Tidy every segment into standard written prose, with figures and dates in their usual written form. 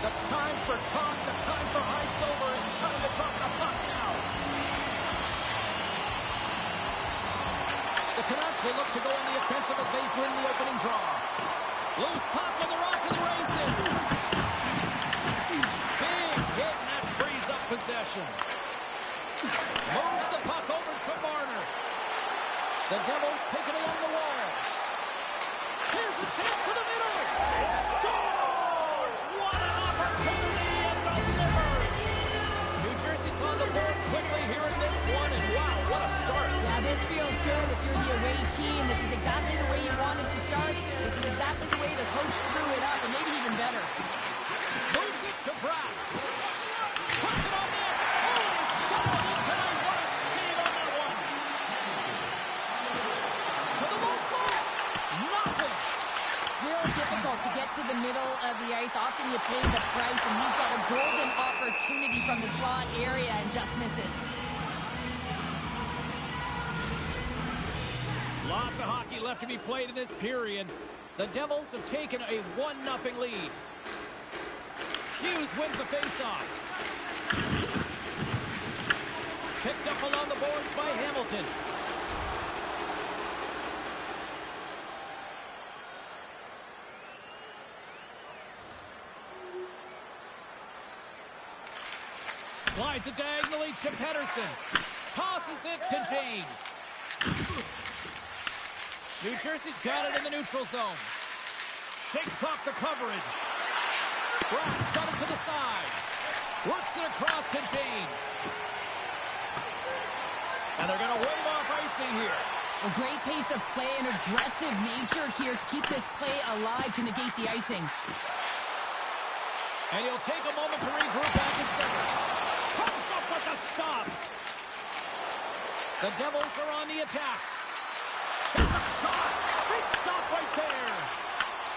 The time for talk, the time for hype's over. It's time to drop the puck now. The Canucks will look to go on the offensive as they win the opening draw. Loose puck and they're off to the races. Big hit and that frees up possession. Moves the puck over to Marner. The Devils take it along the wall. Here's a chance to the middle. They scores! What an opportunity and delivers! New Jersey's on the board quickly here in this one, and wow, what a start. Yeah, this feels good if you're the away team. This is exactly the way you wanted to start. This is exactly the way the coach drew it up, and maybe even better. Moves it to Brown. Puts it on net. Oh, he's doubled it tonight. What a save on that one. To the low slot. Nothing. Real difficult to get to the middle of the ice. Often you pay the price, and he's got a golden opportunity from the slot area and just misses. Lots of hockey left to be played in this period. The Devils have taken a 1-0 lead. Hughes wins the faceoff. Picked up along the boards by Hamilton. Slides it diagonally to Pettersson. Tosses it to James. New Jersey's got it in the neutral zone. Shakes off the coverage. Brown's got it to the side. Works it across to James. And they're going to wave off icing here. A great pace of play and aggressive nature here to keep this play alive to negate the icing. And he'll take a moment to regroup back in center. Comes up with a stop. The Devils are on the attack. There's a shot. Big stop right there.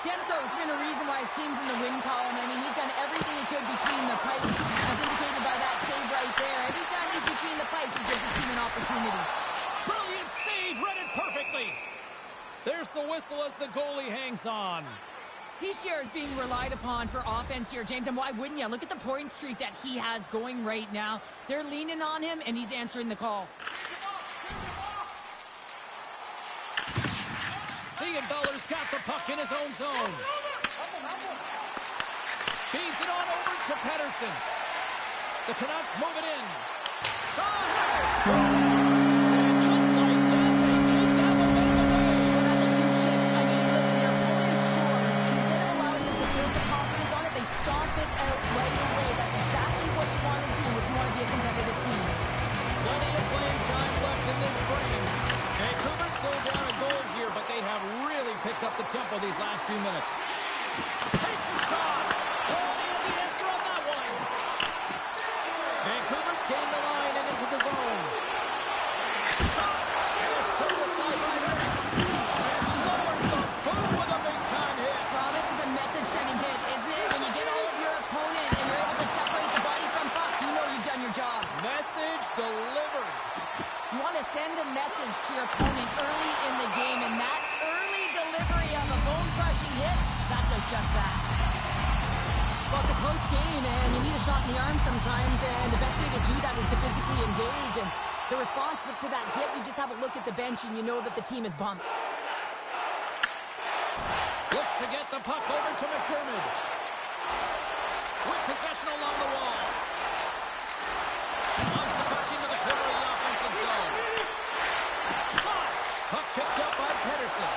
Demko's been a reason why his team's in the win column. I mean, he's done everything he could between the pipes, as indicated by that save right there. Every time he's between the pipes, he gives his team an opportunity. Brilliant save, read it perfectly. There's the whistle as the goalie hangs on. Hischier is being relied upon for offense here, James, and why wouldn't you? Look at the point streak that he has going right now. They're leaning on him, and he's answering the call. Siegenthaler's got the puck in his own zone. Feeds it on over to Pettersson. The Canucks move it in. And just like that, they take that momentum away. Well, that's a huge shift. I mean, listen, their opponent scores, and instead of allowing them to build the confidence on it, they stomp it out right away. That's exactly what you want to do if you want to be a competitive team. Plenty of playing time left in this frame. Vancouver's still down a goal here, but they have really picked up the tempo these last few minutes. Takes a shot. Oh, he has the answer on that one. Vancouver's gained the line and into the zone. Shot. And it's turned aside by Rick. And lowers the boom with a big-time hit. Well, this is a message-sending hit, isn't it? When you get all of your opponent and you're able to separate the body from puck, you know you've done your job. Message delivered. You want to send a message to your opponent early in the game, and that early delivery of a bone-crushing hit, that does just that. Well, it's a close game, and you need a shot in the arm sometimes, and the best way to do that is to physically engage, and the response to that hit, you just have a look at the bench, and you know that the team is bumped. Looks to get the puck over to McDermott. With possession along the wall. Launch the puck into the corner of the offensive zone. Shot! Puck picked up by Pettersson.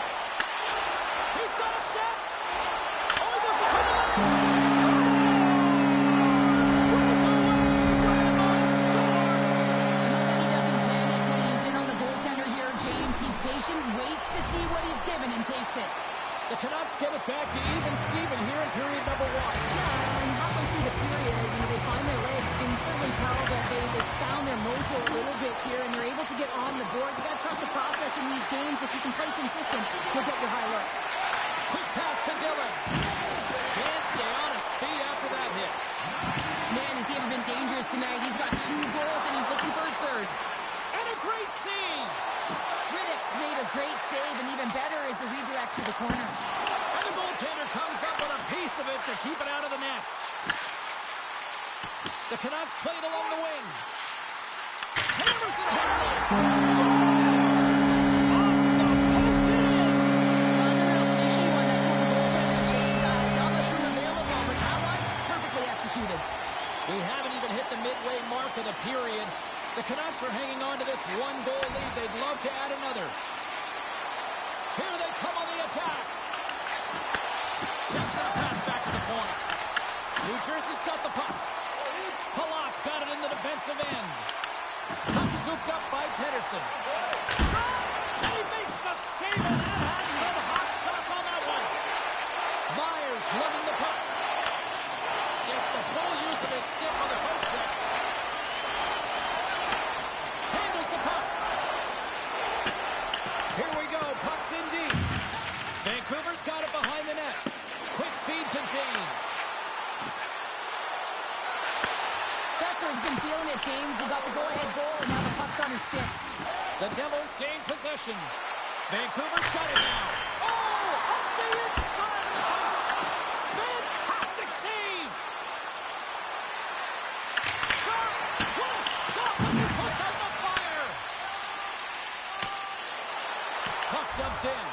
fix it. The Canucks get it back to even Steven here in period number 1. Yeah, and halfway through the period, they find their legs. You can certainly tell that they found their mojo a little bit here, and they're able to get on the board. You got to trust the process in these games. If you can play consistent, you'll get your high looks. Quick pass to Dylan. Can't stay on his feet after that hit. Man, has he ever been dangerous tonight? He's got 2 goals, and he's looking for his 3rd. And a great save. Riddick's made a great save, and even better is the redirect to the corner. And the goaltender comes up with a piece of it to keep it out of the net. The Canucks play it along the wing. Hammers it home. Off the post and in. Well, that's a real sneaky one, that from the goaltender, James. Not much room available, but that one, perfectly executed. We haven't even hit the midway mark of the period. The Canucks are hanging on to this 1-goal lead. They'd love to add another. Here they come on the attack. Takes a pass back to the point. New Jersey's got the puck. Halak's got it in the defensive end. Puck scooped up by Pedersen. And he makes the save, and that had some hot sauce on that one. Myers lugging the puck. Gets the full use of his stick on the poke check. Handles the puck. Here we go. Puck's in deep. Vancouver's got it behind the net. Quick feed to James. Besser's been feeling it, James. He got the go-ahead goal, and now the puck's on his stick. The Devils gain possession. Vancouver's got it now. Oh, up the inside of the post. Fantastic save. Shot. What a stop as he puts out the fire. Puck dumped in.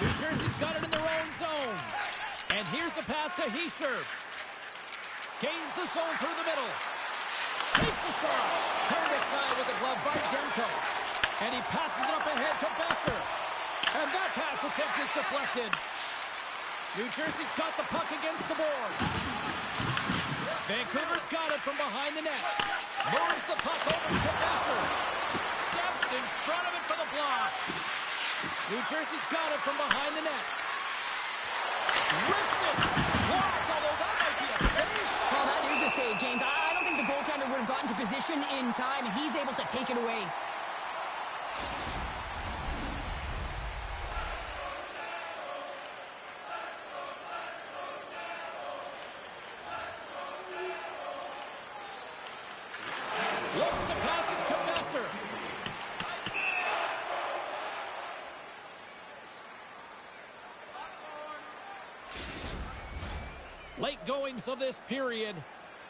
New Jersey's got it in their own zone. And here's the pass to Hischier. Gains the zone through the middle. Takes a shot. Turned aside with the glove by Jenko. And he passes it up ahead to Besser. And that pass attempt is deflected. New Jersey's got the puck against the board. Vancouver's got it from behind the net. Moves the puck over to Besser. Steps in front of it for the block. New Jersey's got it from behind the net. Rips it. Blocked, although that might be a save. Well, that is a save, James. I don't think the goaltender would have gotten to position in time, and he's able to take it away. Looks to pass it to Besser. Late goings of this period.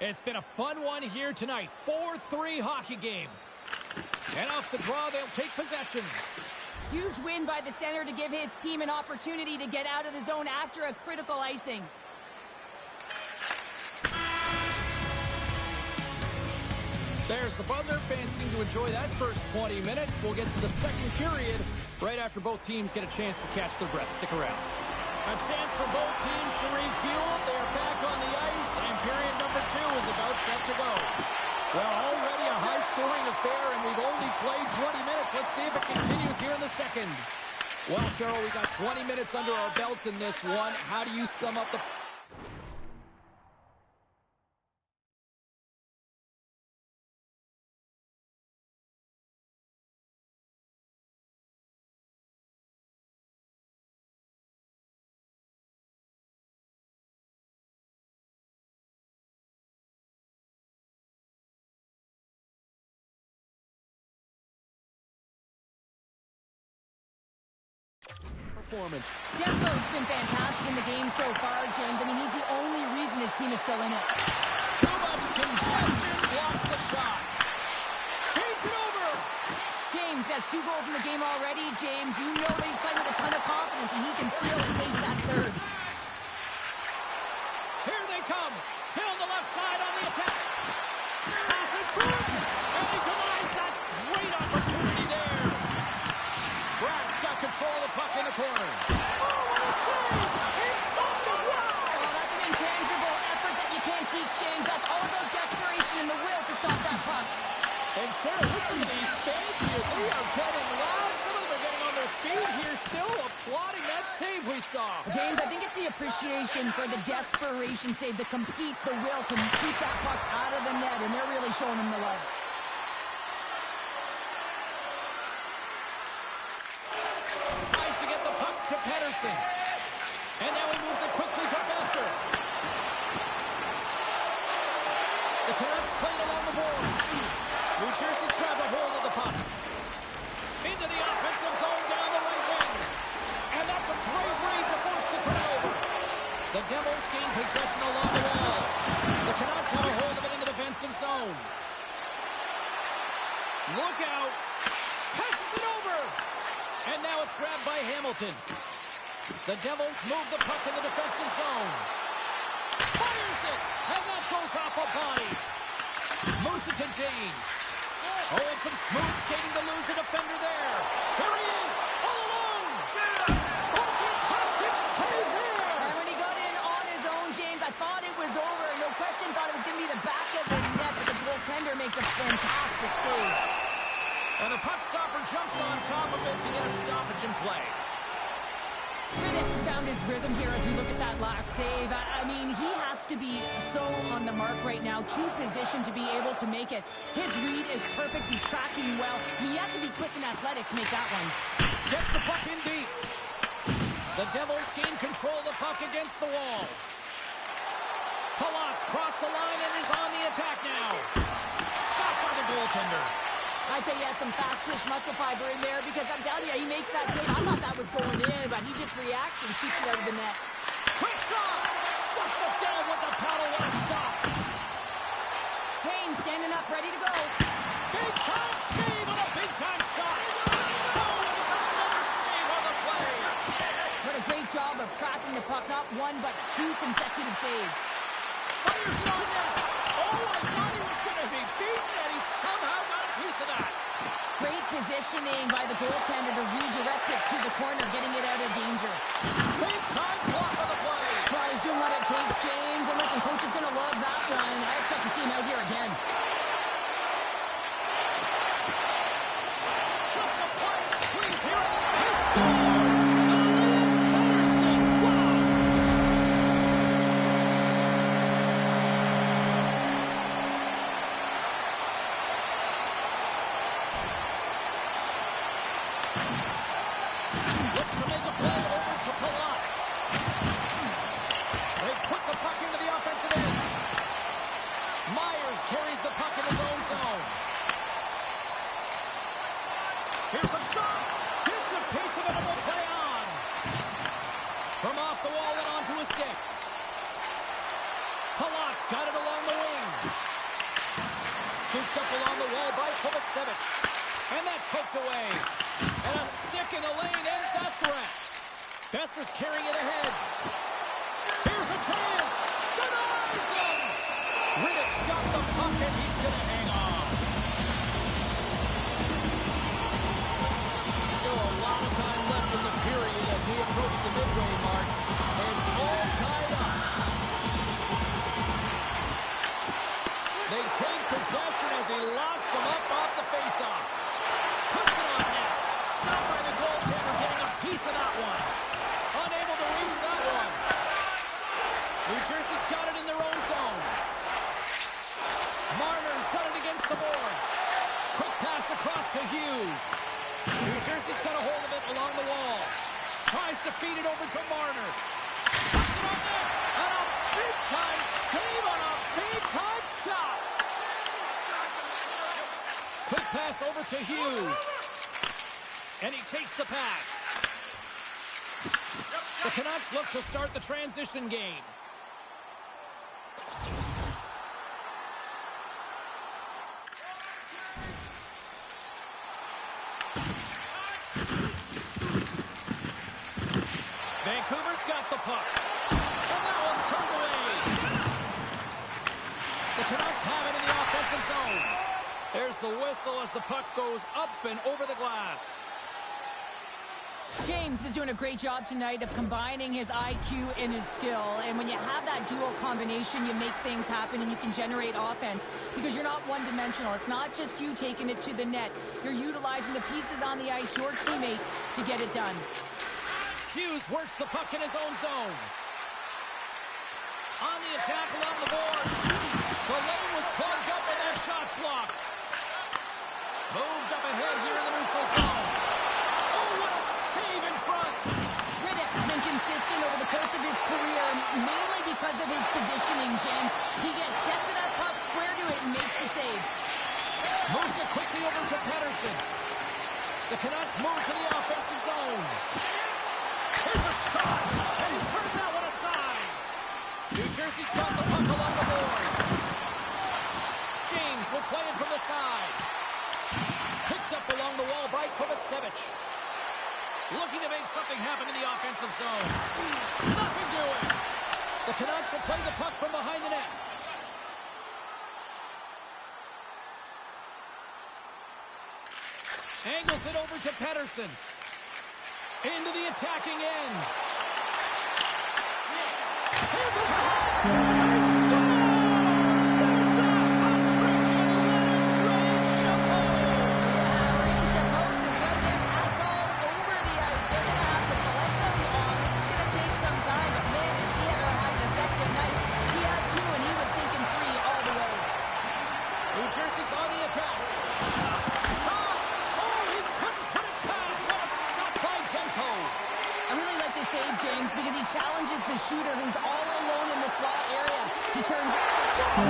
It's been a fun one here tonight. 4-3 hockey game. And off the draw, they'll take possession. Huge win by the center to give his team an opportunity to get out of the zone after a critical icing. There's the buzzer. Fans seem to enjoy that first 20 minutes. We'll get to the second period right after both teams get a chance to catch their breath. Stick around. A chance for both teams to refuel. They are back on the ice, and period number 2 is about set to go. Well, already a high-scoring affair, and we've only played 20 minutes. Let's see if it continues here in the second. Well, Cheryl, we got 20 minutes under our belts in this one. How do you sum up the... performance? Demko's been fantastic in the game so far, James. I mean, he's the only reason his team is still in it. Too much congestion, blocks the shot. Feeds it over. James has 2 goals in the game already. James, you know that he's playing with a ton of confidence, and he can feel and taste that 3rd. Here they come. Fill the left side on the attack. Pass it through. And they demise that great opportunity there. Brad's got control of the puck in the corner. Oh, what a save! He stopped it! Wow! Oh, that's save we saw. James, I think it's the appreciation for the desperation save, the compete, the will to keep that puck out of the net, and they're really showing him the love. Tries to get the puck to Pettersson. And now he moves it quickly to Besser. The Canucks played along the boards. New Jersey's grabbed a hold of the puck. Into the offensive zone down the right wing. And that's a great read to force the turnover. The Devils gain possession along the wall. The Canucks have a hold of it in the defensive zone. Look out. Passes it over. And now it's grabbed by Hamilton. The Devils move the puck in the defensive zone. Fires it. And that goes off a body. Moves it to James. Oh, and some smooth skating to lose a defender there. Here he is, all alone. Oh, fantastic save there. And when he got in on his own, James, I thought it was over. No question, thought it was going to be the back of the net, but the goaltender makes a fantastic save. And the puck stopper jumps on top of it to get a stoppage in play. Rittich found his rhythm here as we look at that last save. I mean, he has to be so on the mark right now, too positioned to be able to make it. His read is perfect. He's tracking well. I mean, you have to be quick and athletic to make that one. Gets the puck in deep. The Devils gain control of the puck against the wall. Palat's crossed the line and is on the attack now. Stopped by the goaltender. I'd say he has some fast twitch muscle fiber in there because I'm telling you, he makes that save. I thought that was going in, but he just reacts and keeps it out of the net. Quick shot! Shuts it down with the paddle. What a stop! Kane standing up, ready to go. Big time save on a big time shot! Oh, and it's another save on the play! What a great job of tracking the puck. Not one, but two consecutive saves. Fires it on net! Oh, I thought he was going to be beaten, and he somehow got a piece of that. Great positioning by the goaltender to redirect it to the corner, getting it out of danger. Big time block on the play. Well, he's doing what it takes, James. And listen, coach is going to love that one. I expect to see him out here again. Just a point squeeze here. He scores! Elias Pettersson! Wow! Looks to make a play over to Palat. They put the puck into the offensive end. Myers carries the puck in his own zone. Here's a shot. Gets a piece of it and will play on. From off the wall and onto his stick. Palat's got it along the wing. Scooped up along the wall by Kovacevic. And that's poked away. And a stick in the lane ends that threat. Besser's carrying it ahead. Here's a chance. Denies him. Riddick's got the puck and he's going to hang on. Still a lot of time left in the period as we approach the midway mark. It's all tied up. They take possession as he locks him up off the faceoff. Puts it on net. Stopped by the goaltender, getting a piece of that one. Unable to reach that one. New Jersey's got it in their own zone. Marner's got it against the boards. Quick pass across to Hughes. New Jersey's got a hold of it along the wall. Tries to feed it over to Marner. Puts it on net. And a big-time save on a big-time shot. Quick pass over to Hughes. And he takes the pass. The Canucks look to start the transition game. Vancouver's got the puck. And that one's turned away. The Canucks have it in the offensive zone. There's the whistle as the puck goes up and over the glass. James is doing a great job tonight of combining his IQ and his skill. And when you have that dual combination, you make things happen and you can generate offense because you're not one-dimensional. It's not just you taking it to the net. You're utilizing the pieces on the ice, your teammate, to get it done. Hughes works the puck in his own zone. On the attack along the boards. The lane was plugged up and that shot's blocked. Moved up ahead here in the neutral zone. Oh, what a save in front. Riddick's been consistent over the course of his career, mainly because of his positioning, James. He gets set to that puck, square to it, and makes the save. Moves it quickly over to Pettersson. The Canucks move to the offensive zone. Here's a shot, and he turned that one aside. New Jersey's got the puck along the boards. James will play it from the side. Picked up along the wall by Kovacevic. Looking to make something happen in the offensive zone. Nothing doing. The Canucks will play the puck from behind the net. Angles it over to Pettersson. Into the attacking end. Here's a shot. And he scores! There's that hat-trick and Leonard Rain-Chapeau. Yeah, Rain-Chapeau is right there. That's all over the ice. They're going to have to collect them on. This is going to take some time, but man, has he ever had an effective night. He had 2, and he was thinking 3 all the way. New Jersey's on the attack. Shot! Oh, he couldn't put it past. What a stop by Demko. I really like this save, James, because he challenges the shooter who's all alone in the slot area. He turns... Stop!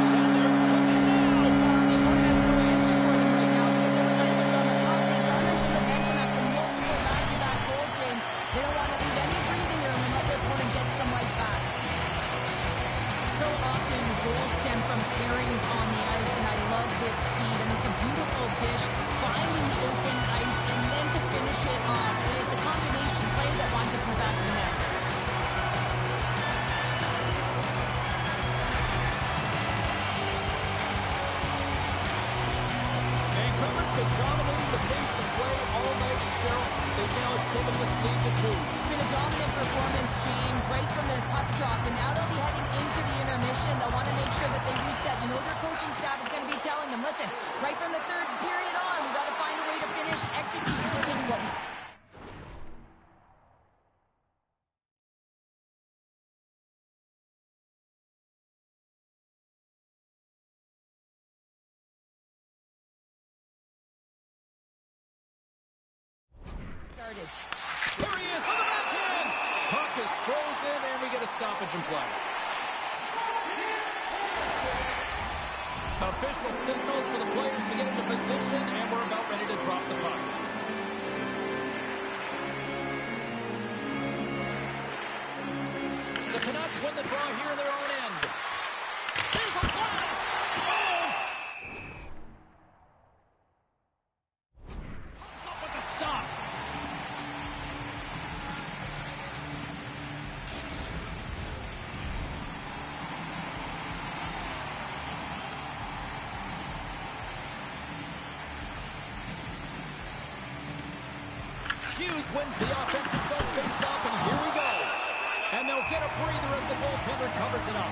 Send there and cook it down. The opponent has no answer for them right now because they're relentless on the puck. They've run into the momentum after multiple back-to-back goals, James. They don't want to leave any breathing room and let their opponent get some right back. So often, goals stem from pairings on the ice, and I love this speed. And it's a beautiful dish, finding the open ice, and then to finish it off. And it's a combination play that winds up in the back of the net. Vancouver's been dominating the pace of play all night, and Cheryl, they've now extended this lead to 2. It's been a dominant performance, James, right from the puck drop, and now they'll be heading into the intermission. They'll want to make sure that they reset. You know their coaching staff is going to be telling them, listen, right from the third period on, we got to find a way to finish, execute, and continue what we... started. Here he is on the backhand. Puck is frozen, and we get a stoppage in play. Official signals for the players to get into position, and we're about ready to drop the puck. The Canucks win the draw here in their own end. Here's a blast! Oh! Comes up with the stop. Hughes wins the offensive zone face-off, and here we go. And they'll get a breather as the goaltender covers it up.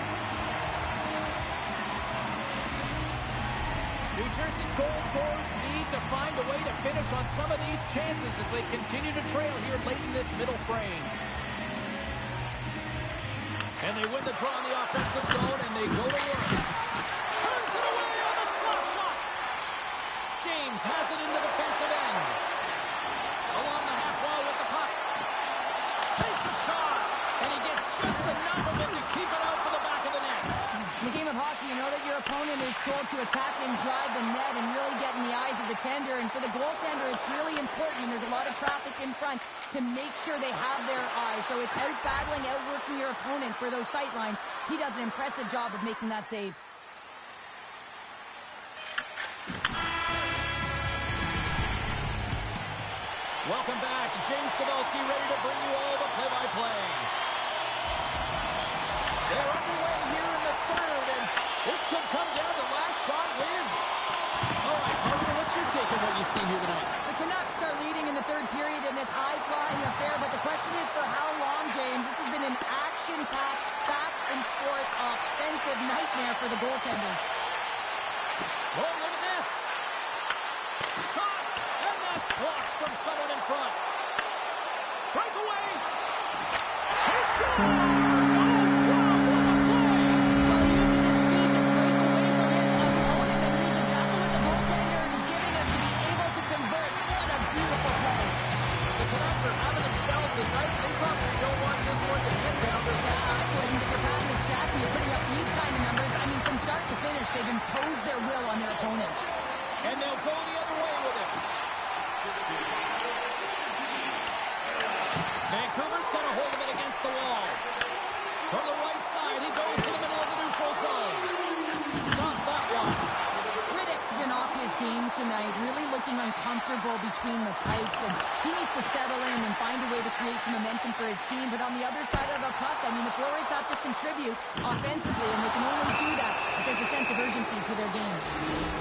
New Jersey's goal scorers need to find a way to finish on some of these chances as they continue to trail here late in this middle frame. And they win the draw in the offensive zone, and they go to work. Turns it away on the slap shot. James has it in the defensive end. Along the half wall with the puck. Takes a shot, and he gets just enough of it to keep it out for the back of the net. In the game of hockey, you know that your opponent is told to attack and drive the net and really get in the eyes of the tender. And for the goaltender, it's really important. There's a lot of traffic in front to make sure they have their eyes. So it's out-battling, outworking your opponent for those sight lines. He does an impressive job of making that save. Welcome back. James Cybulski ready to bring you all the play-by-play. They're underway here in the third, and this could come down to last shot wins. All right, partner, what's your take on what you've seen here tonight? The Canucks are leading in the third period in this high-flying affair, but the question is for how long, James? This has been an action-packed, back-and-forth offensive nightmare for the goaltenders. Oh, look at this. Shot, and that's blocked from someone in front. Breakaway, scores! Oh, wow, what a play! Well, he uses his speed to break away from his opponent and reads exactly what the goaltender is giving him to be able to convert. What a beautiful play. The Canucks are having themselves a night. They probably don't want this one to end down their Yeah, I wouldn't if you're padding the stats and you're putting up these kind of numbers. I mean, from start to finish, they've imposed their will on their opponent. And they'll go the other way with it. Vancouver's got a hold of it against the wall. From the right side, he goes to the middle of the neutral zone. Stop that one. Riddick's been off his game tonight, really looking uncomfortable between the pipes, and he needs to settle in and find a way to create some momentum for his team. But on the other side of the puck, I mean, the forwards have to contribute offensively, and they can only do that if there's a sense of urgency to their game.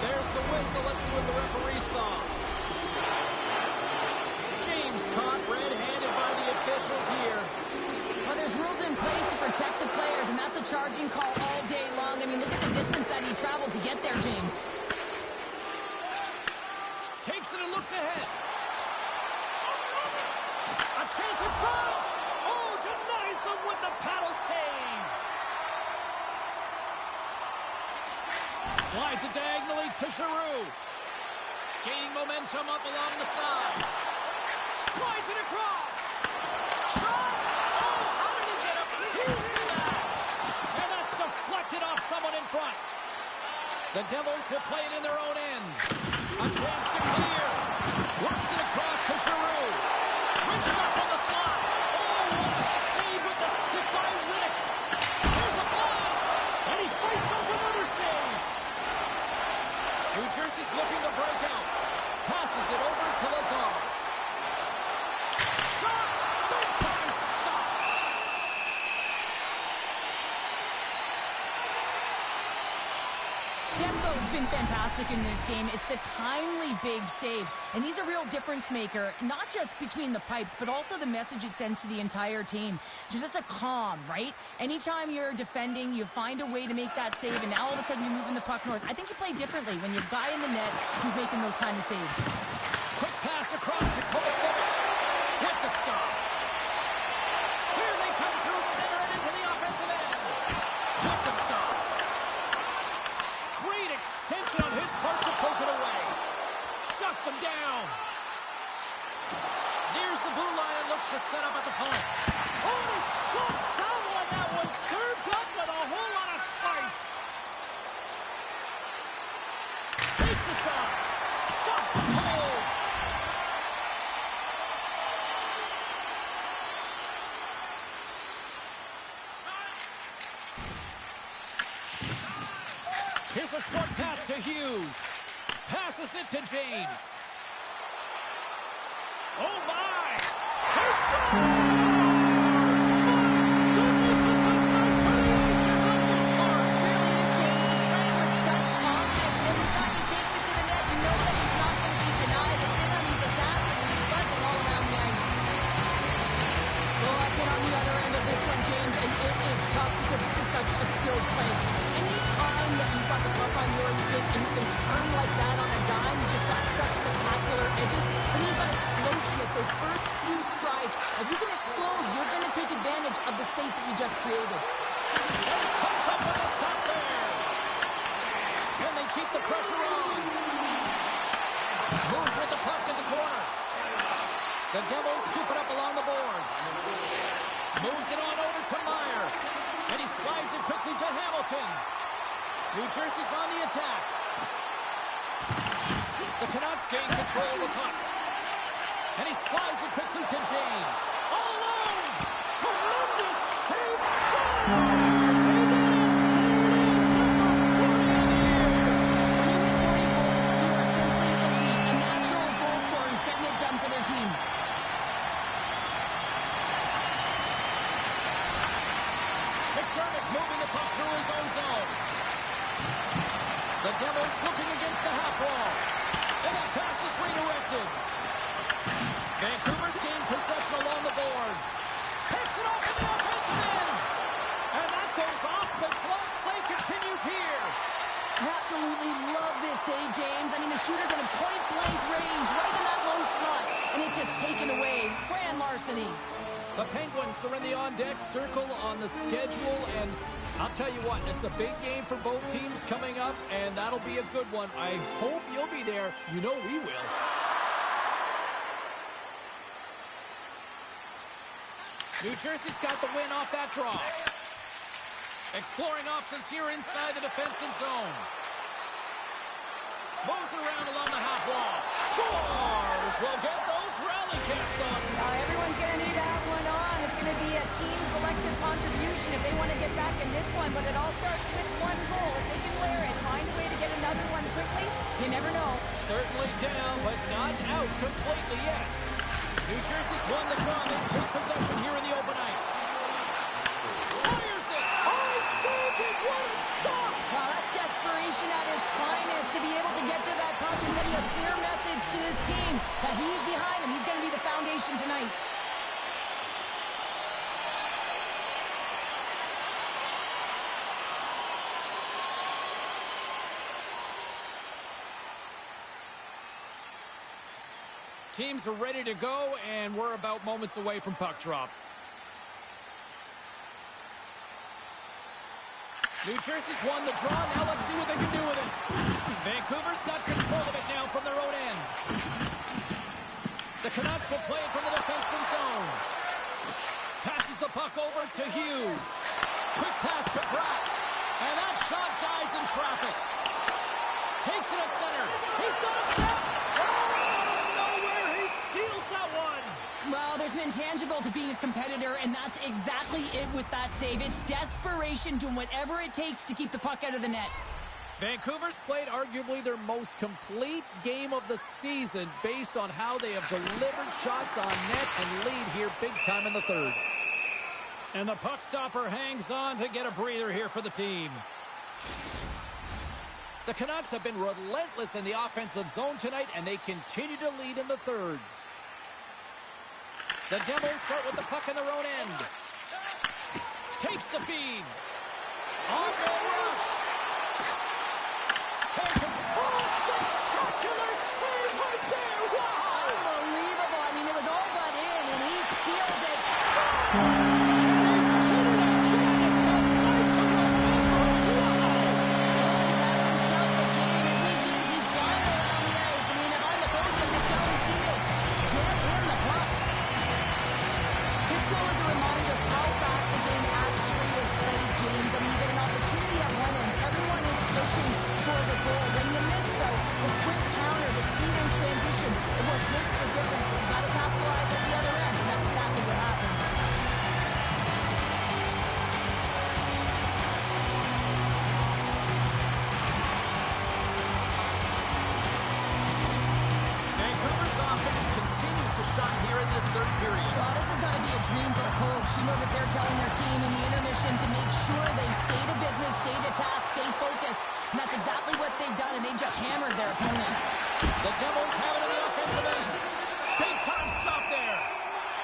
There's the whistle. Let's see what the referee saw. James caught red-handed by the officials here. Well, there's rules in place to protect the players, and that's a charging call all day long. I mean, look at the distance that he traveled to get there, James. Takes it and looks ahead. A chance in front. Oh, denies them with the paddle save. Slides it diagonally to Giroux. Gaining momentum up along the side. Slides it across. Shot. Oh, how did he get up? He's smashed. And that's deflected off someone in front. The Devils will play it in their own end. A chance to clear. Works it across to Giroux. Rich shot from the slot. Oh, what a save with the stick by Riddick. There's a blast. And he fights off another save. New Jersey's looking to break out. Passes it over to Lazar. Shot. Big time stop. Demko's been fantastic in this game. It's the timely big save, and he's a real difference maker, not just between the pipes, but also the message it sends to the entire team. Just a calm, right? Anytime you're defending, you find a way to make that save, and now all of a sudden you're moving the puck north. I think you play differently when you have a guy in the net who's making those kind of saves. Quick pass across to Kovacevic with the stop. Here they come through center and into the offensive end. With the stop. Great extension on his part to poke it away. Shuts him down. Nears the blue line and looks to set up at the point. Oh, he stops that one. That was served up with a whole lot of spice. Takes a shot. Stops him cold. Here's a short pass to Hughes. Passes it to James. Oh, my! He scores! My goodness, it's a night for the ages on this mark. Really is, James. He's playing with such confidence. Every time he takes it to the net, you know that he's not going to be denied. It's in him, he's attacking, and he's buzzing all around the ice. Well, I've been on the other end of this one, James, and it is tough because this is such a skilled play. Any time that you've got the puck on your stick and you can turn like that on a dime, you just got such spectacular edges. But then you've got explosiveness, those first few strides. If you can explode, you're going to take advantage of the space that you just created. And it comes up with a stop there. Can they keep the pressure on? Moves with the puck in the corner. The Devils scoop it up along the boards. Moves it on over to Meyer. And he slides it quickly to Hamilton. New Jersey's on the attack. The Canucks gain control of the puck. And he slides it quickly to James. All alone! Tremendous save! Scores! He did it! There it is! Number 40 on the year! When you hit 40 goals, you are simply elite. A natural goal scorer who's getting it done for their team. McDermott's moving the puck through his own zone. The Devils looking against the half wall. And that pass is redirected. Vancouver's gained possession along the boards. Picks it off in the offensive end. And that goes off. The glove play continues here. Absolutely love this save, James. I mean, the shooter's in a point-blank range, right in that low slot, and it's just taken away. Grand larceny. The Penguins are in the on-deck circle on the schedule, and I'll tell you what, it's a big game for both teams coming up, and that'll be a good one. I hope you'll be there. You know we will. New Jersey's got the win off that draw. Exploring options here inside the defensive zone. Moves it around along the half wall. Scores! We'll get those rally caps on. Everyone's going to need to have one on. It's going to be a team collective contribution if they want to get back in this one. But it all starts with one goal. If they can layer it, find a way to get another one quickly, you never know. Certainly down, but not out completely yet. New Jersey's won the draw. They take possession here in the open ice. Fires it! Oh, saved it! What a stop! Well, that's desperation at its finest to be able to get to that puck and send a clear message to his team that he's behind him. He's going to be the foundation tonight. Teams are ready to go, and we're about moments away from puck drop. New Jersey's won the draw. Now let's see what they can do with it. Vancouver's got control of it now from their own end. The Canucks will play it from the defensive zone. Passes the puck over to Hughes. Quick pass to Pratt. And that shot dies in traffic. Takes it at center. He's got a step. Oh, out of nowhere, he steals that one. Well, there's an intangible to being a competitor, and that's exactly it with that save. It's desperation, doing whatever it takes to keep the puck out of the net. Vancouver's played arguably their most complete game of the season based on how they have delivered shots on net and lead here big time in the third. And the puck stopper hangs on to get a breather here for the team. The Canucks have been relentless in the offensive zone tonight, and they continue to lead in the third. The Devils start with the puck in their own end. Takes the feed. On the rush. Takes it. Oh, spectacular save right there. Wow. Unbelievable. I mean, it was all but in, and he steals it. Scores!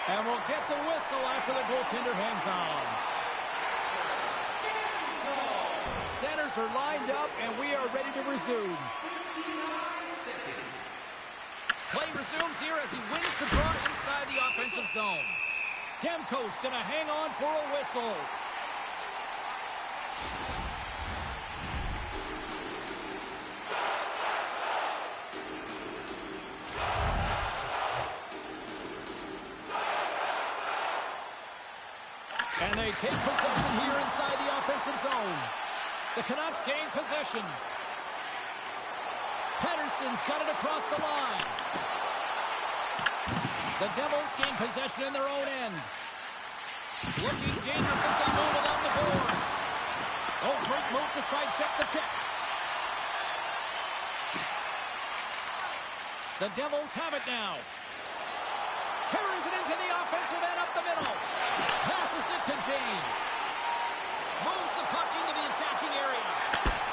And we'll get the whistle after the goaltender hangs on. Centers are lined up, and we are ready to resume. Play resumes here as he wins the draw inside the offensive zone. Demko's going to hang on for a whistle. And they take possession here inside the offensive zone. The Canucks gain possession. Pettersson's got it across the line. The Devils gain possession in their own end. Looking dangerous as they move along the boards. Oh, great move to sidestep the check. The Devils have it now. Carries it into the offensive end up the middle. Passes it to James. Moves the puck into the attacking area.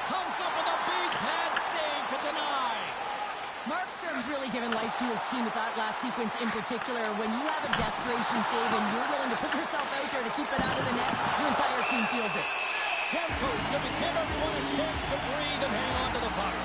Comes up with a big pad save to deny. Markstrom's really given life to his team with that last sequence in particular. When you have a desperation save and you're willing to put yourself out there to keep it out of the net, your entire team feels it. Demko's going to give everyone a chance to breathe and hang on to the puck.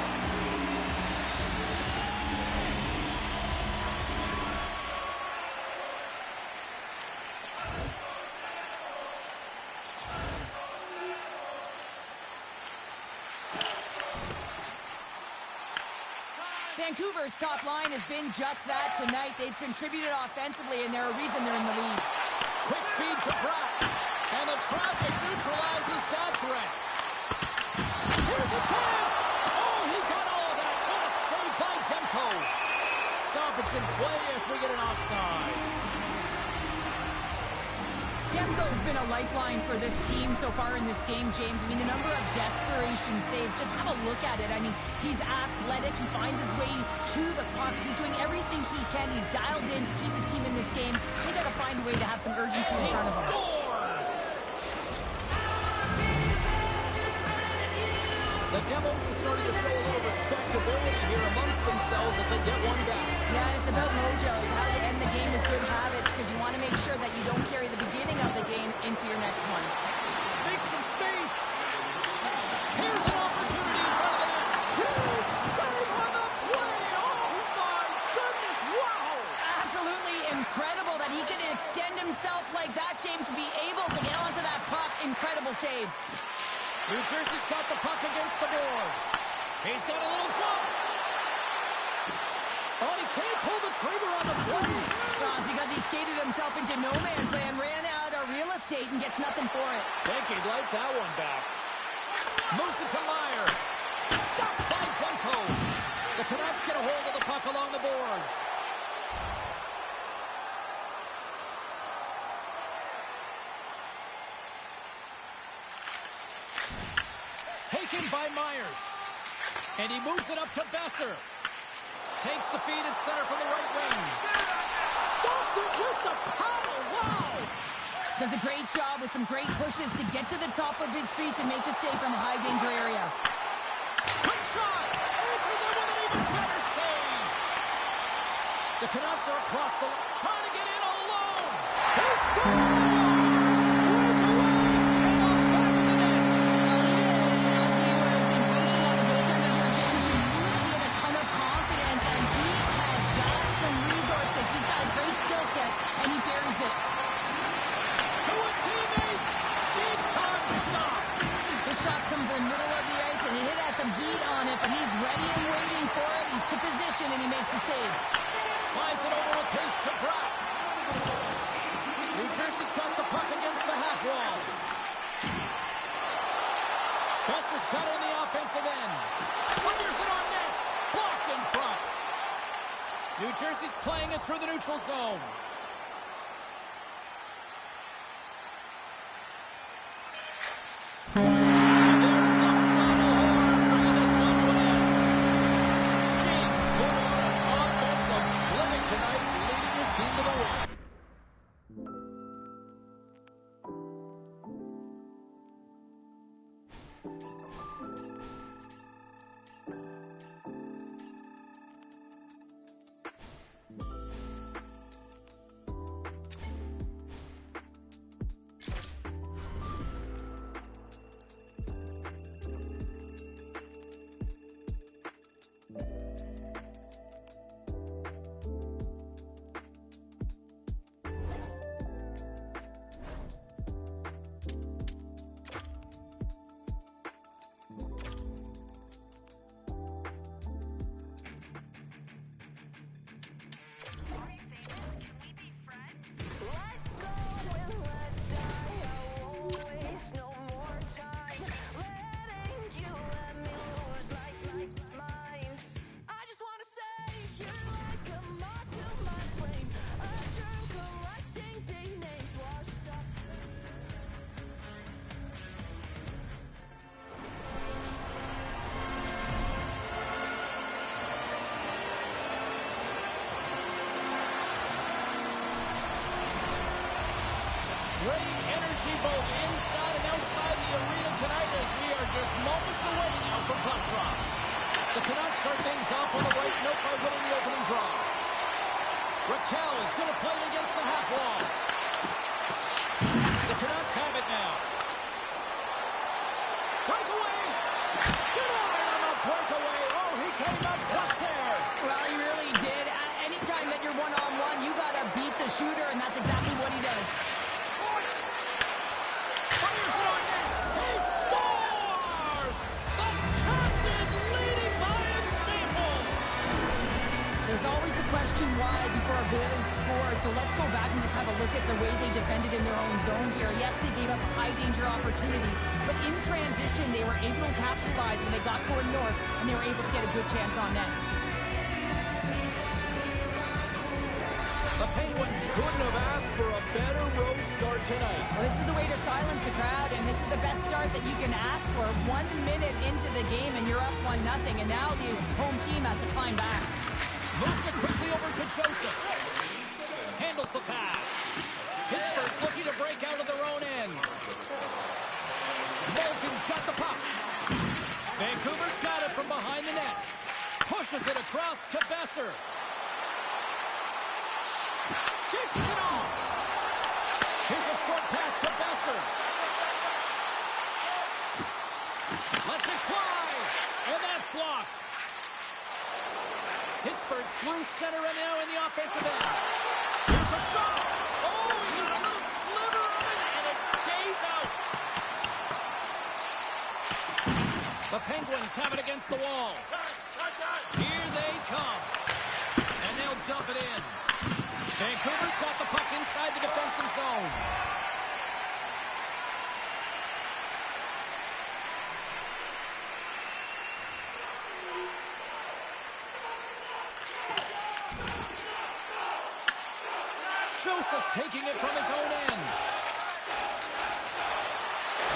Vancouver's top line has been just that tonight. They've contributed offensively, and they're a reason they're in the lead. Quick feed to Bratt. And the traffic neutralizes that threat. Here's a chance. Oh, he got all of that. What a save by Demko. Stoppage in play as we get an offside. Demko's been a lifeline for this team so far in this game, James. I mean, the number of desperation saves, just have a look at it. I mean, he's athletic. He finds his way to the puck. He's doing everything he can. He's dialed in to keep his team in this game. They got to find a way to have some urgency in front of him. Scores! The Devils are starting to show a little respectability here amongst themselves as they get one back. Yeah, it's about mojo. It's how to end the game with good habits, because you want to make sure that you don't carry the beginning of the game into your next one. Make some space. Here's an opportunity in front of the net. Huge save on the play. Oh, my goodness. Wow. Absolutely incredible that he can extend himself like that, James, to be able to get onto that puck. Incredible save. New Jersey's got the puck against the boards. He's got a little jump. Oh, he can't pull the trigger on the play. Well, it's because he skated himself into no man's land, ran out of real estate, and gets nothing for it. Think he'd like that one back. Moves it to Meyer. Stopped by Demko. The Canucks get a hold of the puck along the boards. Taken by Myers. And he moves it up to Besser. Takes the feed at center from the right wing. Stopped it with the paddle. Wow! Does a great job with some great pushes to get to the top of his crease and make the save from a high-danger area. Quick shot! Answers it with an even better save! The Canucks are across the line, trying to get in alone! He scores! And he makes the save. Slides it over with pace to Bratt. New Jersey's got the puck against the half wall. Besser's got it on the offensive end. Fires it on net. Blocked in front. New Jersey's playing it through the neutral zone. Great energy both inside and outside the arena tonight as we are just moments away now from puck drop. The Canucks start things off on the right note by winning the opening draw. Raquel's going to play it against the half wall. The Canucks have it now. Breakaway! Denied on the breakaway. Oh, he came up clutch there. Well, he really did. Anytime that you're one-on-one, you got to beat the shooter, and that's exactly what he does. Fires it on net. He scores! The captain leading by example. look at the way they defended in their own zone here. Yes, they gave up a high-danger opportunity, but in transition, they were able to capitalize when they got going north, and they were able to get a good chance on net. The Penguins couldn't have asked for a better road start tonight. Well, this is the way to silence the crowd, and this is the best start that you can ask for. 1 minute into the game, and you're up 1-0, and now the home team has to climb back. Moves it quickly over to Joseph. Handles the pass. Pittsburgh's looking to break out of their own end. Malkin's got the puck. Vancouver's got it from behind the net. Pushes it across to Besser. Dishes it off. Here's a short pass to Besser. Lets it fly. And that's blocked. Pittsburgh's through center and now in the offensive end. Here's a shot. Oh, he got a little sliver of it, and it stays out. The Penguins have it against the wall. Here they come. And they'll dump it in. Vancouver's got the puck inside the defensive zone. Joseph's taking it from his own end.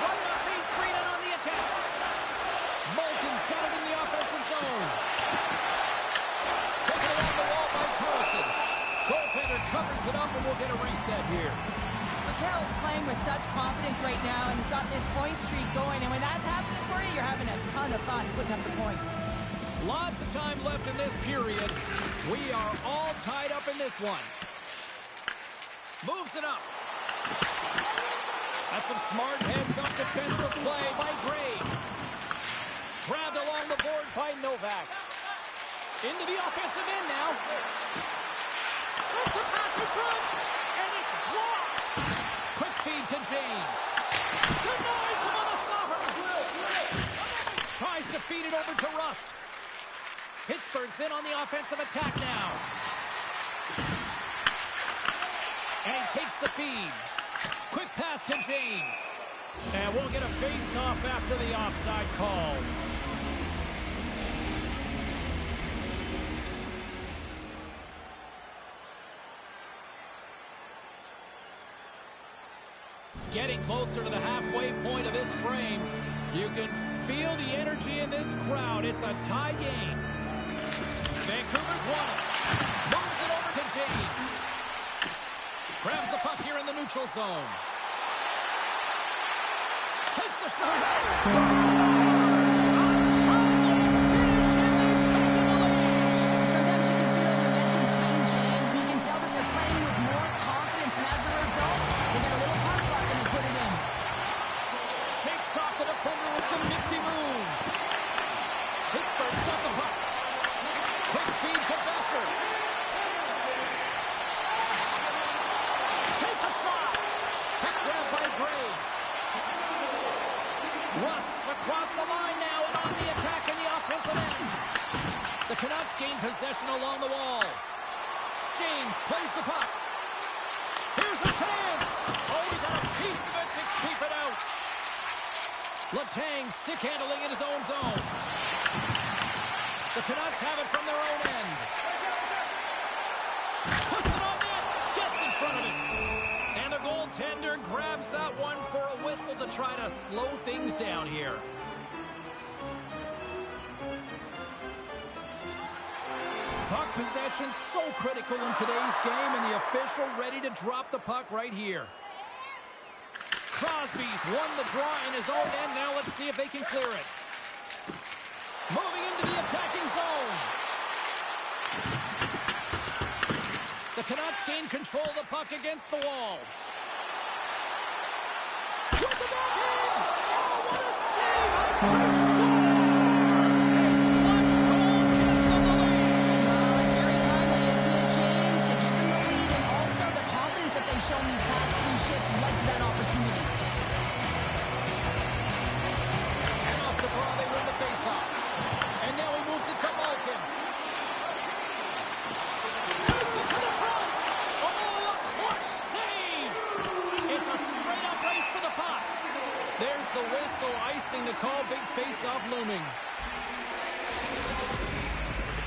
Running up Main Street and on the attack. Malkin's got it in the offensive zone. Taken along the wall by Carlson. Goaltender covers it up, and we'll get a reset here. Raquel's playing with such confidence right now, and he's got this point streak going, and when that's happening for you, you're having a ton of fun putting up the points. Lots of time left in this period. We are all tied up in this one. Moves it up. That's some smart heads-up defensive play by Graves. Grabbed along the board by Novak. Into the offensive end now. Sets the pass in front, and it's blocked. Quick feed to James. Denies him on the slobber. Tries to feed it over to Rust. Pittsburgh's in on the offensive attack now. And he takes the feed. Quick pass to James. And we'll get a face-off after the offside call. Getting closer to the halfway point of this frame. You can feel the energy in this crowd. It's a tie game. Vancouver's won it. Moves it over to James. Grabs the puck here in the neutral zone. Takes a shot. Finish, and they've taken the lead. Sometimes you can feel momentum swing, James, and you can tell that they're playing with more confidence, and as a result, they get a little puck luck and they put it in. Shakes off the defender with some nifty moves. Pittsburgh's got the puck. Quick feed to Besser. Takes a shot. Pick grab by Graves. Rust's across the line now and on the attack in the offensive end. The Canucks gain possession along the wall. James plays the puck. Here's a chance. Oh, he got a piece of it to keep it out. Letang stick handling in his own zone. The Canucks have it from their own end. Puts it on net. Gets in front of it. And the goaltender grabs that one for a whistle to try to slow things down here. Puck possession so critical in today's game, and the official ready to drop the puck right here. Crosby's won the draw in his own end. Now let's see if they can clear it. Moving into the attacking zone. The Canucks gain control of the puck against the wall. With the backhand! Oh, what a save! What a score! A clutch goal gives them the lead. Well, it's very timely, isn't it, James? To give them the lead and also the confidence that they've shown these past few shifts led to that opportunity. And off the draw, they win the faceoff. And now he moves it to Malkin. Takes it to the front. Oh, a clutch save the whistle, icing the call, big face-off looming.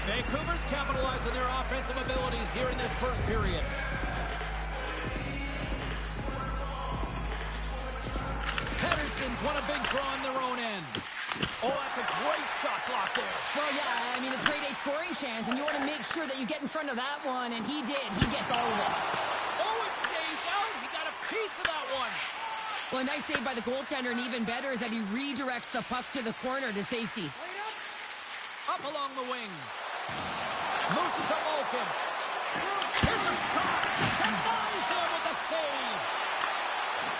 Vancouver's capitalized on their offensive abilities here in this first period. Pedersen's won a big draw on their own end. Oh, that's a great shot block there. Well, yeah, I mean, it's grade A scoring chance, and you want to make sure that you get in front of that one, and he did. He gets all of it. Oh, it stays out. He got a piece of that one. Well, a nice save by the goaltender, and even better is that he redirects the puck to the corner to safety. Up along the wing. Moves it to Malkin. Here's a shot. Denies him with the save.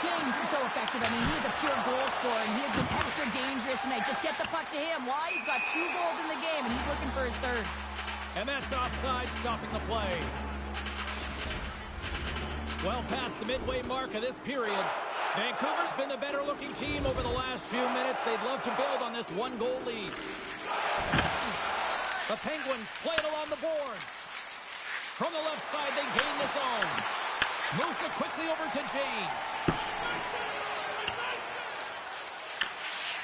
James is so effective. I mean, he's a pure goal scorer, and he has been extra dangerous tonight. Just get the puck to him. Why? He's got 2 goals in the game, and he's looking for his 3rd. And that's offside, stopping the play. Well past the midway mark of this period, Vancouver's been the better-looking team over the last few minutes. They'd love to build on this 1-goal lead. The Penguins play it along the boards. From the left side, they gain the zone. Moves it quickly over to James.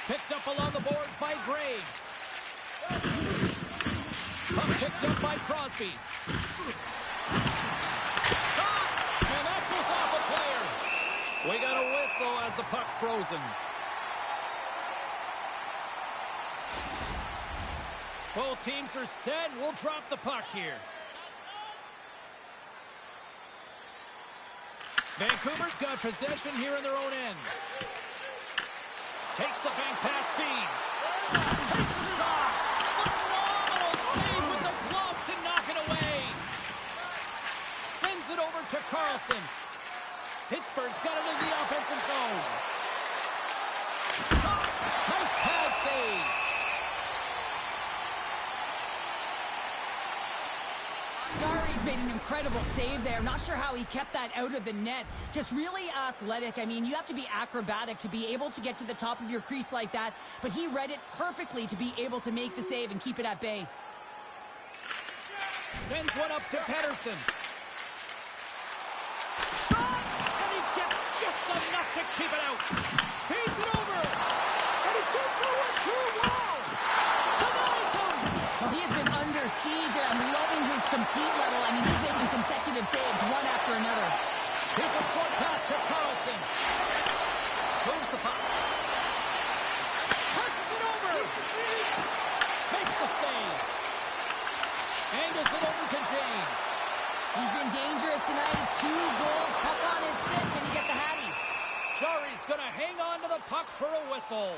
Picked up along the boards by Graves. Puck picked up by Crosby. Shot! And that goes off a player. We got a whistle as the puck's frozen. Both teams are set. We'll drop the puck here. Vancouver's got possession here in their own end. Takes the bank pass feed. Takes a shot. Phenomenal save with the glove to knock it away. Sends it over to Carlson. Pittsburgh's got it in the offensive zone. Shot. Nice pad save. Jari's made an incredible save there. Not sure how he kept that out of the net. Just really athletic. I mean, you have to be acrobatic to be able to get to the top of your crease like that, but he read it perfectly to be able to make the save and keep it at bay. Sends one up to Pedersen. Shot! And he gets just enough to keep it out. He's it over. And he gets through a true wall. Denies him. Well, he has been under siege. I'm loving his compete level. I mean, he's making consecutive saves one after another. Here's a short pass to Carlson. Moves the puck. Passes it over. Makes the save. Angles it over to James. He's been dangerous tonight. 2 goals, puck on his stick, and he get the hattie. Jari's going to hang on to the puck for a whistle.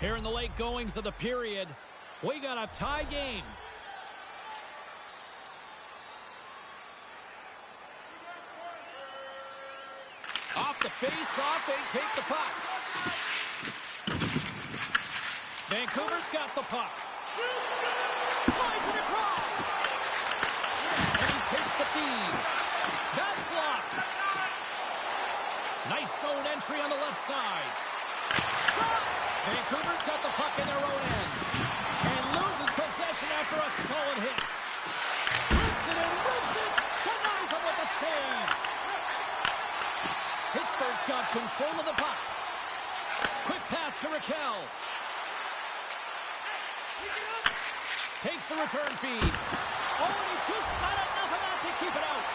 Here in the late goings of the period, we got a tie game. Off the face-off, they take the puck. Vancouver's got the puck. Slides it across. And he takes the feed. That's blocked. Nice zone entry on the left side. Shot! Vancouver's got the puck in their own end. And loses possession after a solid hit. Hits it and whips it. Denies him with the save. Pittsburgh's got control of the puck. Quick pass to Raquel. Takes the return feed. Oh, and he just got enough of that to keep it out.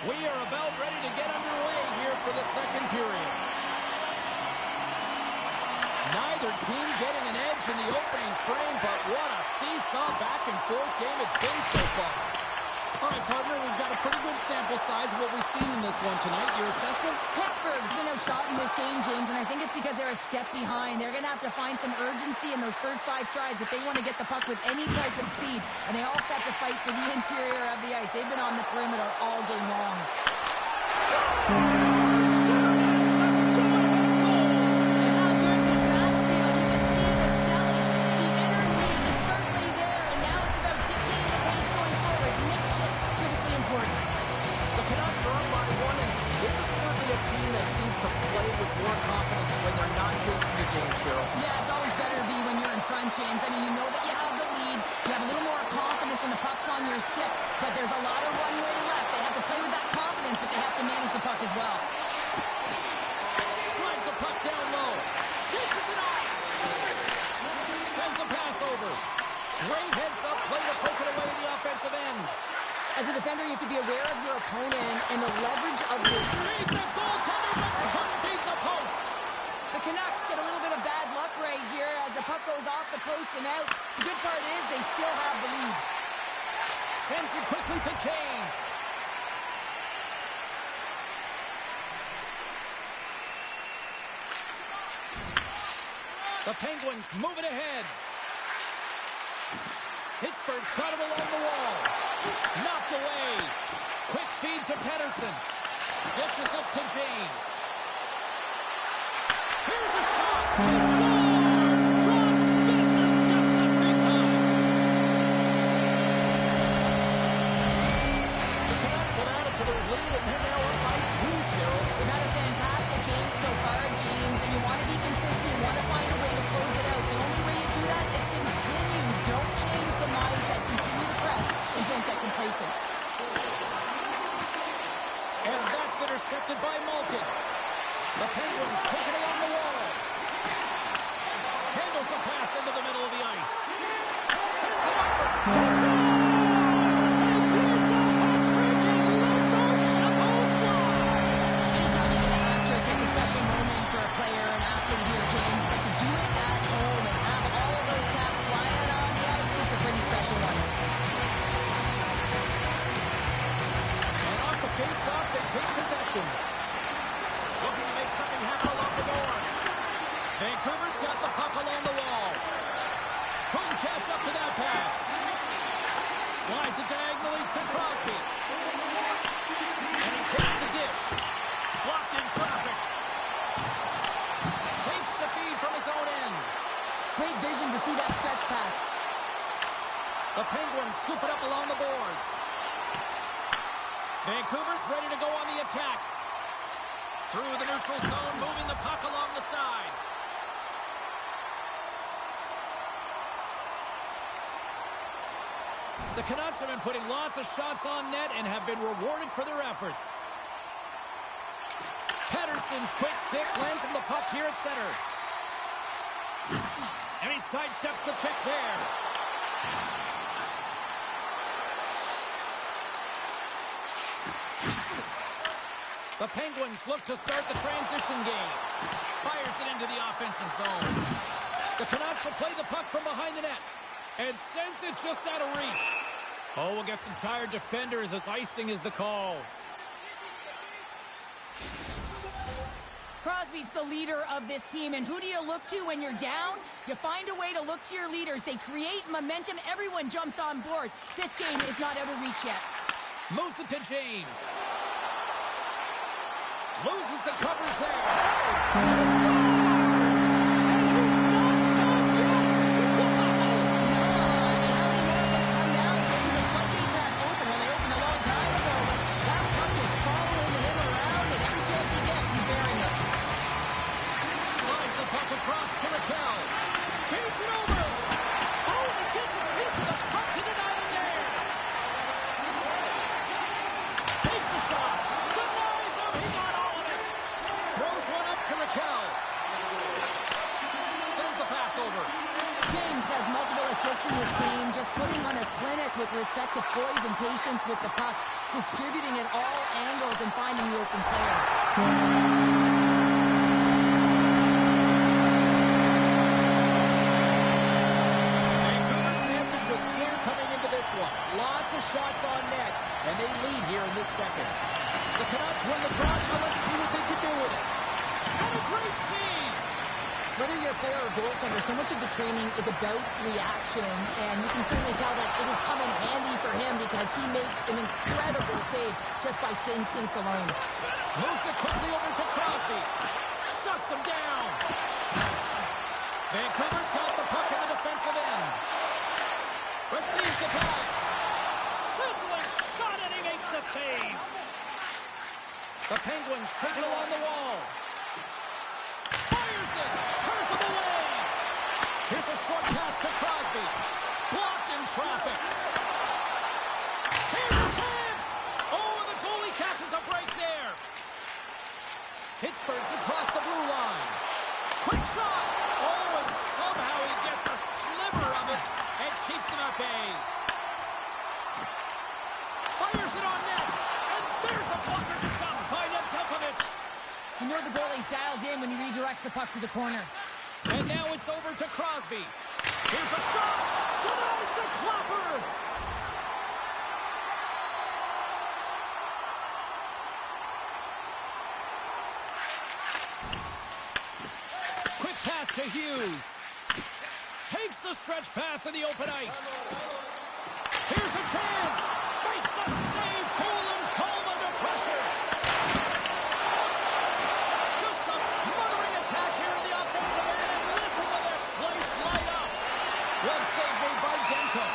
We are about ready to get underway here for the second period. Neither team getting an edge in the opening frame, but what a seesaw back and forth game it's been so far. All right, partner, we've got a pretty good sample size of what we've seen in this one tonight. Your assessment? Pittsburgh's been outshot in this game, James, and I think it's because they're a step behind. They're going to have to find some urgency in those first 5 strides if they want to get the puck with any type of speed, and they all set to fight for the interior of the ice. They've been on the perimeter all game long. James, it's always better to be when you're in front, James. I mean, you know As a defender, you have to be aware of your opponent and the leverage of your... Beat the goaltender, but couldn't beat the post. The Canucks get a little bit of bad luck right here as the puck goes off the post and out. The good part is they still have the lead. Sends it quickly to Kane. The Penguins move it ahead. Pittsburgh's got it along the wall. Knocked away. Quick feed to Pettersson. Dishes it to James. Here's a shot. He scores! Brock Besser steps up big time. The Canucks have added to their lead and they're now up by 2, Cheryl. They've had a fantastic game so far, James, and you want to be consistent. You want to find a way to close it out. The only way you do that is continue. Don't change the mindset. Continue to press and don't get complacent. And that's intercepted by Malkin. The Penguins take it along the wall. Handles the pass into the middle of the ice. Sends it over. He scores! And there's the hat trick and let those shovels fly. Anytime you get a hat trick, it's a special moment for a player, an athlete here, James. But to do it at home and have all of those caps flying on the ice, it's a pretty special one. And off the face-off, they take possession. Looking to make something happen along the boards. Vancouver's got the puck along the wall. Couldn't catch up to that pass. Slides it diagonally to Crosby. And he takes the dish. Blocked in traffic. Takes the feed from his own end. Great vision to see that stretch pass. The Penguins scoop it up along the boards. Vancouver's ready to go on the attack. Through the neutral zone, moving the puck along the side. The Canucks have been putting lots of shots on net and have been rewarded for their efforts. Pettersson's quick stick lands from the puck here at center. And he sidesteps the pick there. The Penguins look to start the transition game. Fires it into the offensive zone. The Canucks will play the puck from behind the net. And sends it just out of reach. Oh, we'll get some tired defenders as icing is the call. Crosby's the leader of this team, and who do you look to when you're down? You find a way to look to your leaders. They create momentum. Everyone jumps on board. This game is not out of reach yet. Moves it to James. Loses the covers there. And he scores! And he's not done yet! Wow! And how many more are going to come down, James? The floodgates aren't open. Well, they opened a long time ago, but that puck is following him around, and every chance he gets, he's bearing it. Slides the puck across to Raquel. Feeds it over. Oh, and he gets a piece of the puck to deny them there. Takes a shot. Denies him. He got all of it. Throws one up to Raquel. Sends the pass over. James has multiple assists in this game, just putting on a clinic with respect to poise and patience with the puck, distributing at all angles and finding the open player. Vancouver's message was clear coming into this one. Lots of shots on net, and they lead here in this second. The Canucks win the draw. Now let's see what they can do with it. And a great scene. Whether you're a player or goaltender, so much of the training is about reaction, and you can certainly tell that it is coming handy for him because he makes an incredible save just by instincts alone. Moves it quickly over to Crosby. Shuts him down. Vancouver's got the puck in the defensive end. Receives the pass. Sizzling shot, and he makes the save. The Penguins take it along the wall. Fires it. Turns him away. Here's a short pass to Crosby. Blocked in traffic. Here's a chance. Oh, and the goalie catches a break there. Pittsburgh's across the blue line. Quick shot. Oh, and somehow he gets a sliver of it and keeps him at bay. know the goalie's dialed in when he redirects the puck to the corner. And now it's over to Crosby. Here's a shot. Denies the clapper. Quick pass to Hughes. Takes the stretch pass in the open ice. Here's a chance. Makes the save. Cool and calm under pressure. Just a smothering attack here in the offensive end. Listen to this place light up. Well saved made by Demko.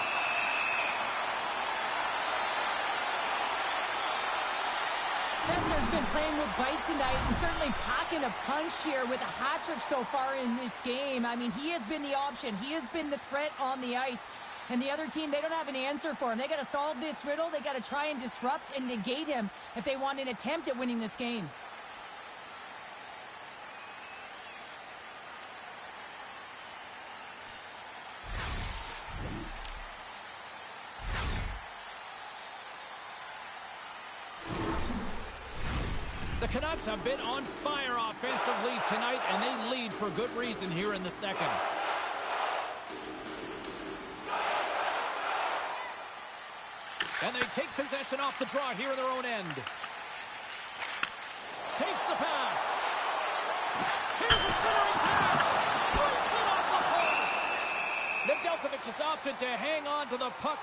Vesna's been playing with bite tonight and certainly packing a punch here with a hat trick so far in this game. I mean, he has been the option. He has been the threat on the ice. And the other team, they don't have an answer for him. They got to solve this riddle. They got to try and disrupt and negate him if they want an attempt at winning this game. The Canucks have been on fire offensively tonight, and they lead for good reason here in the second. And they take possession off the draw here in their own end. Takes the pass. Here's a centering pass. Breaks it off the post. Nedeljkovic has opted to hang on to the puck.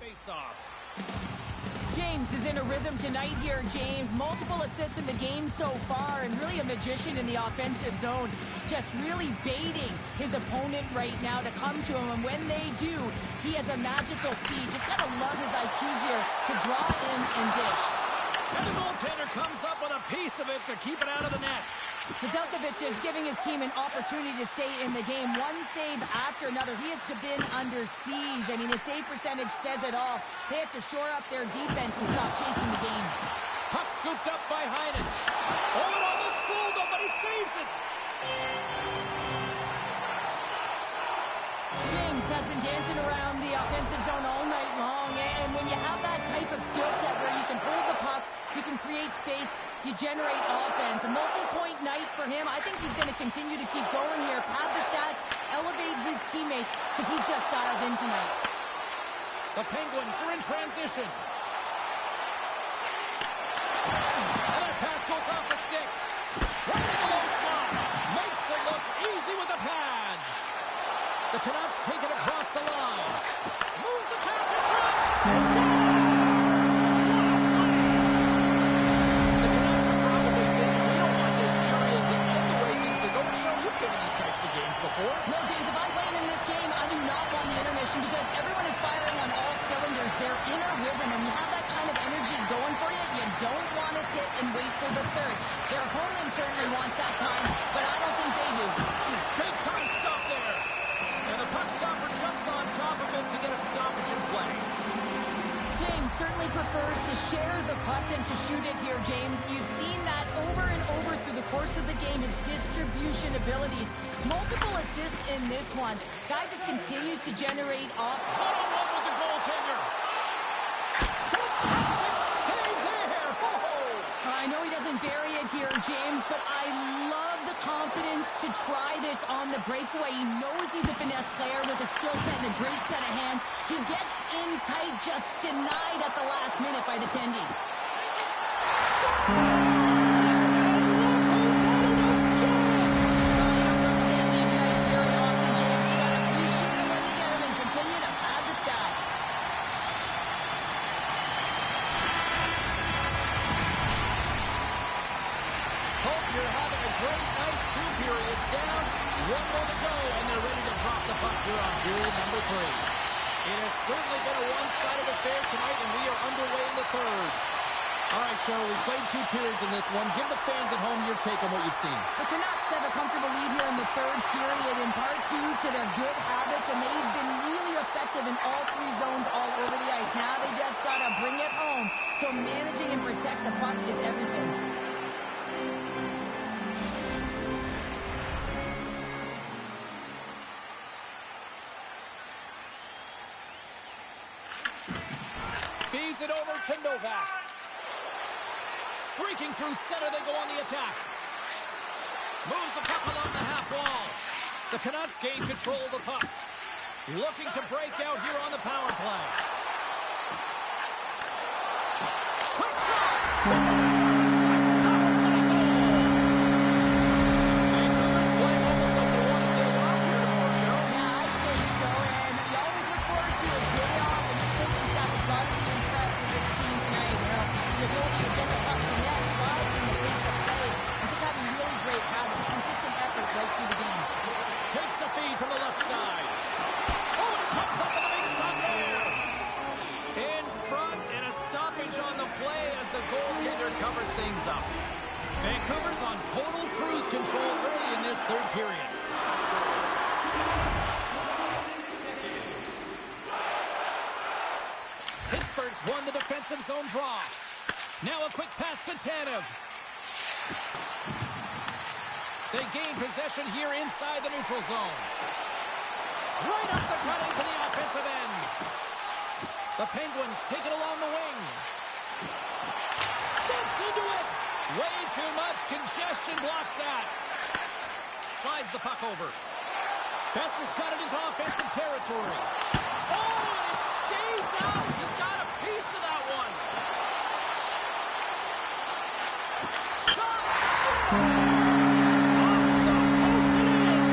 Face-off. James is in a rhythm tonight here, James. Multiple assists in the game so far and really a magician in the offensive zone. Just really baiting his opponent right now to come to him. And when they do, he has a magical feed. Just got to love his IQ here to draw in and dish. And the goaltender comes up with a piece of it to keep it out of the net. Nedeljkovic is giving his team an opportunity to stay in the game. One save after another. He has been under siege. I mean, his save percentage says it all. They have to shore up their defense and stop chasing the game. Puck scooped up by Heinen. Oh, and on the spool, nobody saves it. James has been dancing around the offensive zone all night long. And when you have that type of skill set where you can hold the puck, you can create space, you generate offense. A multi-point night for him. I think he's going to continue to keep going here, pad the stats, elevate his teammates, because he's just dialed in tonight. The Penguins are in transition. And that pass goes off the stick. Right in the low slot. Makes it look easy with the pad. The Canucks take it across the line. Moves the pass in front. Before. No, James, if I'm playing in this game, I do not want the intermission because everyone is firing on all cylinders. They're in a rhythm, and you have that kind of energy going for you. You don't want to sit and wait for the third. Their opponent certainly wants that time, but I don't think they do. Big time stop there. And the puck stopper jumps on top of it to get a stoppage in play. James certainly prefers to share the puck than to shoot it here, James. You've seen that over and over through the course of the game, his distribution abilities. Multiple assists in this one. Guy just continues to generate off. One-on-one with the goaltender. Fantastic save there. Whoa. I know he doesn't bury it here, James, but I love the confidence to try this on the breakaway. He knows he's a finesse player with a skill set and a great set of hands. He gets in tight, just denied at the last minute by the Tendy. It has certainly been a one-sided affair tonight, and we are underway in the third. All right, Cheryl, we've played 2 periods in this one. Give the fans at home your take on what you've seen. The Canucks have a comfortable lead here in the third period, in part due to their good habits, and they've been really effective in all 3 zones all over the ice. Now they just got to bring it home, so managing and protect the puck is everything. it over to Novak. Streaking through center, they go on the attack. Moves the puck along the half wall. The Canucks gain control of the puck. Looking to break out here on the power play. Quick shot! Scores! Power play goal! Vancouver's playing almost like they want a day off here tomorrow, Cheryl. Yeah, I'd say so, and you always look forward to a day off, and this coaching staff has got to be impressed with this team tonight. You know, the ability to get the puck to net, drive in the pace of play, and just having really great habits, consistent effort right through the game. Takes the feed from the left side. Oh, it comes up with a big stop there. In front, and a stoppage on the play as the goaltender covers things up. Vancouver's on total cruise control early in this third period. Pittsburgh's won the defensive zone draw. Now a quick pass to Tanev. They gain possession here inside the neutral zone. Right up the cutting to the offensive end. The Penguins take it along the wing. Steps into it. Way too much congestion blocks that. Slides the puck over. Besser's got it into offensive territory. Oh, and it stays out. He got a piece of that one. Shot. Scores! Off the post and in.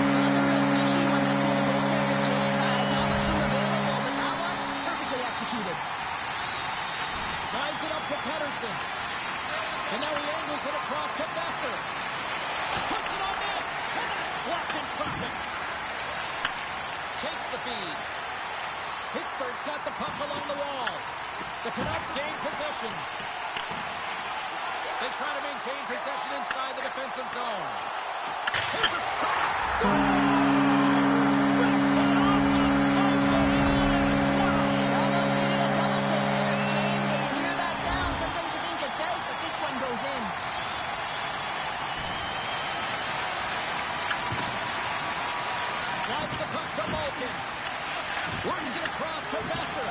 Well, it's a real sneaky one that pulled the goaltender, James. Not much room available, but that one, perfectly executed. Slides it up to Pettersson. And now he angles it across to Besser. Puts it on net. And that's blocked in traffic. Takes the feed. Pittsburgh's got the puck along the wall. The Canucks gain possession. They try to maintain possession inside the defensive zone. Here's a shot. Scores! Rips it off the poke. Wow. Almost needed a double take there, James. When you hear that sound, sometimes you think it's out, but this one goes in. Slides the puck to Malkin. Works it across to Besser.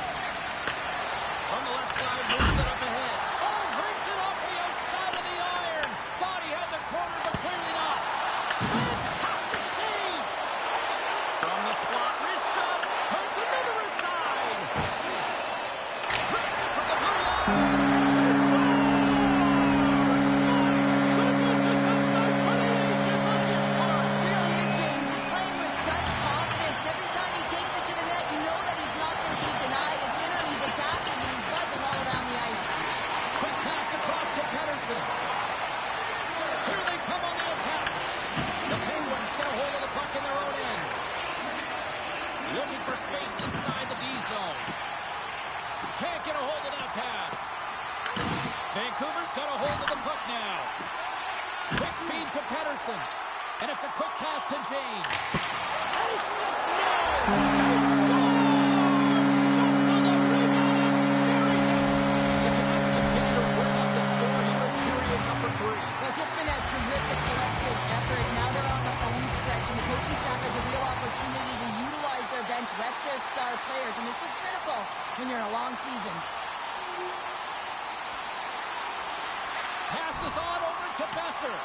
From the left side, moves it up ahead. Oh, brings it off the outside of the iron. Thought he had the corner, but clearly not. Fantastic save. From the slot, wrist shot. Turns it to the wrist side. Breaks it from the blue line. He scores! My goodness, it's a night for the ages on his part. Really is, James. He's playing with such confidence. Every time he takes it to the net, you know that he's not going to be denied. It's in him, he's attacking, and he's buzzing all around the ice. Quick pass across to Pettersson. Here they come on the attack. The Penguins get a hold of the puck in their own end. Looking for space inside the D zone. Can't get a hold of that pass. Vancouver's got a hold of the puck now. Quick feed to Pettersson. And it's a quick pass to James. And he says no! He scores! Jumps on the rebound and buries it. The Canucks continue to run up the score here in period number 3. There's just been a terrific collective effort. Now they're on the home stretch, and the coaching staff has a real opportunity to utilize their bench, rest their star players, and this is critical when you're in a long season. Passes on over to Besser.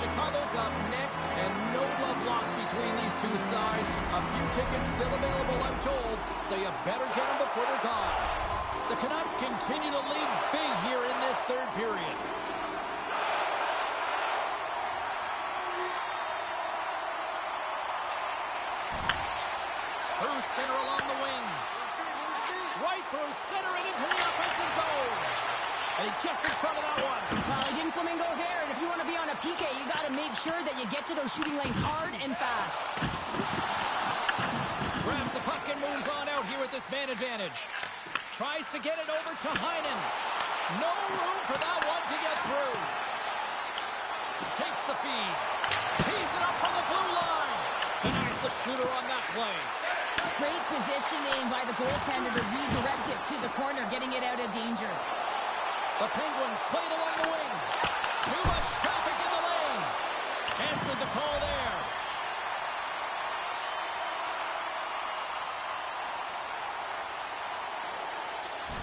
Chicago's up next, and no love lost between these two sides. A few tickets still available, I'm told, so you better get them before they're gone. The Canucks continue to lead big here in this third period. Through center along the wing. Right through center and into the offensive zone. And he gets in front of that one. Well, he didn't flamingo there, and if you want to be on a PK, you got to make sure that you get to those shooting lanes hard and fast. Grabs the puck and moves on out here with this man advantage. Tries to get it over to Heinen. No room for that one to get through. Takes the feed. Tees it up from the blue line. Denies the shooter on that play. Great positioning by the goaltender to redirect it to the corner, getting it out of danger. The Penguins played along the wing. Too much traffic in the lane. Answered the call there.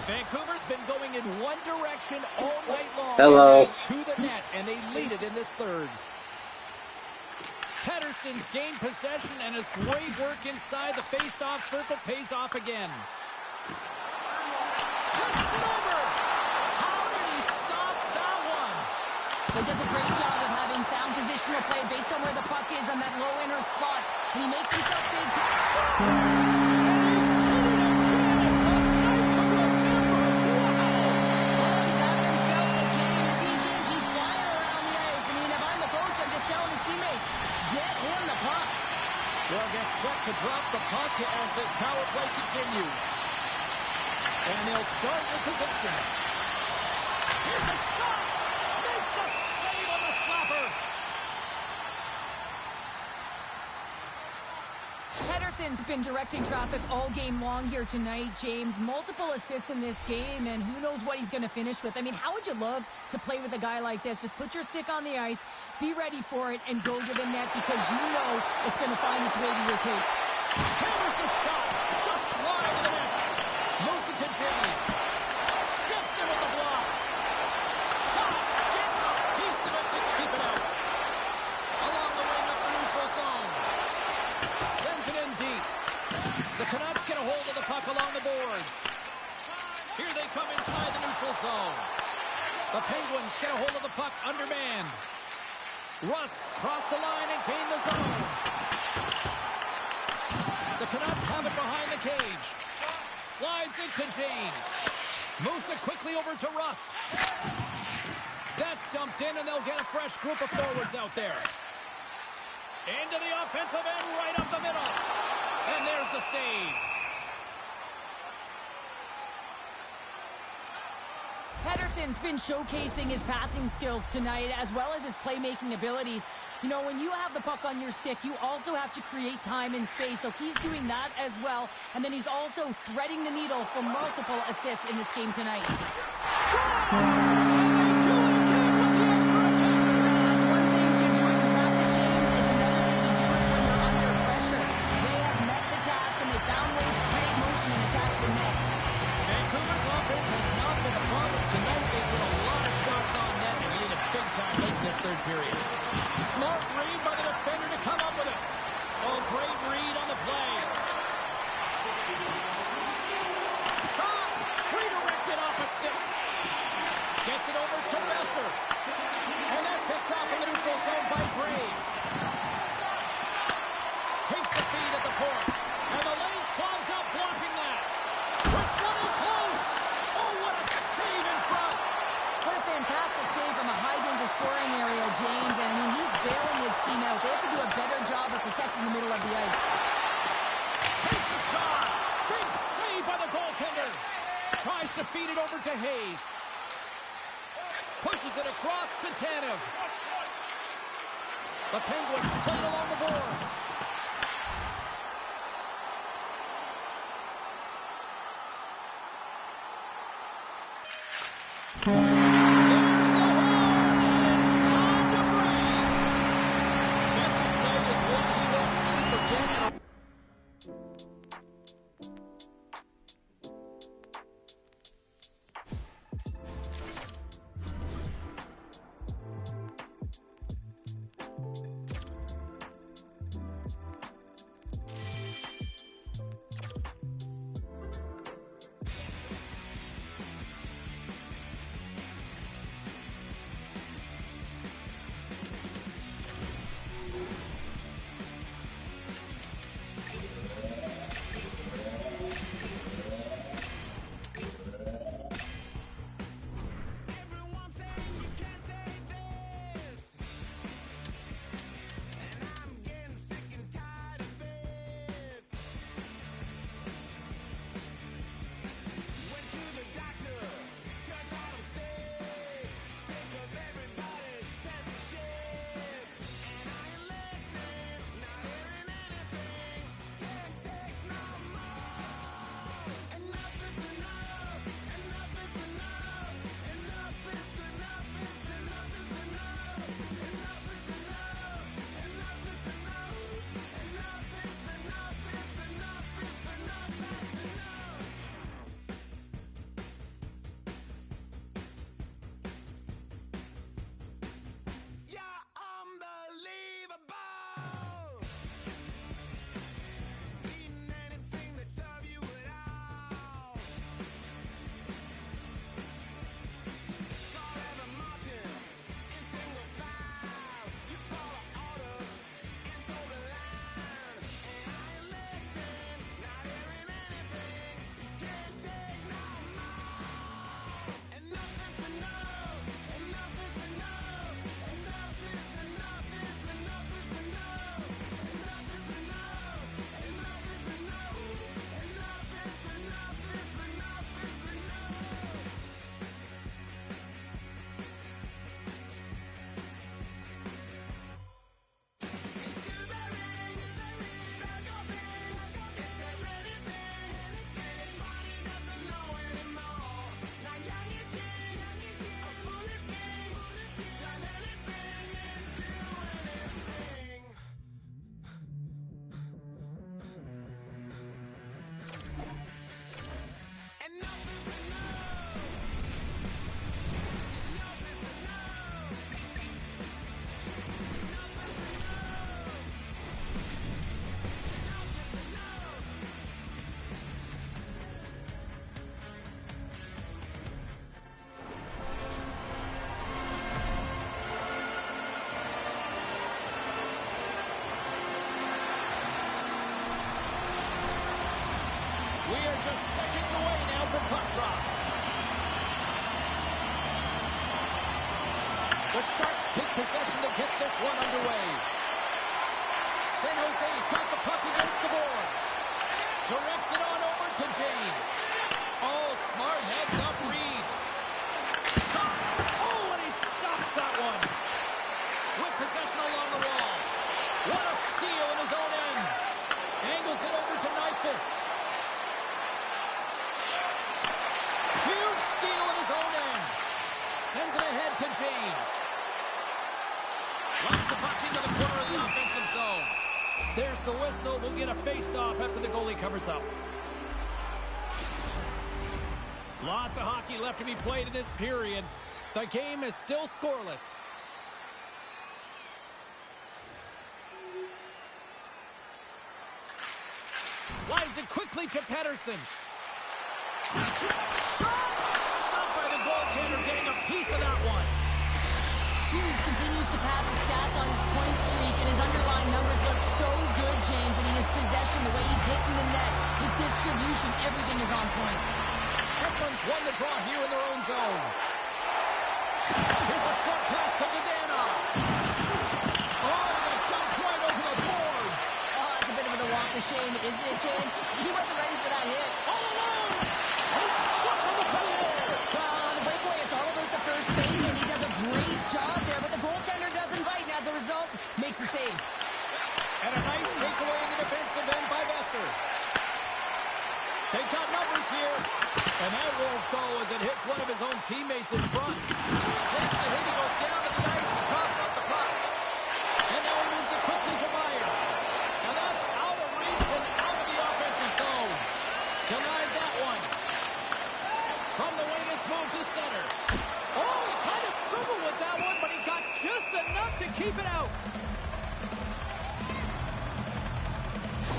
Vancouver's been going in one direction all night long. Hello. To the net, and they lead it in this third. Pettersson's gained possession, and his great work inside the face-off circle pays off again. Pushes it over. How did he stop that one? He does a great job of having sound positional play based on where the puck is on that low inner slot. And he makes himself big to scores! They'll get set to drop the puck as this power play continues. And they'll start in position. Here's a shot! Makes the save on the slapper! Pettersson's been directing traffic all game long here tonight, James. Multiple assists in this game, and who knows what he's going to finish with. I mean, how would you love to play with a guy like this? Just put your stick on the ice, be ready for it, and go to the net because you know it's going to find its way to your tape. Hammers the shot! Just slide to the net! Moves it to James. Steps in with the block. Shot! Gets a piece of it to keep it out. Along the wing up the neutral zone. Sends it in deep. The Canucks get a hold of the puck along the boards. Here they come inside the neutral zone. The Penguins get a hold of the puck undermanned. Rusts cross the line and gain the zone. The Canucks have it behind the cage. Slides into James. Moves it quickly over to Rust. That's dumped in, and they'll get a fresh group of forwards out there. Into the offensive end, right up the middle. And there's the save. Pettersson's been showcasing his passing skills tonight as well as his playmaking abilities. You know, when you have the puck on your stick, you also have to create time and space. So he's doing that as well. And then he's also threading the needle for multiple assists in this game tonight. Third period. Smart read by the defender to come up with it. Oh, great read on the play. Shot! Redirected off a stick. Gets it over to Besser. And that's picked off in the neutral zone by Graves. Takes the feed at the point. And the lane's clogged up blocking that. We're sliding close. Oh, what a save in front. What a fantastic save from a high-danger scoring area, James. And I mean, he's bailing his team out. They have to do a better job of protecting the middle of the ice. Takes a shot. Big save by the goaltender. Tries to feed it over to Hayes. Pushes it across to Tanev. The Penguins play it along the boards. just seconds away now from puck drop. The Sharks take possession to get this one underway. San Jose's got the puck against the boards. Directs it on over to James. Oh, smart heads up Reed. Shot. Oh, and he stops that one. With possession along the wall. What a steal in his own end. Angles it over to Nyquist. Huge steal in his own end. Sends it ahead to James. Runs the puck into the corner of the offensive zone. There's the whistle. We'll get a face-off after the goalie covers up. Lots of hockey left to be played in this period. The game is still scoreless. Slides it quickly to Pettersson. Stopped by the goaltender, getting a piece of that one. Hughes continues to pad the stats on his point streak, and his underlying numbers look so good, James. I mean, his possession, the way he's hitting the net, his distribution, everything is on point. Hedman's won the draw here in their own zone. Here's a short pass to Godana. Oh, and it jumps right over the boards. Oh, it's a bit of a walk of shame, isn't it, James? He wasn't ready for that hit. All alone. He's stuck on the play there. Well, on the breakaway, it's all about the first phase, and he does a great job there, but the goaltender doesn't bite, and as a result, makes the save. And a nice takeaway in the defensive end by Besser. They got numbers here. And that won't go as it hits one of his own teammates in front. Takes a hit, he goes down to the ice and tosses up the puck. And now he moves it quickly to Myers. And that's out of reach and out of the offensive zone. Denied that one. From the wing, it's moved to center. Oh, he kind of struggled with that one, but he got just enough to keep it out.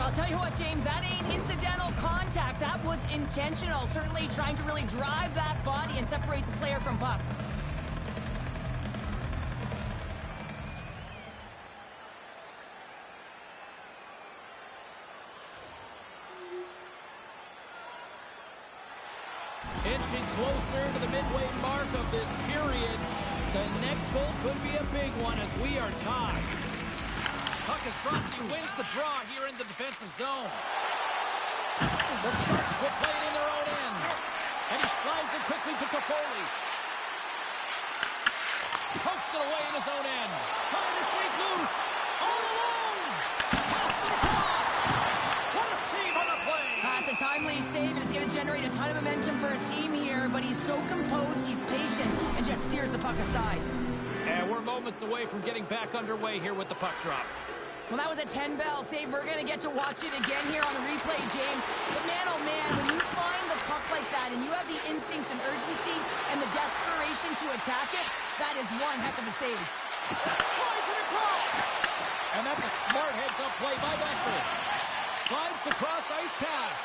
I'll tell you what, James, that ain't incidental contact. That was intentional. Certainly trying to really drive that body and separate the player from puck. Inching closer to the midway mark of this period. The next goal could be a big one as we are tied. Puck is dropped. He wins the draw here in the defensive zone. The Sharks will play it in their own end. And he slides it quickly to Toffoli. Pokes it away in his own end. Trying to shake loose. All alone. Pass it across. What a save on the play. It's a timely save, and it's going to generate a ton of momentum for his team here, but he's so composed, he's patient, and just steers the puck aside. And we're moments away from getting back underway here with the puck drop. Well, that was a 10-bell save. We're going to get to watch it again here on the replay, James. But man, oh man, when you find the puck like that and you have the instincts and urgency and the desperation to attack it, that is one heck of a save. Slides it across. And that's a smart heads-up play by Besser. Slides the cross-ice pass.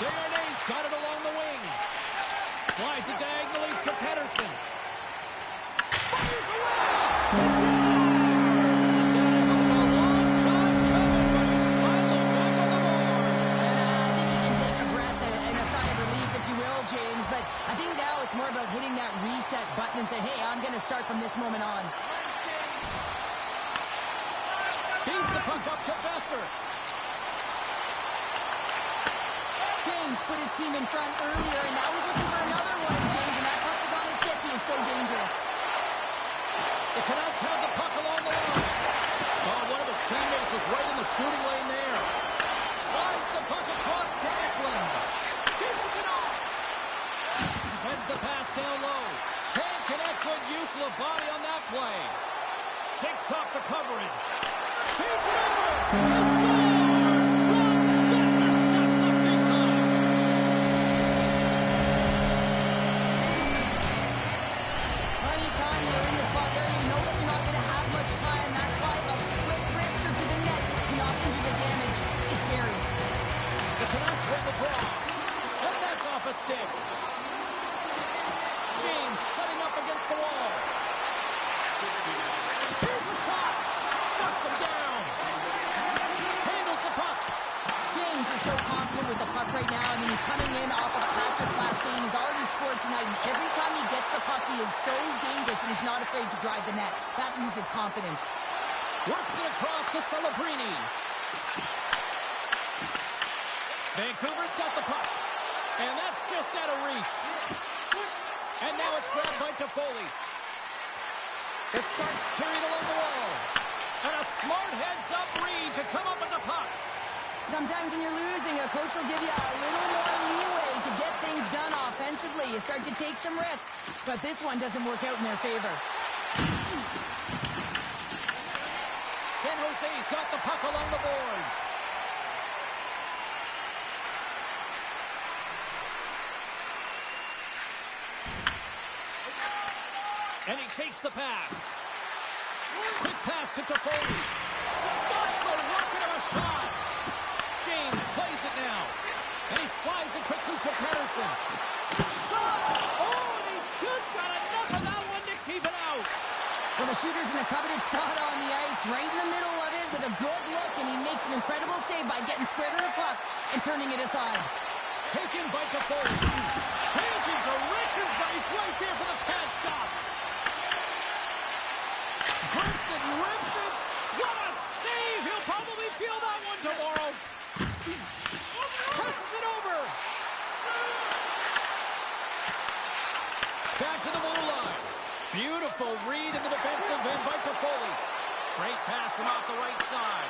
Desharnais got it along the wing. Slides it diagonally to Pettersson. Fires away. James, but I think now it's more about hitting that reset button and saying, hey, I'm going to start from this moment on. Beats the puck up to Besser. James put his team in front earlier, and now he's looking for another one, James, and that puck is on his stick. He is so dangerous. The Canucks have the puck along the line. Oh, one of his teammates is right in the shooting lane there. Slides the puck across to Eklund. Dishes it off. Sends the pass down low. Can't connect, good use of the body on that play. Shakes off the coverage. Feeds it over. He scores! Brock Besser steps up big time. Plenty of time there in the slot area. You know that you're not going to have much time. That's why a quick wrister to the net can often do the damage. It's buried. The Canucks win the draw. And that's off a stick. James setting up against the wall. Here's a shot. Shuts him down. Handles the puck. James is so confident with the just not afraid to drive the net. That loses confidence. Works it across to Celebrini. Vancouver's got the puck. And that's just out of reach. And now it's grabbed by Toffoli. The Sharks carried along the wall. And a smart heads-up read to come up with the puck. Sometimes when you're losing, a coach will give you a little more leeway to get things done offensively. You start to take some risks, but this one doesn't work out in their favor. San Jose's got the puck along the boards. And he takes the pass. Quick pass to Toffoli. Stops the rocket of a shot. James plays it now. And he slides it quickly to Patterson. Shot! Oh, and he just got enough of that one to keep it out. Well, the shooter's in a coveted spot on the ice, right in the middle of it with a good look, and he makes an incredible save by getting square to the puck and turning it aside. Taken by Toffoli. Changing directions, but he's right there for the pad stop. Grips it, rips it. What a save! He'll probably feel that one tomorrow. Passes it over. Back to the blue line. Beautiful read in the defensive end by Toffoli. Great pass from off the right side.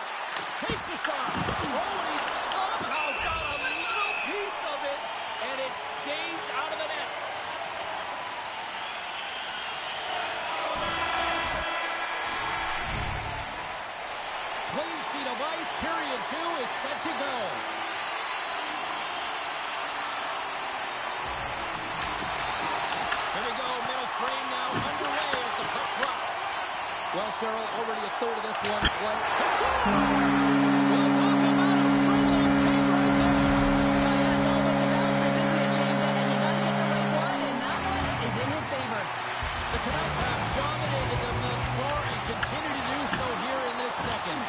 Takes the shot. Oh, and he somehow got a little piece of it, and it stays out of the net. Clean sheet of ice, period 2 is set to go. Here we go, middle frame now underway as the puck drops. Well, Cheryl, already a third of this one play. We'll talk about a friendly game right there. Yeah, it's all about the bounces, isn't it, James? And you got to get the right one, and that one is in his favor. The Canucks have dominated them thus far and continue to do so here in this second.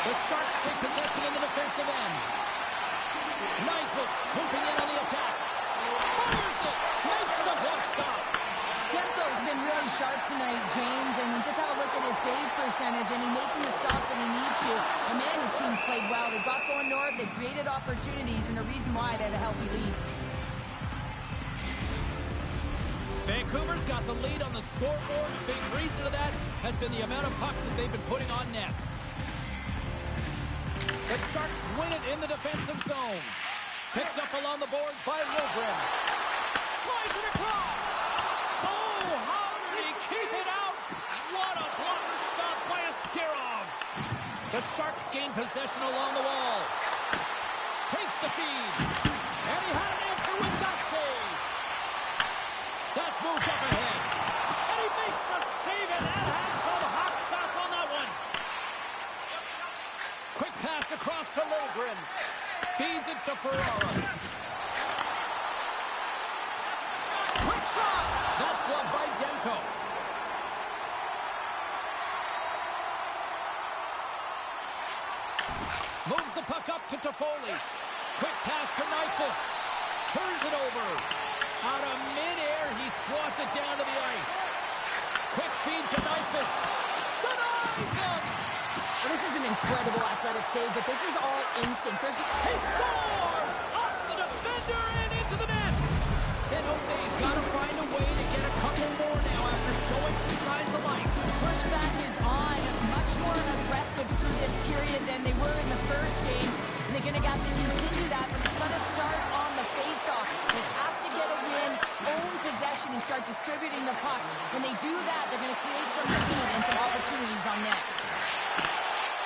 The Sharks take possession in the defensive end. Neifus swooping in on the attack. Fires it. Makes the glove stop. Demko's been really sharp tonight, James, and just have a look at his save percentage, and he's making the stops that he needs to. And man, his team's played well. They got going north, they created opportunities, and the reason why they have a healthy lead. Vancouver's got the lead on the scoreboard. A big reason to that has been the amount of pucks that they've been putting on net. The Sharks win it in the defensive zone. Picked up along the boards by Lilgren. Slides it across. Oh, how did he keep it out? What a blocker stop by Askarov. The Sharks gain possession along the wall. Takes the feed. And he had an answer with that save. That's moved up ahead. And he makes the save, and that has some hot sauce on that one. Quick pass across to Lilgren. Feeds it to Ferrara. Quick shot. That's gloved by Demko. Moves the puck up to Toffoli. Quick pass to Neifus. Turns it over. Out of midair, he swats it down to the ice. Quick feed to Neifus. Denies him. Well, this is an incredible athletic save, but this is all instinct. He scores! Off the defender and into the net! San Jose's got to find a way to get a couple more now after showing some signs of life. Pushback is on, much more aggressive through this period than they were in the first games. And they're going to have to continue that, but it's going to start on the face-off. They have to get a win, own possession, and start distributing the puck. When they do that, they're going to create some speed and some opportunities on net.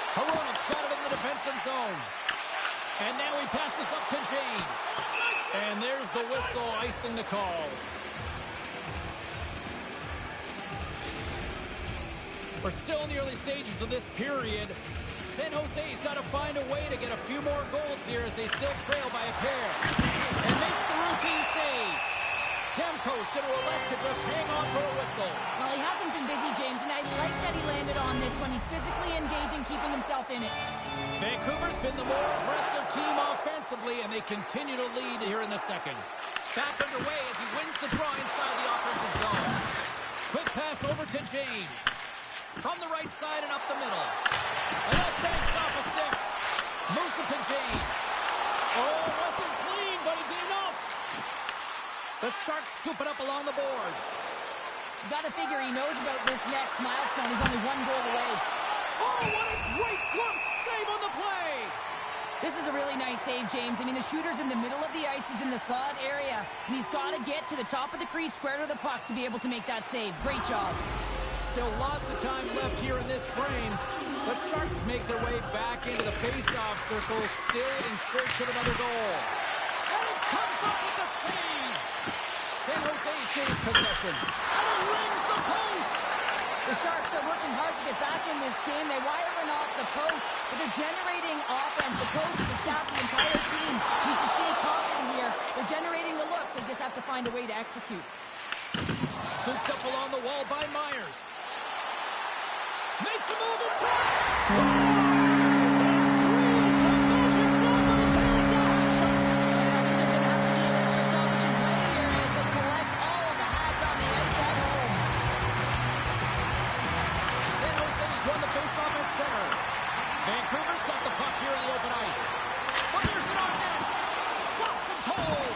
Haronek's got it in the defensive zone. And now he passes up to James. And there's the whistle, icing the call. We're still in the early stages of this period. San Jose's got to find a way to get a few more goals here as they still trail by a pair. And makes the routine save. Demko's going to elect to just hang on for a whistle. Well, he hasn't been busy, James, and I like that he landed on this one. He's physically engaging, keeping himself in it. Vancouver's been the more aggressive team offensively, and they continue to lead here in the second. Back underway as he wins the draw inside the offensive zone. Quick pass over to James. From the right side and up the middle. And that banks off a stick. Moves it to James. Oh, it wasn't clean, but he did enough. The Sharks scoop it up along the boards. You got to figure he knows about this next milestone. He's only 1 goal away. Oh, what a great glove save on the play. This is a really nice save, James. I mean, the shooter's in the middle of the ice. He's in the slot area. And he's got to get to the top of the crease, square to the puck to be able to make that save. Great job. Still lots of time left here in this frame. The Sharks make their way back into the face-off circle, still in search of another goal. And it comes up with the save. San Jose's gains possession. And it rings the post. The Sharks are working hard to get back in this game. They wire in off the post, but they're generating offense. The coach, the staff, the entire team needs to stay confident here. They're generating the looks. They just have to find a way to execute. Scooped up along the wall by Myers. Makes the move in front. Scores! And threes the magic number. There's the hat trick. And I think there's going to have to be an extra stoppage in play here as they collect all of the hats on the ice at home. San Jose's won the faceoff at center. Vancouver's got the puck here in the open ice. Fires it on net. Stops him cold.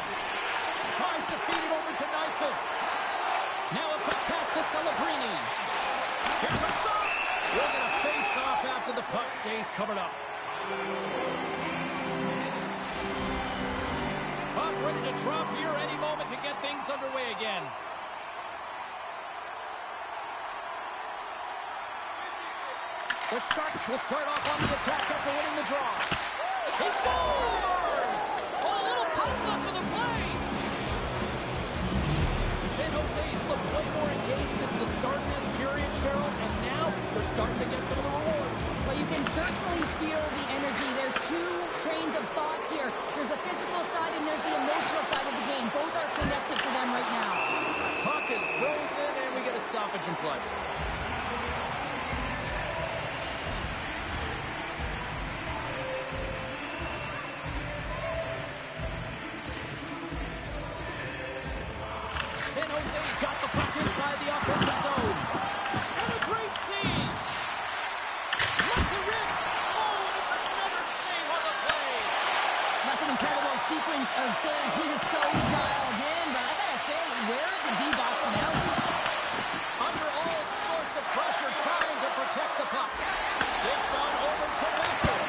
Tries to feed it over to Nyquist. Now a quick pass to Celebrini. Here's a shot. We're going to face off after the puck stays covered up. Puck ready to drop here any moment to get things underway again. The Sharks will start off on the attack after winning the draw. He scores! Oh, a little pop-up for the play. San Jose's looked way more engaged since the start of this period, Cheryl, and now they're starting to get some of the rewards. Well, you can certainly feel the energy. There's 2 trains of thought here. There's the physical side and there's the emotional side of the game. Both are connected for them right now. Puck is frozen, and we get a stoppage in play. San Jose's got the puck inside the offensive zone. And a great save. Let's it rip. Oh, and it's another save on the play. That's an incredible sequence of saves. He is so dialed in, but I gotta say, where are the D-boxing out? Under all sorts of pressure, trying to protect the puck. Dished on over to Wilson.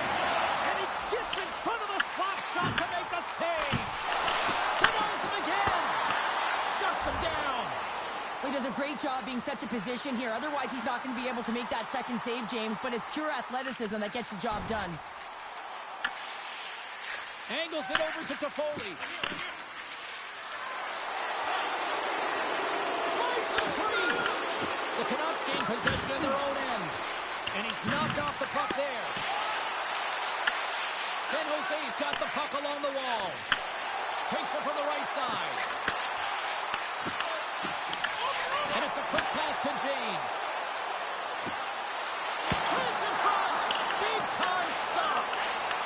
And he gets in front of the slap shot to make the save. Denies him again. Shuts him down. He does a great job being set to position here. Otherwise, he's not going to be able to make that second save, James, but it's pure athleticism that gets the job done. Angles it over to Toffoli. Tries to the crease. The Canucks gain possession in their own end. And he's knocked off the puck there. San Jose's got the puck along the wall. Takes it from the right side. And it's a quick pass to James. Chris in front. Big time stop.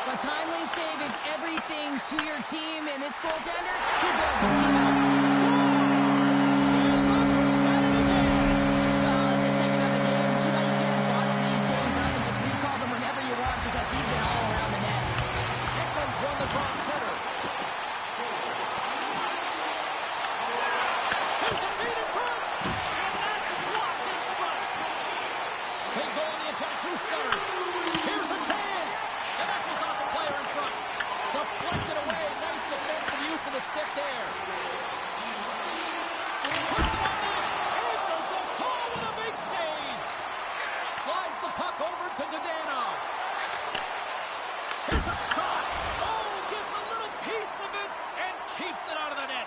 A timely save is everything to your team, and this goaltender, he bails his team out. Scores! And look who's at it again. It's a second of the game. Too bad you can't bottle these games up and just recall them whenever you want because he's been all around the net. Ekman's won the draw center. Here's a feed in front. And that's blocked in front. They go on the attack through center. Here's a chance. And that goes off the player in front. Deflected away. Nice defensive use of the stick there. Puts it on net. Answers the call with a big save. Slides the puck over to Dadonov. Here's a shot. Oh, gets a little piece of it and keeps it out of the net.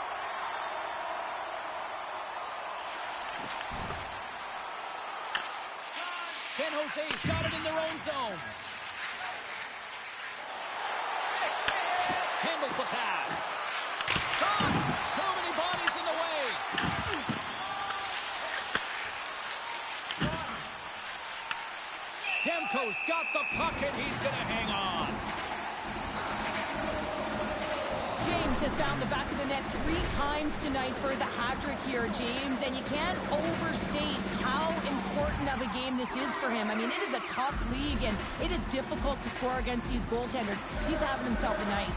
San Jose's got it in their own zone. Handles the pass. Shot. Too many bodies in the way. Demko's got the puck and he's going to hang on. James, has found the back of the net 3 times tonight for the hat-trick here, James, and you can't overstate how important of a game this is for him. I mean, it is a tough league, and it is difficult to score against these goaltenders. He's having himself a night.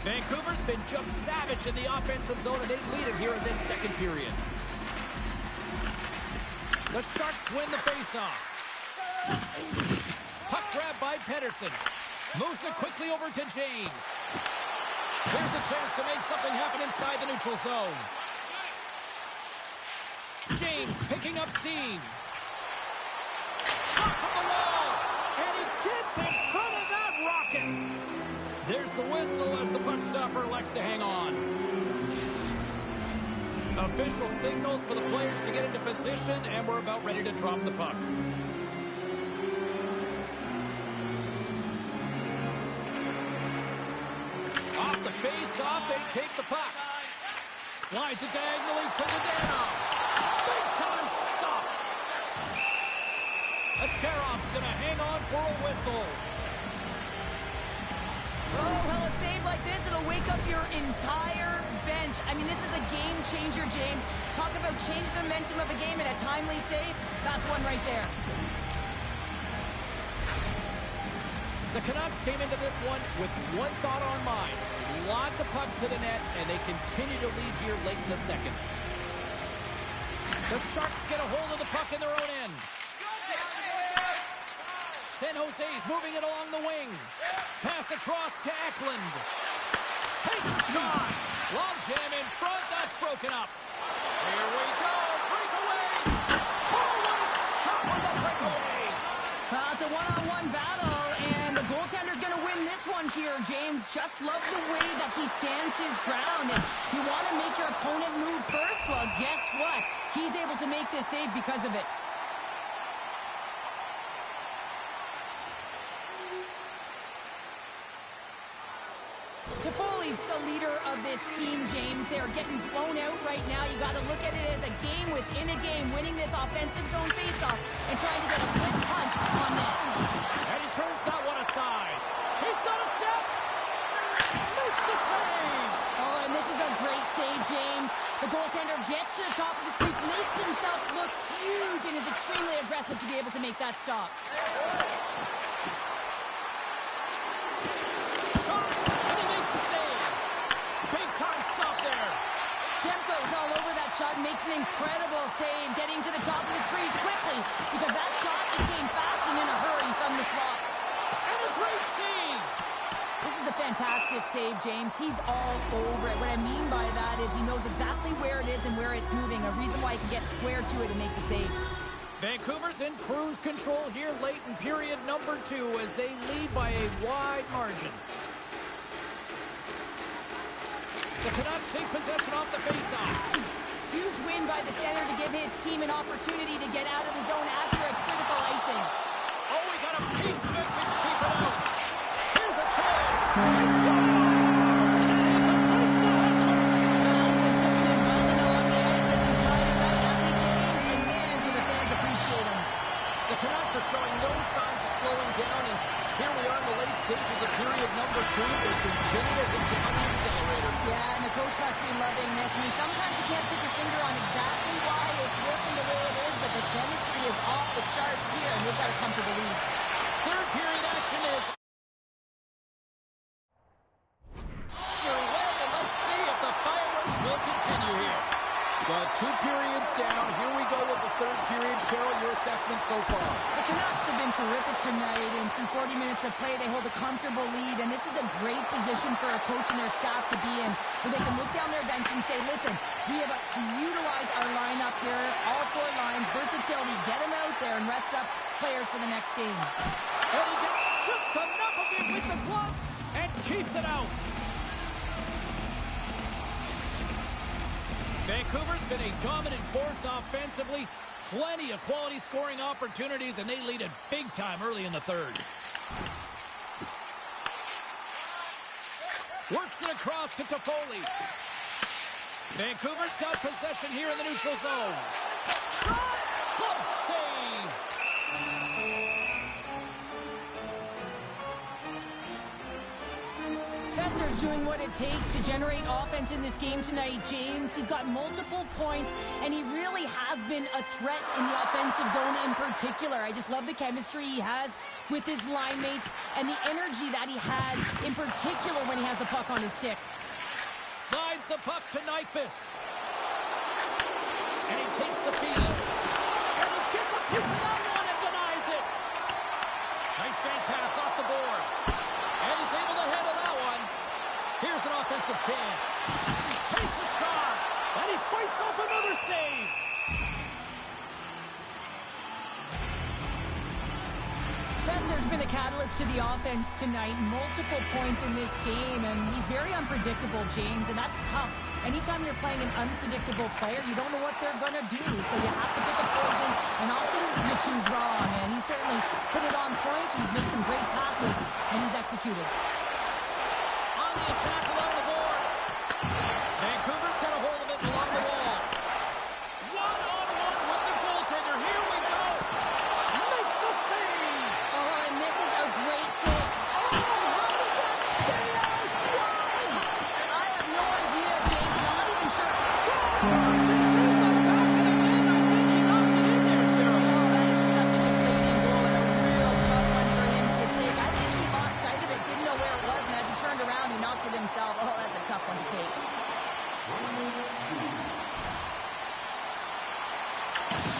Vancouver's been just savage in the offensive zone, and they lead it here in this second period. The Sharks win the faceoff. Puck grab by Pedersen. Moves it quickly over to James. Here's a chance to make something happen inside the neutral zone. James picking up steam. Shot from the wall. And he gets in front of that rocket. There's the whistle as the puck stopper elects to hang on. Official signals for the players to get into position, and we're about ready to drop the puck. Off the face-off, they take the puck. Slides it diagonally to the Dano. Big-time stop. Ascarov's going to hang on for a whistle. Oh, well, a save like this, it'll wake up your entire bench. I mean, this is a game changer, James. Talk about change the momentum of a game and a timely save. That's one right there. The Canucks came into this one with one thought on mind. Lots of pucks to the net, and they continue to lead here late in the second. The Sharks get a hold of the puck in their own end. San Jose's moving it along the wing. Pass across to Eklund. Takes a shot. Long jam in front. That's broken up. Here we go. Breakaway. Oh, what a stop on the breakaway. It's a one-on-one battle, and the goaltender's going to win this one here, James. Just love the way that he stands his ground. And you want to make your opponent move first? Well, guess what? He's able to make this save because of it. Toffoli's the leader of this team, James. They're getting blown out right now. You got to look at it as a game within a game, winning this offensive zone faceoff and trying to get a quick punch on net. And he turns that one aside. He's got a step. Makes the save. Oh, and this is a great save, James. The goaltender gets to the top of his crease, makes himself look huge, and is extremely aggressive to be able to make that stop. Shot makes an incredible save, getting to the top of his crease quickly, because that shot came fast and in a hurry from the slot. And a great save! This is a fantastic save, James. He's all over it. What I mean by that is he knows exactly where it is and where it's moving, a reason why he can get square to it and make the save. Vancouver's in cruise control here late in period number 2 as they lead by a wide margin. The Canucks take possession off the faceoff. Huge win by the center to give his team an opportunity to get out of the zone after a critical icing. Oh, we got a piece of it to keep it out. Here's a chance. He scores! And he completes the hat trick. Well, he's been something buzzing along the ice this entire night, hasn't he, James? And man, do the fans appreciate him. The Canucks are showing no signs of slowing down, and here we are in the late stages of period number 2. They continue to hit down the accelerator. Yeah, and the coach must be loving this. I mean, sometimes you can't put your finger on exactly why it's working the way it is, but the chemistry is off the charts here, and they've got a comfortable lead. Third period action is underway, and let's see if the fireworks will continue here. The 2 periods down. Here we go with the third period. Cheryl, your assessment so far? The Canucks have been terrific tonight, and through 40 minutes of play, they hold a comfortable lead, and this is a great position for a coach and their staff to be in, where they can look down their bench and say, listen, we have to utilize our lineup here, all 4 lines, versatility, get them out there and rest up players for the next game. And he gets just enough of it with the glove and keeps it out. Vancouver's been a dominant force offensively. Plenty of quality scoring opportunities, and they lead it big time early in the third. Works it across to Toffoli. Vancouver's got possession here in the neutral zone. Glove save. Fessler's is doing what it takes to generate offense in this game tonight, James. He's got multiple points, and he really has been a threat in the offensive zone in particular. I just love the chemistry he has with his line mates and the energy that he has, in particular when he has the puck on his stick. Slides the puck to Nyquist. And he takes the feed. And he gets a piece of that one and denies it. Nice bank pass off the boards. And he's able to handle that one. Here's an offensive chance. He takes a shot. And he fights off another save. Fessner's been a catalyst to the offense tonight. Multiple points in this game, and he's very unpredictable, James, and that's tough. Anytime you're playing an unpredictable player, you don't know what they're going to do, so you have to pick a poison, and often you choose wrong, and he certainly put it on point. He's made some great passes, and he's executed. On the attack along the boards. Vancouver's got a hold of it along the wall. One-on-one with the goaltender. Here we go. Makes the save. Oh, and this is a great save. Oh, how did that stay out? Why? I have no idea, James. Not even sure. Scores! It's in the back of the net. I think he knocked it in there, Cheryl. Oh, that is such a deflating goal and a real tough one for him to take. I think he lost sight of it, didn't know where it was, and as he turned around, he knocked it himself. Oh, that's a tough one to take.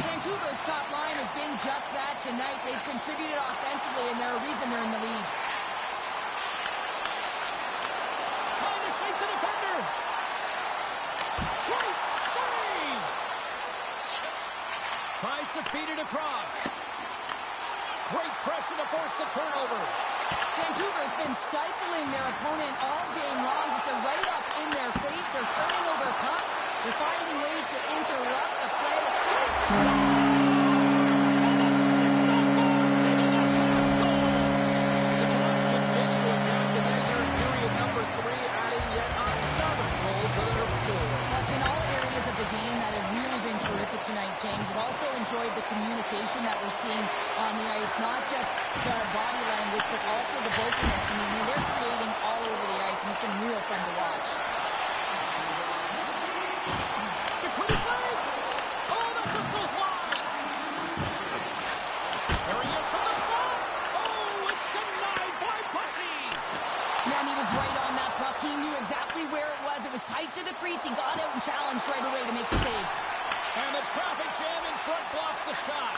Vancouver's top line has been just that tonight. They've contributed offensively, and they're a reason they're in the lead. Trying to shake the defender. Great save. Tries to feed it across. Great pressure to force the turnover. Vancouver's been stifling their opponent all game long. Just they're right up in their face. They're turning over pucks. They're finding ways to interrupt the play. And a 6-0 stealing that Canucks goal. The Canucks continue to attack the net here in period number 3, adding yet another goal to their score. But in all areas of the game that have really been terrific tonight, James, I've also enjoyed the communication that we're seeing on the ice. Not just the body language, but also the vocalness. I mean, they're creating all over the ice, and it's been real fun to watch. Between his legs. Oh, that just goes wide. There he is from the slot. Oh, it's denied by Bussy. Man, he was right on that puck. He knew exactly where it was. It was tight to the crease. He got out and challenged right away to make the save. And the traffic jam in front blocks the shot.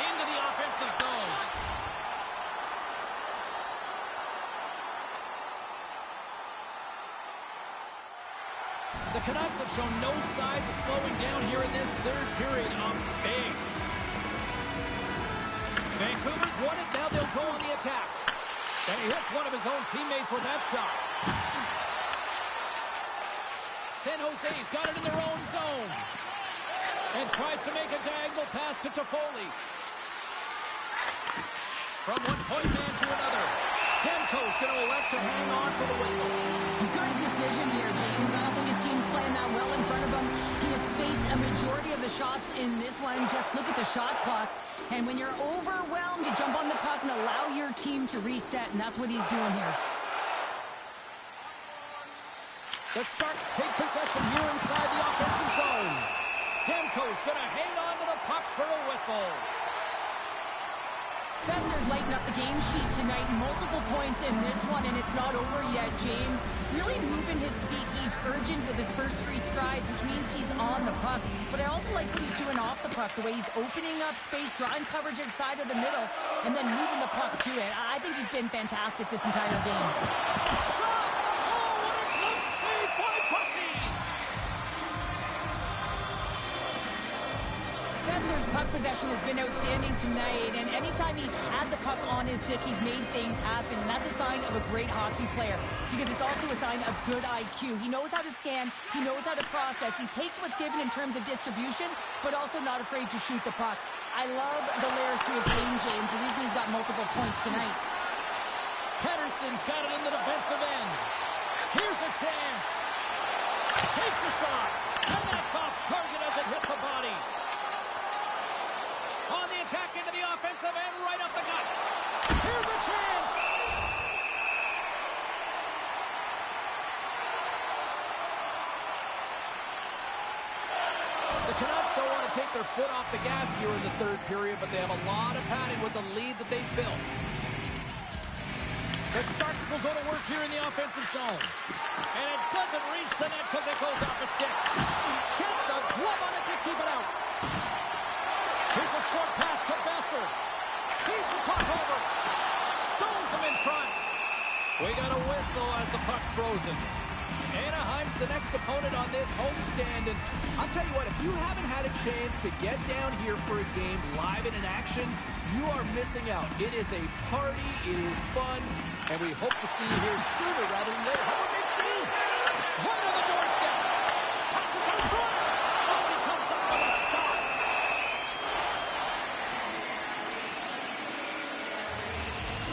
Into the offensive zone. The Canucks have shown no signs of slowing down here in this third period. Big. Vancouver's won it. Now they'll go on the attack. And he hits one of his own teammates with that shot. San Jose's got it in their own zone. And tries to make a diagonal pass to Toffoli. From one point man to another. Demko's going to elect to hang on for the whistle. Good decision here, James. I don't think his team's playing that well in front of him. He has faced a majority of the shots in this one. Just look at the shot clock. And when you're overwhelmed, you jump on the puck and allow your team to reset, and that's what he's doing here. The Sharks take possession here inside the offensive zone. Demko's going to hang on to the puck for a whistle. Fessner's lighting up the game sheet tonight. Multiple points in this one, and it's not over yet, James. Really moving his feet. He's urgent with his first 3 strides, which means he's on the puck. But I also like what he's doing off the puck, the way he's opening up space, drawing coverage inside of the middle, and then moving the puck to it. I think he's been fantastic this entire game. Shot! Oh, what a close save by Bussy! Fessner's puck possession has been outstanding tonight, and anytime he's had the puck on his stick, he's made things happen, and that's a sign of a great hockey player, because it's also a sign of good IQ. He knows how to scan, he knows how to process, he takes what's given in terms of distribution, but also not afraid to shoot the puck. I love the layers to his game, James, the reason he's got multiple points tonight. Pedersen's got it in the defensive end. Here's a chance. Takes a shot, and that's off target as it hits a body. On the attack into the offensive end, right up the gut. Here's a chance. The Canucks don't want to take their foot off the gas here in the third period, but they have a lot of padding with the lead that they've built. The Sharks will go to work here in the offensive zone. And it doesn't reach the net because it goes off a stick. Gets a glove on it to keep it out. Here's a short pass to Besser. Feeds the puck over. Stones him in front. We got a whistle as the puck's frozen. Anaheim's the next opponent on this homestand, and I'll tell you what, if you haven't had a chance to get down here for a game live and in action, you are missing out. It is a party, it is fun, and we hope to see you here sooner rather than later. How makes me? Right on the doorstep. Passes out front. Oh, he comes up with a stop.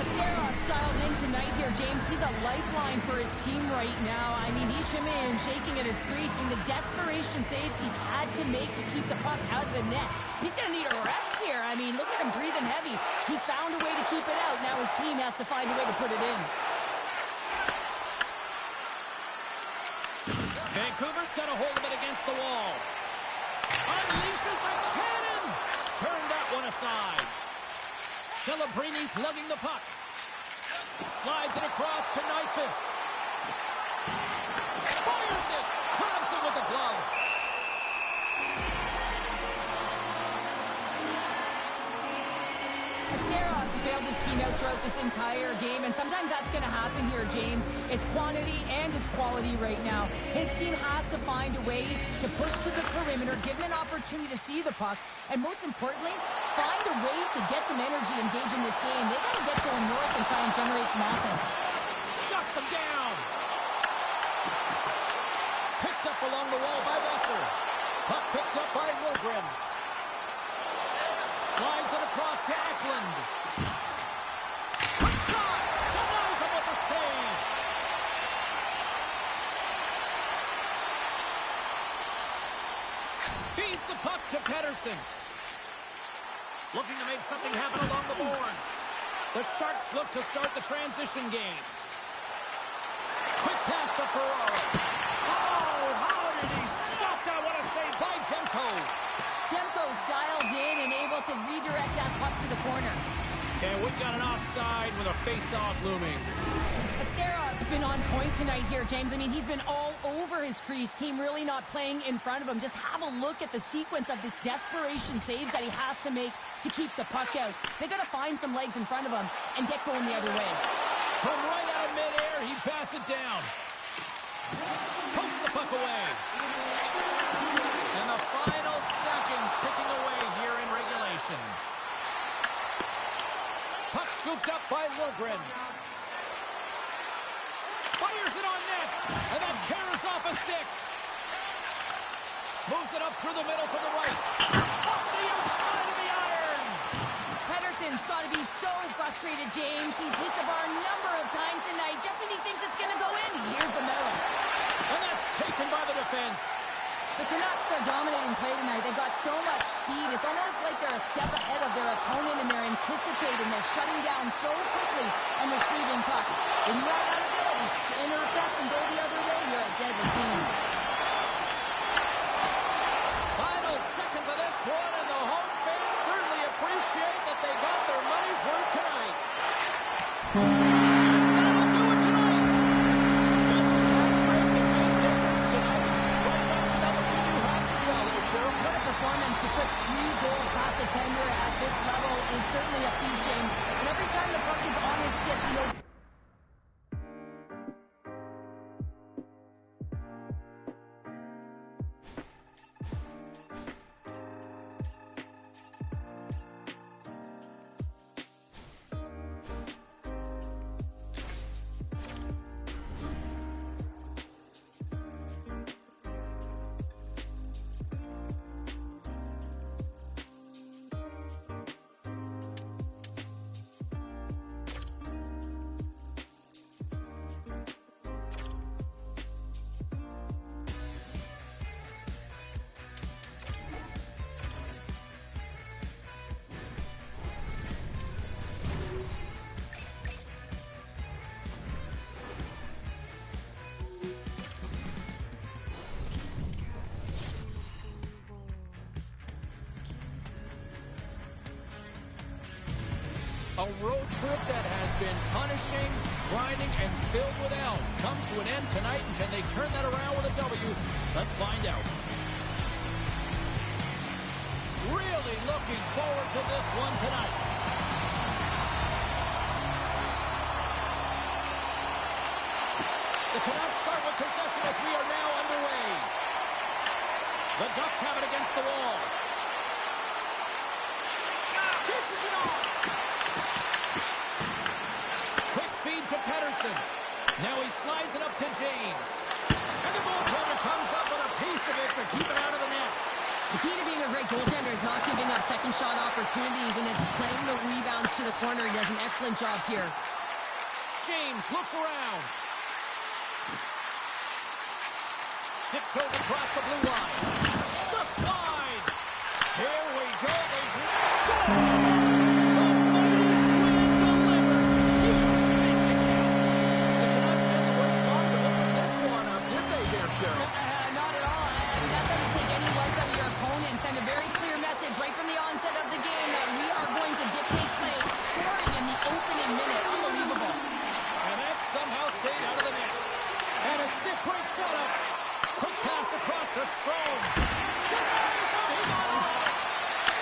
Sarah's dialed in tonight here, James. He's a lifeline for his team right now. I mean, he's shimmying and shaking at his crease. I mean, the desperation saves he's had to make to keep the puck out of the net. He's going to need a rest here. I mean, look at him breathing heavy. He's found a way to keep it out. Now his team has to find a way to put it in. Vancouver's got a hold of it against the wall. Unleashes a cannon. Turn that one aside. Celebrini's lugging the puck. Slides it across to Nyquist. Fires it. Grabs it with the glove. Sarah's bailed his team out throughout this entire game, and sometimes that's going to happen here, James. It's quantity and it's quality right now. His team has to find a way to push to the perimeter, give him an opportunity to see the puck, and most importantly, find a way to get some energy engaged in this game. They got to get going north and try and generate some offense. Shuts him down. Picked up along the wall by Besser. Puck picked up by Wilgren. Slides it across to Eklund. Quick shot. Denies him with a save. Feeds the puck to Pettersson. Looking to make something happen along the boards. The Sharks look to start the transition game. Quick pass to Ferraro. Oh, how did he stop that? What a save by Demko. Demko's dialed in and able to redirect that puck to the corner. And we've got an offside with a face-off looming. Ascaro's been on point tonight here, James. I mean, he's been all over his crease. Team really not playing in front of him. Just have a look at the sequence of this desperation saves that he has to make to keep the puck out. They got to find some legs in front of him and get going the other way. From right out of midair, he bats it down. Pokes the puck away. And the final seconds ticking away here in regulation. Puck scooped up by Wilgren. Fires it on net. And that carries off a stick. Moves it up through the middle from the right. Off the outside of the iron. Pettersson's got to be so frustrated, James. He's hit the bar a number of times tonight. Just when he thinks it's going to go in, here's the medal. And that's taken by the defense. The Canucks are dominating play tonight. They've got so much speed. It's almost like they're a step ahead of their opponent, and they're anticipating. They're shutting down so quickly and retrieving pucks. When you have that ability to intercept and go the other way, you're a deadly team. Final seconds of this one, and the home fans certainly appreciate that they got their money's worth tonight. That'll do it tonight. This is our trip that made difference tonight. What about some of you new hats as well, though, sure? What a performance to put 3 goals past the tender at this level is certainly a feat, James. And every time the puck is on his stick, he knows. A road trip that has been punishing, grinding, and filled with L's comes to an end tonight, and can they turn that around with a W? Let's find out. Really looking forward to this one tonight. The Canucks start with possession as we are now underway. The Ducks have it against the wall. Dishes it off. Quick feed to Pettersson. Now he slides it up to James. And the goaltender comes up with a piece of it to keep it out of the net. The key to being a great goaltender is not giving up second shot opportunities, and it's playing the rebounds to the corner. He does an excellent job here. James looks around. Tiptoes across the blue line. Just wide. Here we go. Scores! The mighty Quinn delivers. Hughes makes it count. The Canucks didn't wait long to open this one up, did they there, Cheryl? Not at all. I mean, that's how you take any life out of your opponent and send a very clear message right from the onset of the game that we are going to dictate play, scoring in the opening minute. Unbelievable. And that somehow stayed out of the net. And a stick break setup. Quick pass across to Strome. Denies him. He got it.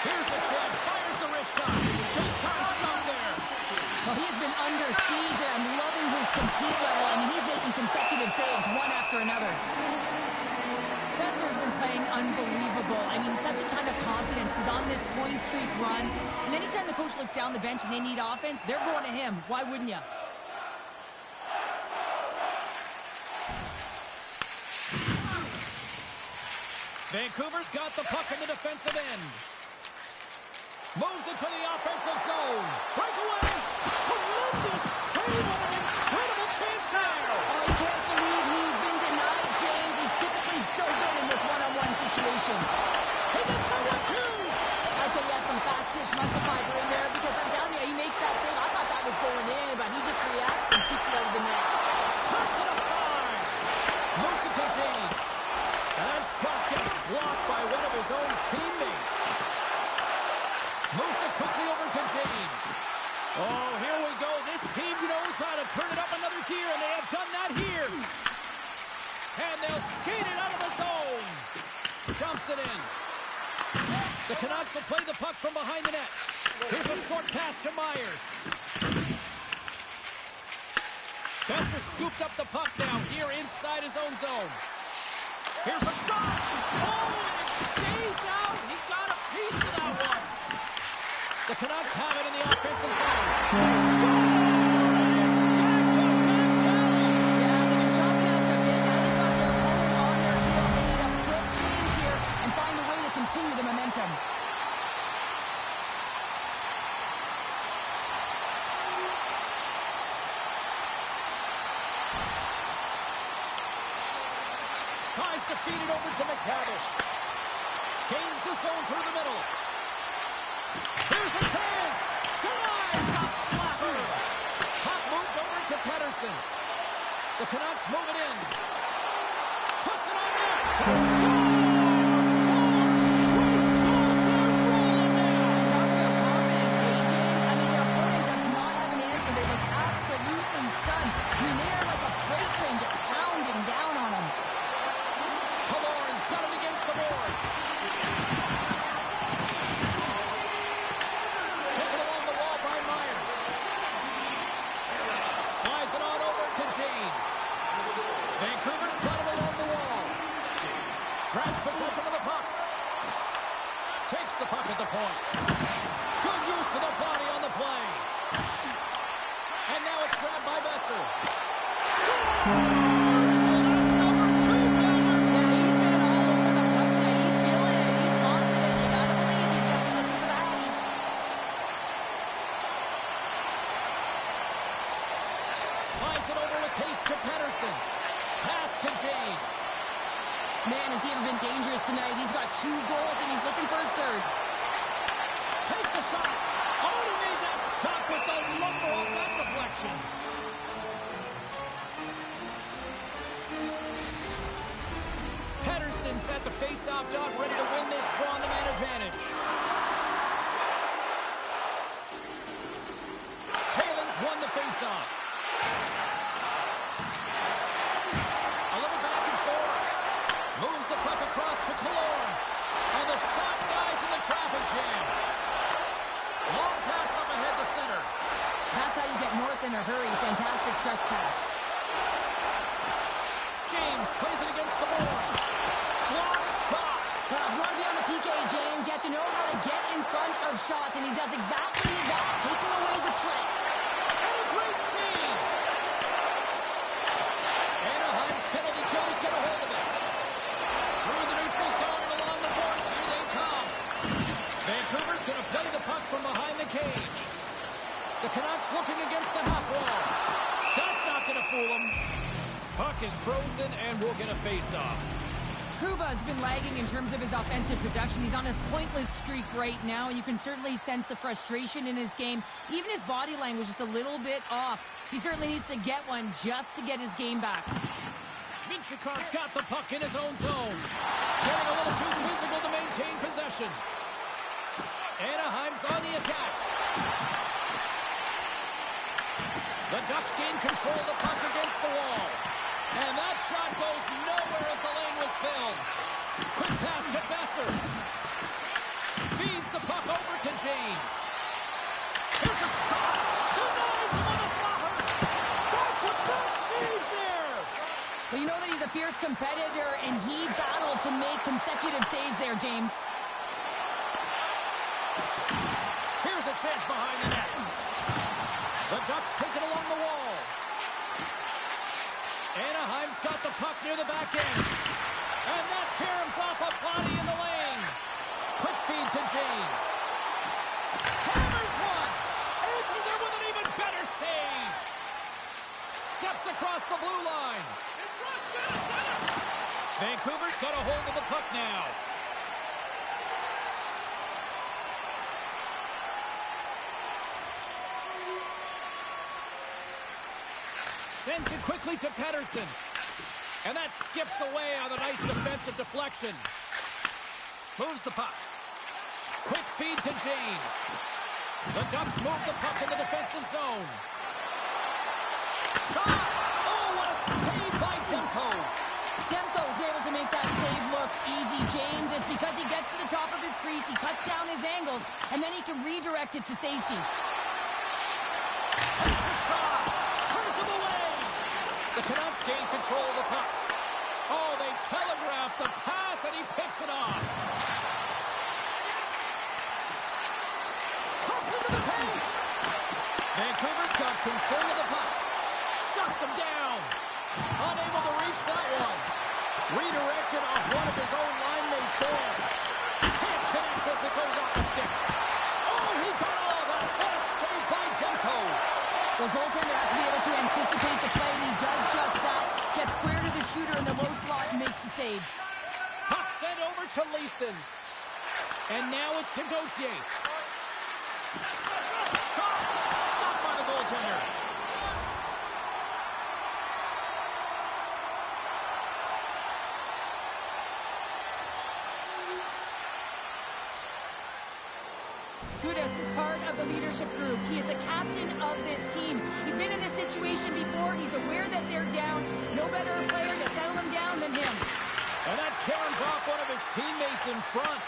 Here's a chance. Fires the wrist shot. Big time stop there. Well, he's been under siege, and I'm loving his compete level. I mean, he's making consecutive saves one after another. Besser's been playing unbelievable. I mean, such a ton of confidence. He's on this point streak run. And anytime the coach looks down the bench and they need offense, they're going to him. Why wouldn't you? Vancouver's got the puck in the defensive end. Moves it to the offensive zone. Breakaway. Tremendous save on an incredible chance there. Oh, I can't believe he's been denied, James. He's typically so good in this one-on-one situation. He gets number two. I'd say he has some fast twitch muscle fiber in there, because I'm telling you, he makes that save. I thought that was going in, but he just reacts and keeps it out of the net. Turns it aside. Moves it to James. And that shot gets blocked by one of his own teammates. Moves it quickly over to James. Oh, here we go. This team knows how to turn it up another gear, and they have done that here. And they'll skate it out of the zone. Dumps it in. The Canucks will play the puck from behind the net. Here's a short pass to Myers. Besser scooped up the puck now here inside his own zone. Here's a shot. Oh, and it stays out. He got a piece of that one. The Canucks have it in the offensive zone. They score! And it's back-to-back tallies. Yeah, they've been chopping out the bit. Now they've got their opponent on their heels. They need a quick change here and find a way to continue the momentum. Tries to feed it over to McTavish. Gains the zone through the middle. Here's a chance. Denies the slapper. Puck moved over to Pettersson. The Canucks move it in. Puts it on net. They score! 4 straight goals. They're rolling now. Talk about confidence, hey, James. I mean, their opponent does not have an answer. They look absolutely stunned. I mean, they are like a freight train just pounding down on them. Kaloran's got it against the boards. Taken along the wall by Myers. Slides it on over to James. Vancouver's got it along the wall. Grabs possession of the puck. Takes the puck at the point. Good use of the body on the play. And now it's grabbed by Besser. Scores! And that's number 2, Ballard. Yeah, he's been all over the puck today. He's feeling it. He's confident. You gotta believe he's gonna be looking for that. Slides it over with pace to Pettersson. Pass to James. Man, has he ever been dangerous tonight? He's got 2 goals, and he's looking for his third. Takes a shot. Oh, he made that stop with the lumber off that deflection. Pettersson's at the face-off dot, ready to win this draw on the man advantage. pass. James plays it against the boards. Block shot. If you want to be on the PK, James, you have to know how to get in front of shots, and he does exactly that, taking away the threat. And a great save. Anaheim's penalty killers get a hold of it. Through the neutral zone and along the boards, here they come. Vancouver's going to play the puck from behind the cage. The Canucks looking against the half wall. That's not going to fool them. Puck is frozen and we'll get a face-off. Trouba's been lagging in terms of his offensive production. He's on a pointless streak right now, and you can certainly sense the frustration in his game. Even his body language is just a little bit off. He certainly needs to get one just to get his game back. Minchikov's got the puck in his own zone. Getting a little too physical to maintain possession. Anaheim's on the attack. The Ducks gain control of the puck against the wall. And that shot goes nowhere as the lane was filled. Quick pass to Besser. Feeds the puck over to James. Here's a shot. Denies him on the slapper. Goes to back saves there. Well, you know that he's a fierce competitor, and he battled to make consecutive saves there, James. Here's a chance behind the net. The Ducks take it along the wall. Anaheim's got the puck near the back end. And that caroms off a body in the lane. Quick feed to James. Hammers one. Answers it with an even better save. Steps across the blue line. Vancouver's got a hold of the puck now. Sends it quickly to Pettersson. And that skips away on a nice defensive deflection. Moves the puck. Quick feed to James. The Ducks move the puck in the defensive zone. Shot! Oh, what a save by Demko. Demko's able to make that save look easy, James. It's because he gets to the top of his crease, he cuts down his angles, and then he can redirect it to safety. Takes a shot. Turns him away. The Canucks gain control of the puck. Oh, they telegraph the pass, and he picks it off. Cuts into the paint. Vancouver's got control of the puck. Shuts him down. Unable to reach that one. Redirected off one of his own line mates there. Can't connect as it goes off the stick. Oh, he got all of that. What a save by Demko. The goaltender has to be able to anticipate the play, and he does just that. Gets square to the shooter in the low slot and makes the save. Puck sent over to Leeson. And now it's to Gauthier. Shot! Stopped by the goaltender. Gudas is part of the leadership group. He is the captain of this team. He's been in this situation before. He's aware that they're down. No better player to settle them down than him. And that caroms off one of his teammates in front.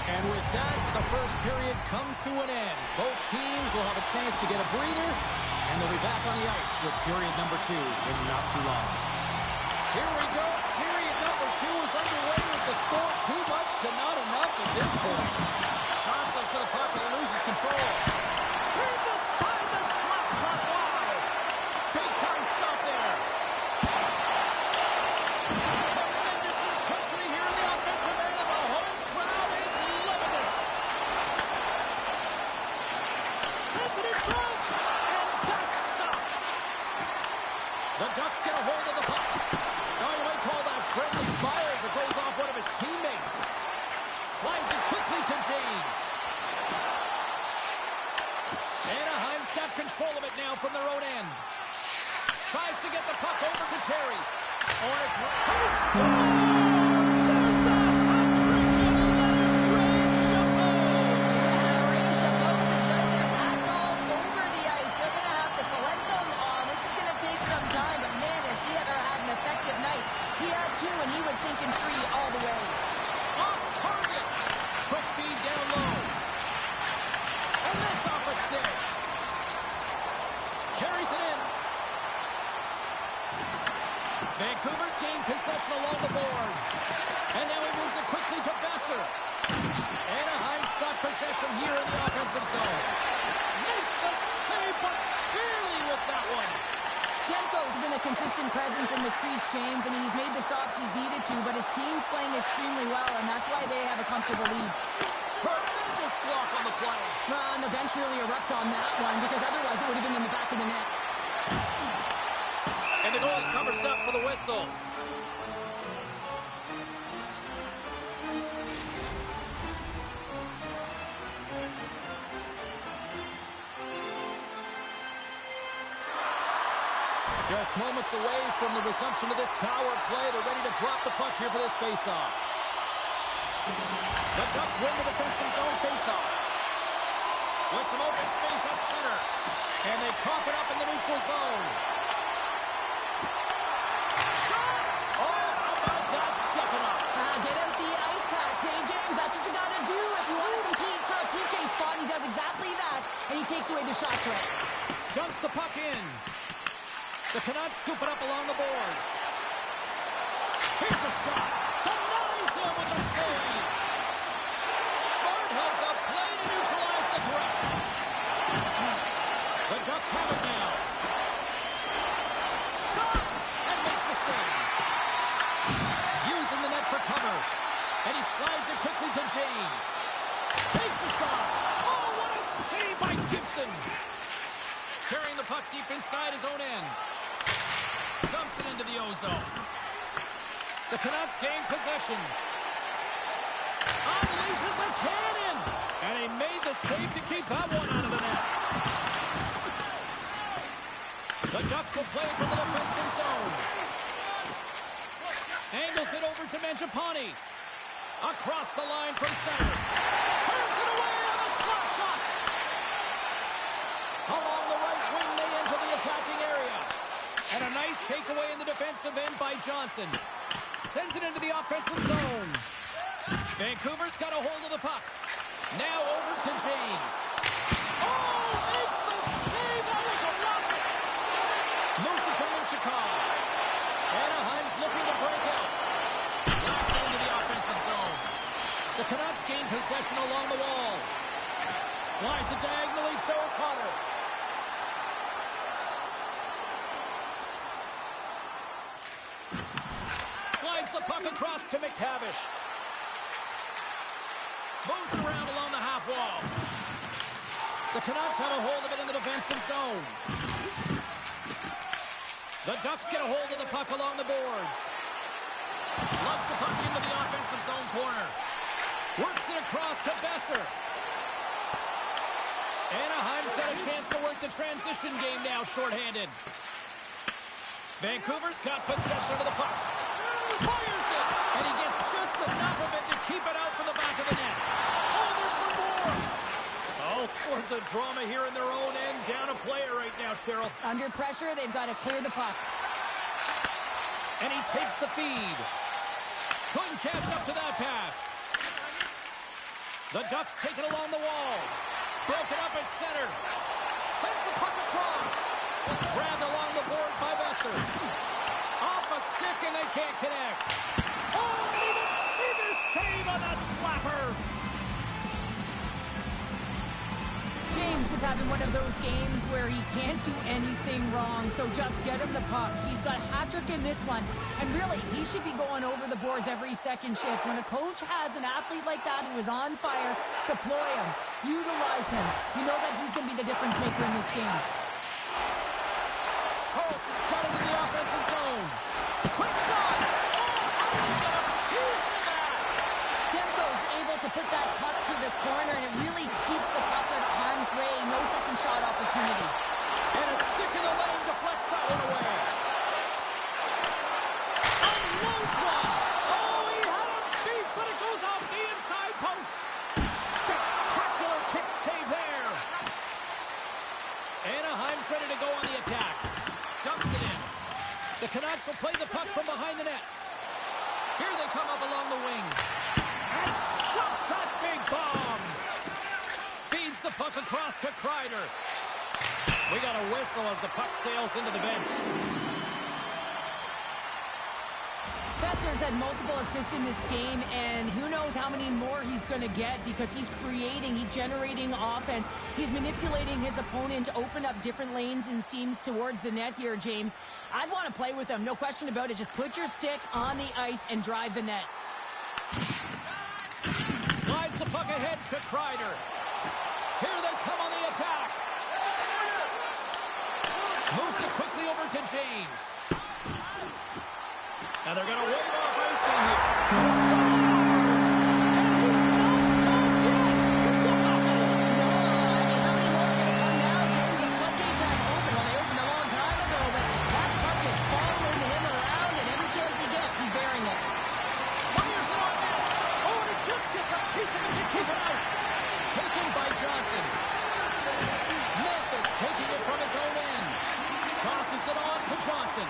And with that, the first period comes to an end. Both teams will have a chance to get a breather, and they'll be back on the ice with period number 2 in not too long. Here we go. Period number 2 is underway with the score too much to not enough at this point. Jostling for the puck and he loses control. Here's a side the slap shot wide. Big time stop there. Tremendous intensity here in the offensive end, and the home crowd is loving this. Sends it in front, and that's stopped. The Ducks get a hold of the puck. Now you might call that friendly fire as it goes off one of his teammates. Slides it quickly to James. Anaheim's got control of it now from their own end. Tries to get the puck over to Terry. On a he scores! There's the hat trick and let it rain Chapeau. Rain Chapeau is right there. Hats all over the ice. They're going to have to collect them. This is going to take some time, but man, has he ever had an effective night. He had 2, and he was thinking 3 all the way. Off target. Quick feed down low. And that's off a stick. Carries it in. Vancouver's gained possession along the boards. And now he moves it quickly to Besser. Anaheim's got possession here in the offensive zone. Makes the save, but barely with that one. Demko's been a consistent presence in the crease, James. I mean, he's made the stops he's needed to, but his team's playing extremely well, and that's why they have a comfortable lead. Tremendous block on the play. And the bench really erupts on that one, because otherwise it would have been in the back of the net. And the goalie covers up for the whistle. Just moments away from the resumption of this power play. They're ready to drop the puck here for this faceoff. The Ducks win the defensive zone faceoff. With some open space at center. And they cough it up in the neutral zone. Shot! Oh, how about that stepping up? Get out the ice packs, hey, James? That's what you got to do if you want to compete for a PK spot. He does exactly that, and he takes away the shot threat. Dumps the puck in. The Canucks scoop it up along the boards. Here's a shot. Denies him with the save. Smart has a play to neutralize the threat. The Ducks have it now. Shot! And makes the save. Using the net for cover. And he slides it quickly to James. Takes a shot. Oh, what a save by Gibson. Carrying the puck deep inside his own end. Dumps it into the ozone. The Canucks gain possession. Unleashes a cannon. And he made the save to keep that one out of the net. The Ducks will play from the defensive zone. Angles it over to Mangiapane. Across the line from center. Turns it away on a slap shot. Along the right wing, they enter the attacking area. And a nice takeaway in the defensive end by Johnson. Sends it into the offensive zone. Vancouver's got a hold of the puck. Now over to James. Oh, makes the save. That was a rocket. Moves it to Minchikov. Anaheim's looking to break out. Knocks it into the offensive zone. The Canucks gain possession along the wall. Slides it diagonally to O'Connor. The puck across to McTavish. Moves it around along the half wall. The Canucks have a hold of it in the defensive zone. The Ducks get a hold of the puck along the boards. Lugs the puck into the offensive zone corner. Works it across to Besser. Anaheim's got a chance to work the transition game now shorthanded. Vancouver's got possession of the puck. Fires it, and he gets just enough of it to keep it out from the back of the net. Oh, there's one more. All sorts of drama here in their own end. Down a player right now, Cheryl. Under pressure, they've got to clear the puck. And he takes the feed. Couldn't catch up to that pass. The Ducks take it along the wall. Broken up at center. Sends the puck across. Grabbed along the board by Besser. Off a stick and they can't connect. Oh, neither save on the slapper. James is having one of those games where he can't do anything wrong, so just get him the puck. He's got a hat trick in this one, and really, he should be going over the boards every second shift. When a coach has an athlete like that who is on fire, deploy him, utilize him. You know that he's going to be the difference maker in this game. Carlson's got it in the offensive zone. Quick shot! Oh, how did he get a piece of that? Demko's able to put that puck to the corner, and it really keeps the puck out of harm's way. No second shot opportunity. And a stick in the lane deflects that one away. Unloads one. Oh, he had him beat, but it goes off the inside post. Spectacular kick save there. Anaheim's ready to go on the attack. Dumps it in. The Canucks will play the puck from behind the net. Here they come up along the wing. And stops that big bomb. Feeds the puck across to Kreider. We got a whistle as the puck sails into the bench. Besser's had multiple assists in this game, and who knows how many more he's going to get because he's generating offense. He's manipulating his opponent to open up different lanes and seams towards the net here, James. I'd want to play with him, no question about it. Just put your stick on the ice and drive the net. Slides the puck ahead to Kreider. Here they come on the attack. Moves it quickly over to James. And they're going to wave off icing here. And he's not done yet. No, I mean, how many more are going to come now, James? The floodgates aren't open. Well, they opened a long time ago, but that puck is following him around, and every chance he gets, he's bearing it. Fires it on net. Oh, and it just gets a piece of it to keep it out. Taken by Johnson. Memphis taking it from his own end. Tosses it on to Johnson.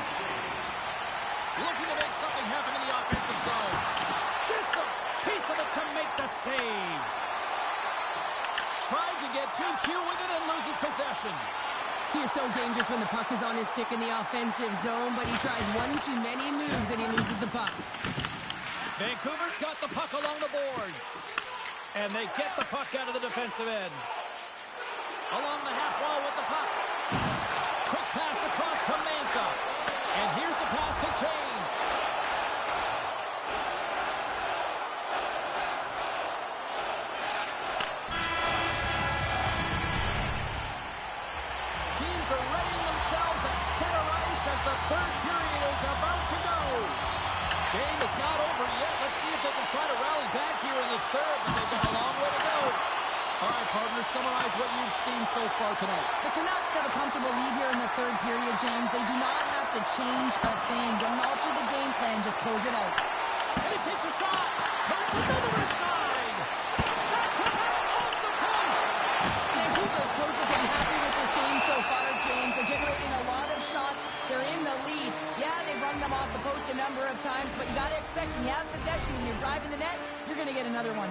Looking to make something happen in the offensive zone. Gets a piece of it to make the save. Trying to get 2-2 with it and loses possession. He is so dangerous when the puck is on his stick in the offensive zone, but he tries one too many moves and he loses the puck. Vancouver's got the puck along the boards. And they get the puck out of the defensive end. Along the half wall with the puck. Quick pass across to Mantha. And here's the pass to Kane. Teams are readying themselves at center ice as the third period is about to go. Game is not over yet. Let's see if they can try to rally back here in the third, but they've got a long way to go. All right, partners, summarize what you've seen so far tonight. The Canucks have a comfortable lead here in the third period, James. They do not have to change a thing. Don't alter the game plan. Just close it out. And he takes a shot. Turns another aside. That comes out off the post. Vancouver's coaches have been happy with this game so far, James. They're generating a lot of shots. They're in the lead. Yeah, they've run them off the post a number of times, but you got to expect when you have possession and you're driving the net, you're going to get another one.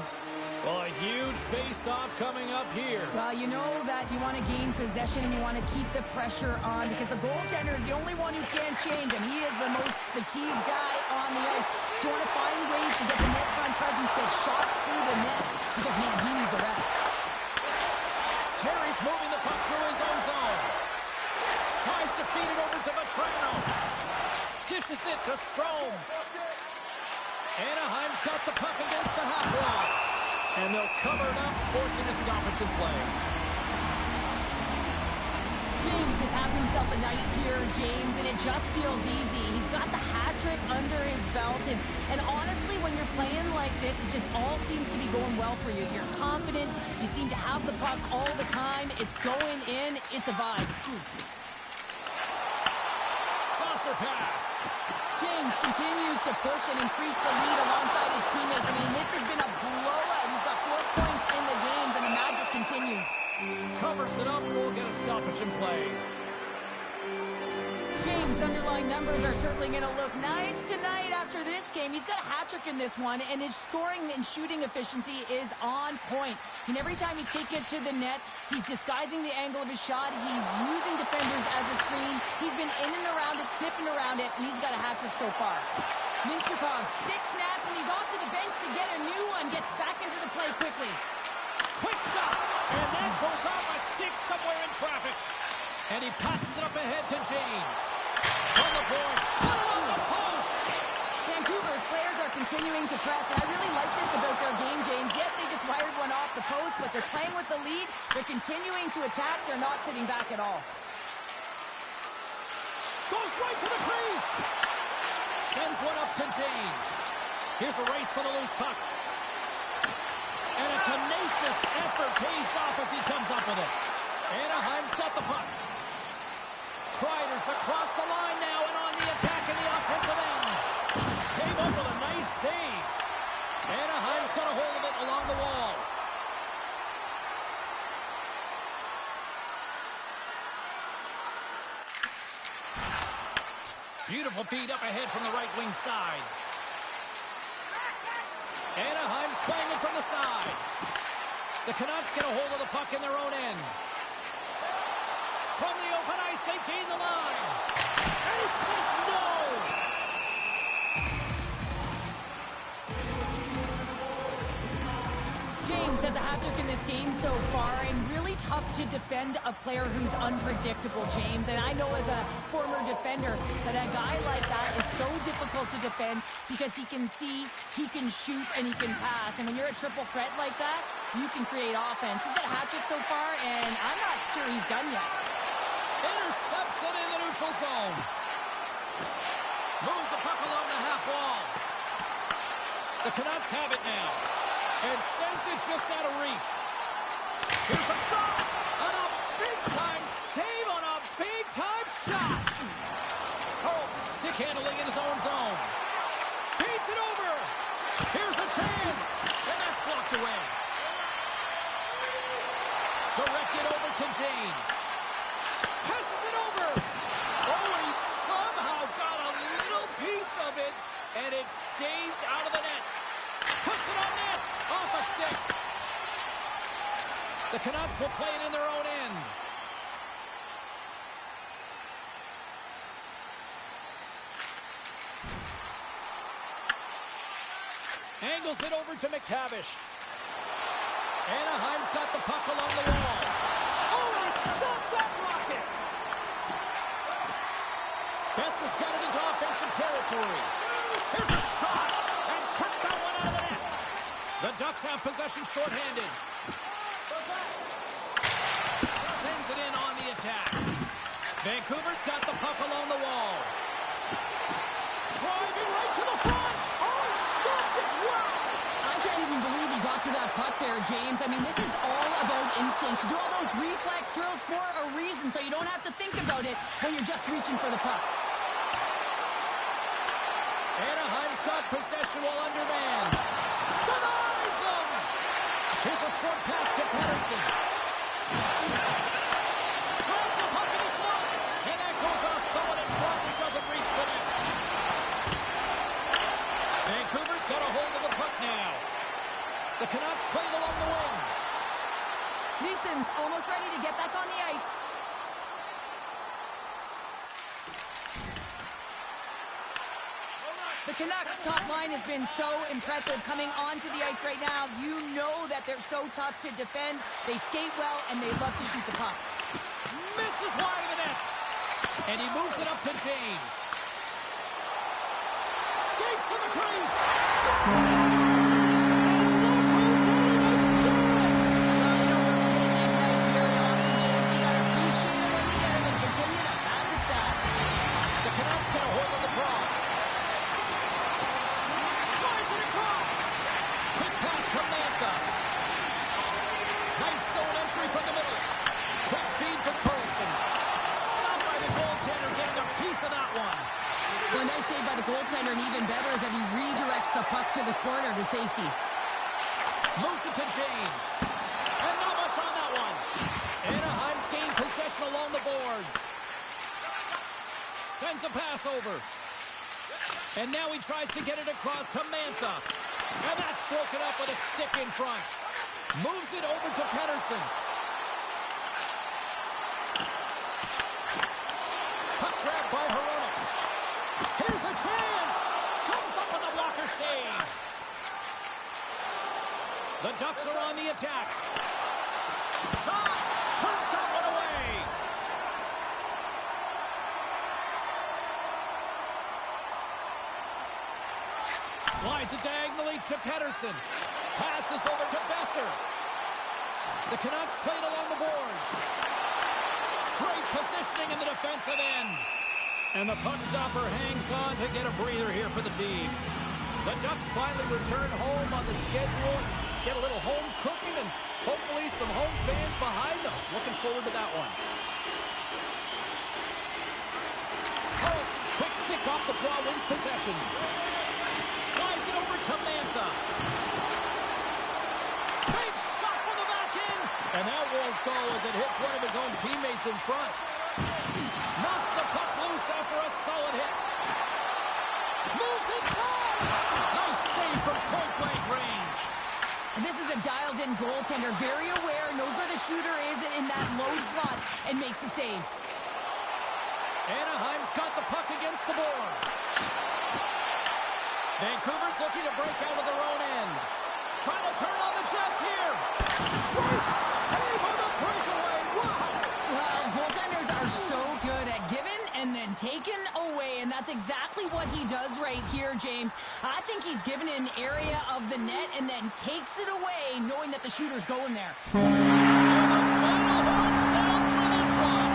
Well, a huge face-off coming up here. Well, you know that you want to gain possession and you want to keep the pressure on because the goaltender is the only one who can't change, and he is the most fatigued guy on the ice. So you want to find ways to get the net front presence, get shots through the net because, man, he needs a rest. Terry's moving the puck through his own zone. Tries to feed it over to Vetrano. Dishes it to Strome. Anaheim's got the puck against the half wall. And they'll cover it up, forcing a stoppage in play. James has had himself a night here, James, and it just feels easy. He's got the hat trick under his belt, and honestly, when you're playing like this, it just all seems to be going well for you. You're confident. You seem to have the puck all the time. It's going in. It's a vibe. Saucer pass. James continues to push and increase the lead alongside his teammates. I mean, this has been a blowout. He's got 4 points in the games, and the magic continues. Covers it up. We'll get a stoppage in play. James' underlying numbers are certainly going to look nice tonight after this game. He's got a hat trick in this one, and his scoring and shooting efficiency is on point. And every time he's taking it to the net, he's disguising the angle of his shot. He's using defenders as a screen. He's been in and around it, sniffing around it, and he's got a hat trick so far. Minchukov stick snaps, and he's off to the bench to get a new one. Gets back into the play quickly. Quick shot, and that goes off a stick somewhere in traffic. And he passes it up ahead to James. From the board, put it on the post. Vancouver's players are continuing to press, and I really like this about their game, James. Yes, they just wired one off the post, but they're playing with the lead. They're continuing to attack. They're not sitting back at all. Goes right to the crease. Sends one up to James. Here's a race for the loose puck. And a tenacious effort pays off as he comes up with it. Anaheim's got the puck. Kreider's across the line now and on the attack in the offensive end. Came up with a nice save. Anaheim's got a hold of it along the wall. Beautiful feed up ahead from the right wing side. Anaheim's playing it from the side. The Canucks get a hold of the puck in their own end. From the open ice, they gain the line. Ace says no. James has a hat-trick in this game so far, and really tough to defend a player who's unpredictable, James. And I know as a former defender that a guy like that is so difficult to defend because he can see, he can shoot, and he can pass. And when you're a triple threat like that, you can create offense. He's got a hat-trick so far, and I'm not sure he's done yet. Intercepts it in the neutral zone. Moves the puck along the half wall. The Canucks have it now. And sends it just out of reach. Here's a shot. On a big-time save on a big-time shot. Carlson stick handling in his own zone. Feeds it over. Here's a chance. And that's blocked away. Directed over to James. Passes it over. Oh, he somehow got a little piece of it. And it stays out of the net. Puts it on net. Off a stick. The Canucks will play it in their own end. Angles it over to McTavish. Anaheim's got the puck along the wall. Oh, he stopped that rocket. Best has got it into offensive territory. Here's a shot. And took that one out of the net. The Ducks have possession shorthanded. Sends it in on the attack. Vancouver's got the puck along the wall. Driving right to the front. Oh, he stopped it. Wow. I can't even believe he got to that puck there, James. I mean, this is all about instinct. You do all those reflex drills for a reason, so you don't have to think about it when you're just reaching for the puck. Anaheim's got possession while undermanned. Denies him! Here's a short pass to Pettersson. Throws the puck in the slot. And that goes off someone in front who doesn't reach the net. Vancouver's got a hold of the puck now. The Canucks play it along the wing. Leeson's almost ready to get back on the ice. The Canucks' top line has been so impressive coming onto the ice right now. You know that they're so tough to defend. They skate well, and they love to shoot the puck. Misses wide of the net. And he moves it up to James. Skates in the crease. Scores! And look who's hitting again! Well, you don't get these nights very often, James. You gotta appreciate it when you get them and continue to add the stats. The Canucks get a hold of the draw. Quick pass to Mantha. Nice zone entry from the middle. Quick feed to Carlson. Stopped by the goaltender, getting a piece of that one. Well, nice save by the goaltender, and even better is that he redirects the puck to the corner to safety. Moves it to James. And not much on that one. Anaheim's gained possession along the boards. Sends a pass over. And now he tries to get it across to Mantha. And that's broken up with a stick in front. Moves it over to Pettersson. Puck grab by Hronek. Here's a chance. Comes up with a blocker save. The Ducks are on the attack. Shot. Turns that one away. Slides it diagonally to Pettersson. Passes over to Besser. The Canucks played along the boards. Great positioning in the defensive end. And the puck stopper hangs on to get a breather here for the team. The Ducks finally return home on the schedule. Get a little home cooking and hopefully some home fans behind them. Looking forward to that one. Carlson's quick stick off the draw wins possession. Slides it over to Mantha. Big shot from the back end. And that won't go as it hits one of his own teammates in front. Knocks the puck loose after a solid hit. Moves inside. Nice save from point-blank range. And this is a dialed-in goaltender, very aware, knows where the shooter is in that low slot, and makes the save. Anaheim's got the puck against the boards. Vancouver's looking to break out of their own end. Trying to turn on the Jets here. Great save on the breakaway. Wow. Well, goaltenders are so good at giving and then taken away, and that's exactly what he does right here, James. I think he's given an area of the net and then takes it away, knowing that the shooter's going there. And the final horn sounds for this one.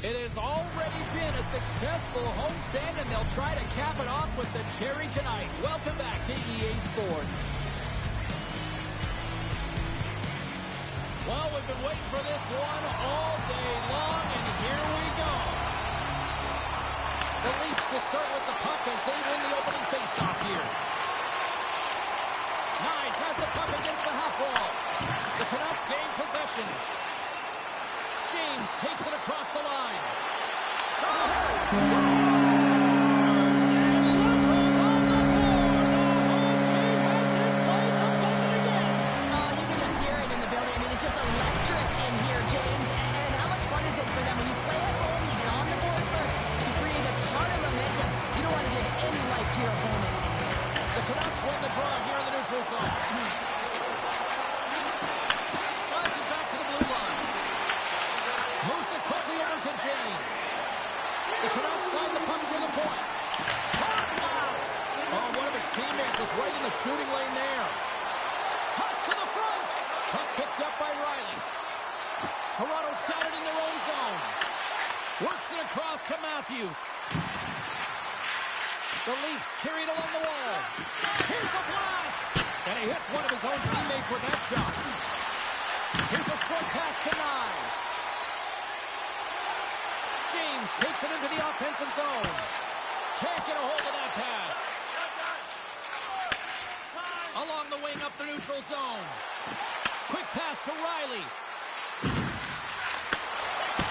It has already been a successful homestand, and they'll try to cap it off with the cherry tonight. Welcome back to EA Sports. Well, we've been waiting for this one all day long, and here we go. The Leafs will start with the puck as they win the opening faceoff here. Knies has the puck against the half wall. The Canucks gain possession. James takes it across the line. Scores! And look who's on the board! The home team has this place up buzzing again. You can just hear it in the building. I mean, it's just electric in here, James. And how much fun is it for them? When you play at home, you get on the board first. You create a ton of momentum. You don't want to give any life to your opponent. The Canucks win the draw here in the neutral zone. Slides it back to the blue line. Moves it quickly over to James. The Canucks slide the puck to the point. Hard blast! Oh, one of his teammates is right in the shooting lane there. Toss to the front. Puck picked up by Riley. Toronto's got it in their own zone. Works it across to Matthews. The Leafs carry it along the wall. Here's a blast! And he hits one of his own teammates with that shot. Here's a short pass to Knies. James takes it into the offensive zone. Can't get a hold of that pass. Along the wing up the neutral zone. Quick pass to Riley.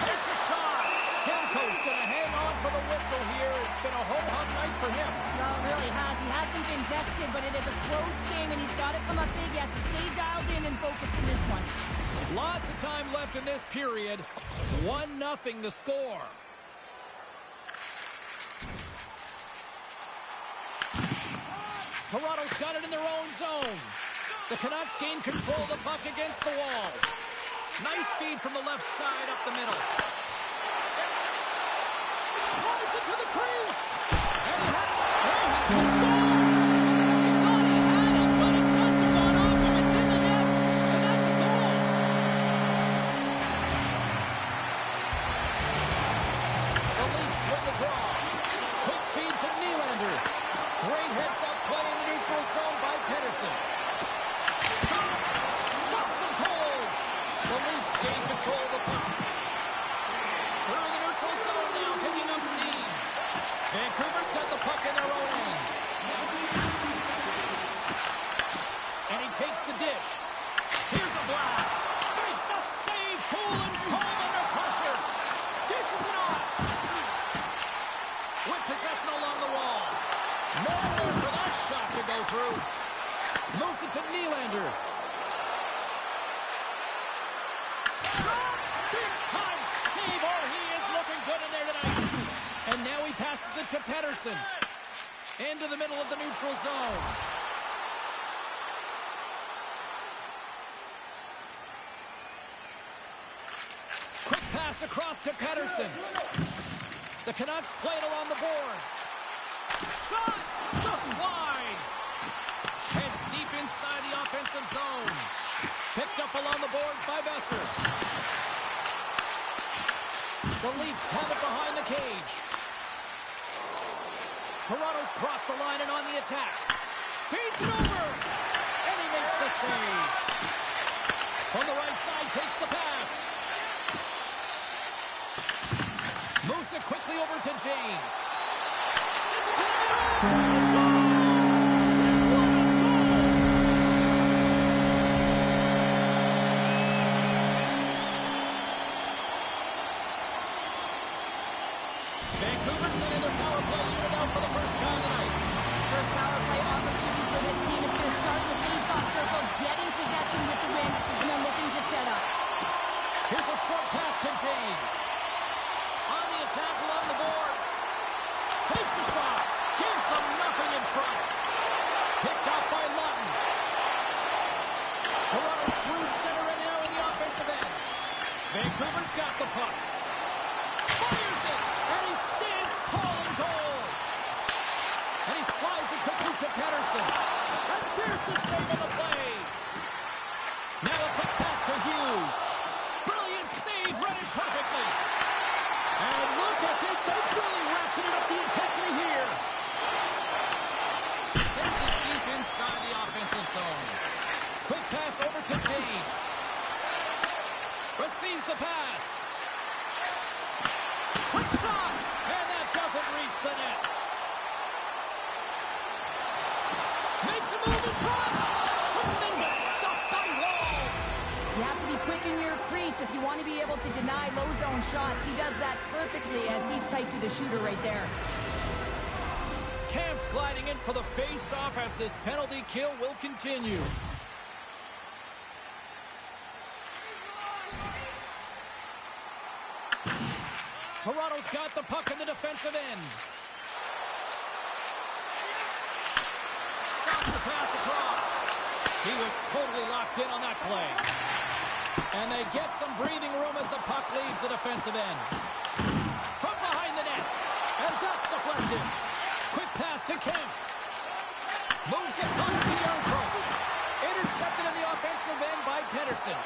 Takes a shot. Demko's going to hang on for the whistle here. It's been a ho-hum night for him. No, it really has. He hasn't been tested, but it is a close game, and he's got to come up big. He has to stay dialed in and focused in this one. Lots of time left in this period. 1-0 the score. Toronto's got it in their own zone. The Canucks gain control of the puck against the wall. Nice feed from the left side up the middle. Drives it to the crease. And he had it. He scores. He thought he had it, but it must have gone off him. It's in the net, and that's a goal. The Leafs win the draw. Quick feed to Nylander. Great heads-up play in the neutral zone by Pettersson. Stops him cold. The Leafs gain control of the puck. Through the neutral zone now, picking up steam. Vancouver's got the puck in their own end. And he takes the dish. Here's a blast. Makes a save. Cool and calm under pressure. Dishes it off. With possession along the wall. Nowhere for that shot to go through. Moves it to Nylander. Big time save. Oh, he is looking good in there tonight. And now he passes it to Pettersson. Into the middle of the neutral zone. Quick pass across to Pettersson. The Canucks play it along the boards. Shot! Just wide. Heads deep inside the offensive zone. Picked up along the boards by Besser. The Leafs have it behind the cage. Toronto's crossed the line and on the attack. Feeds it over. And he makes the save. On the right side, takes the pass. Moves it quickly over to James. Sends it to the middle. It's gone! What a goal! Vancouver sending their power play unit out for the first time tonight. First power play opportunity for this team. It's going to start in the face-off circle, getting possession with the win, and then looking to set up. Here's a short pass to James. On the attack along the boards. Takes a shot. Gives them nothing in front. Picked off by Lutton. Toronto's through center and now in the offensive end. Vancouver's got the puck. Fires it. And he stands tall in goal. And he slides it quickly to Pettersson. And there's the save on the play. Now a quick pass to Hughes. Brilliant save, read it perfectly. And look at this, they've really ratcheted up the intensity here. Sends it deep inside the offensive zone. Quick pass over to James. Receives the pass. Quick shot, and that doesn't reach the net. Makes a move in front. Tremendous stop by Wall. You have to be quick in your crease if you want to be able to deny low zone shots. He does that perfectly as he's tight to the shooter right there. Camp's gliding in for the face-off as this penalty kill will continue. Toronto's got the puck in the defensive end. Saucer pass across. He was totally locked in on that play. And they get some breathing room as the puck leaves the defensive end. From behind the net. And that's deflected. Quick pass to Kemp. Moves the puck to Yarncroc. Intercepted in the offensive end by Pettersson.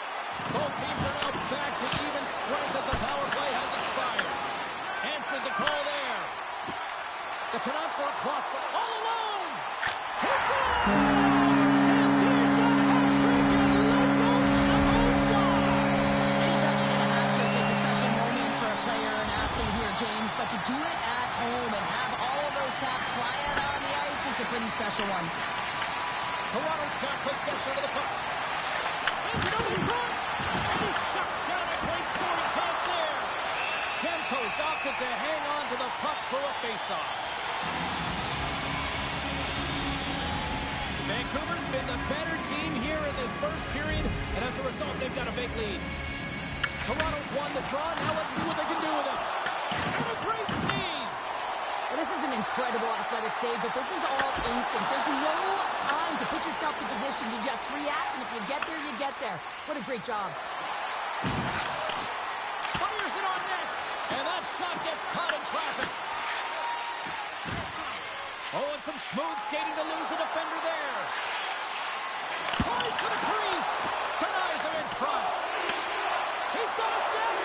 Both teams are now back to even strength as the power play has expired. Answers the call there. The Canucks are across the all alone. He scores! And there's the hat-trick and let those Shambles fly. Anytime you get a hat trick, it's a special moment for a player, an athlete here, James. But to do it at home and have all of those caps fly out on the ice, it's a pretty special one. Toronto's got possession of the puck. Sends it over the front. And he shuts down a great scoring chance there. Demko's opted to hang on to the puck for a faceoff. Vancouver's been the better team here in this first period, and as a result, they've got a big lead. Toronto's won the draw. Now let's see what they can do with it. And a great save. Well, this is an incredible athletic save, but this is all instinct. There's no time to put yourself in position to just react, and if you get there, you get there. What a great job. Fires it on net, and that shot gets caught in traffic. Oh, and some smooth skating to lose the defender there. Tries to the crease. Denies him in front. He's got a step.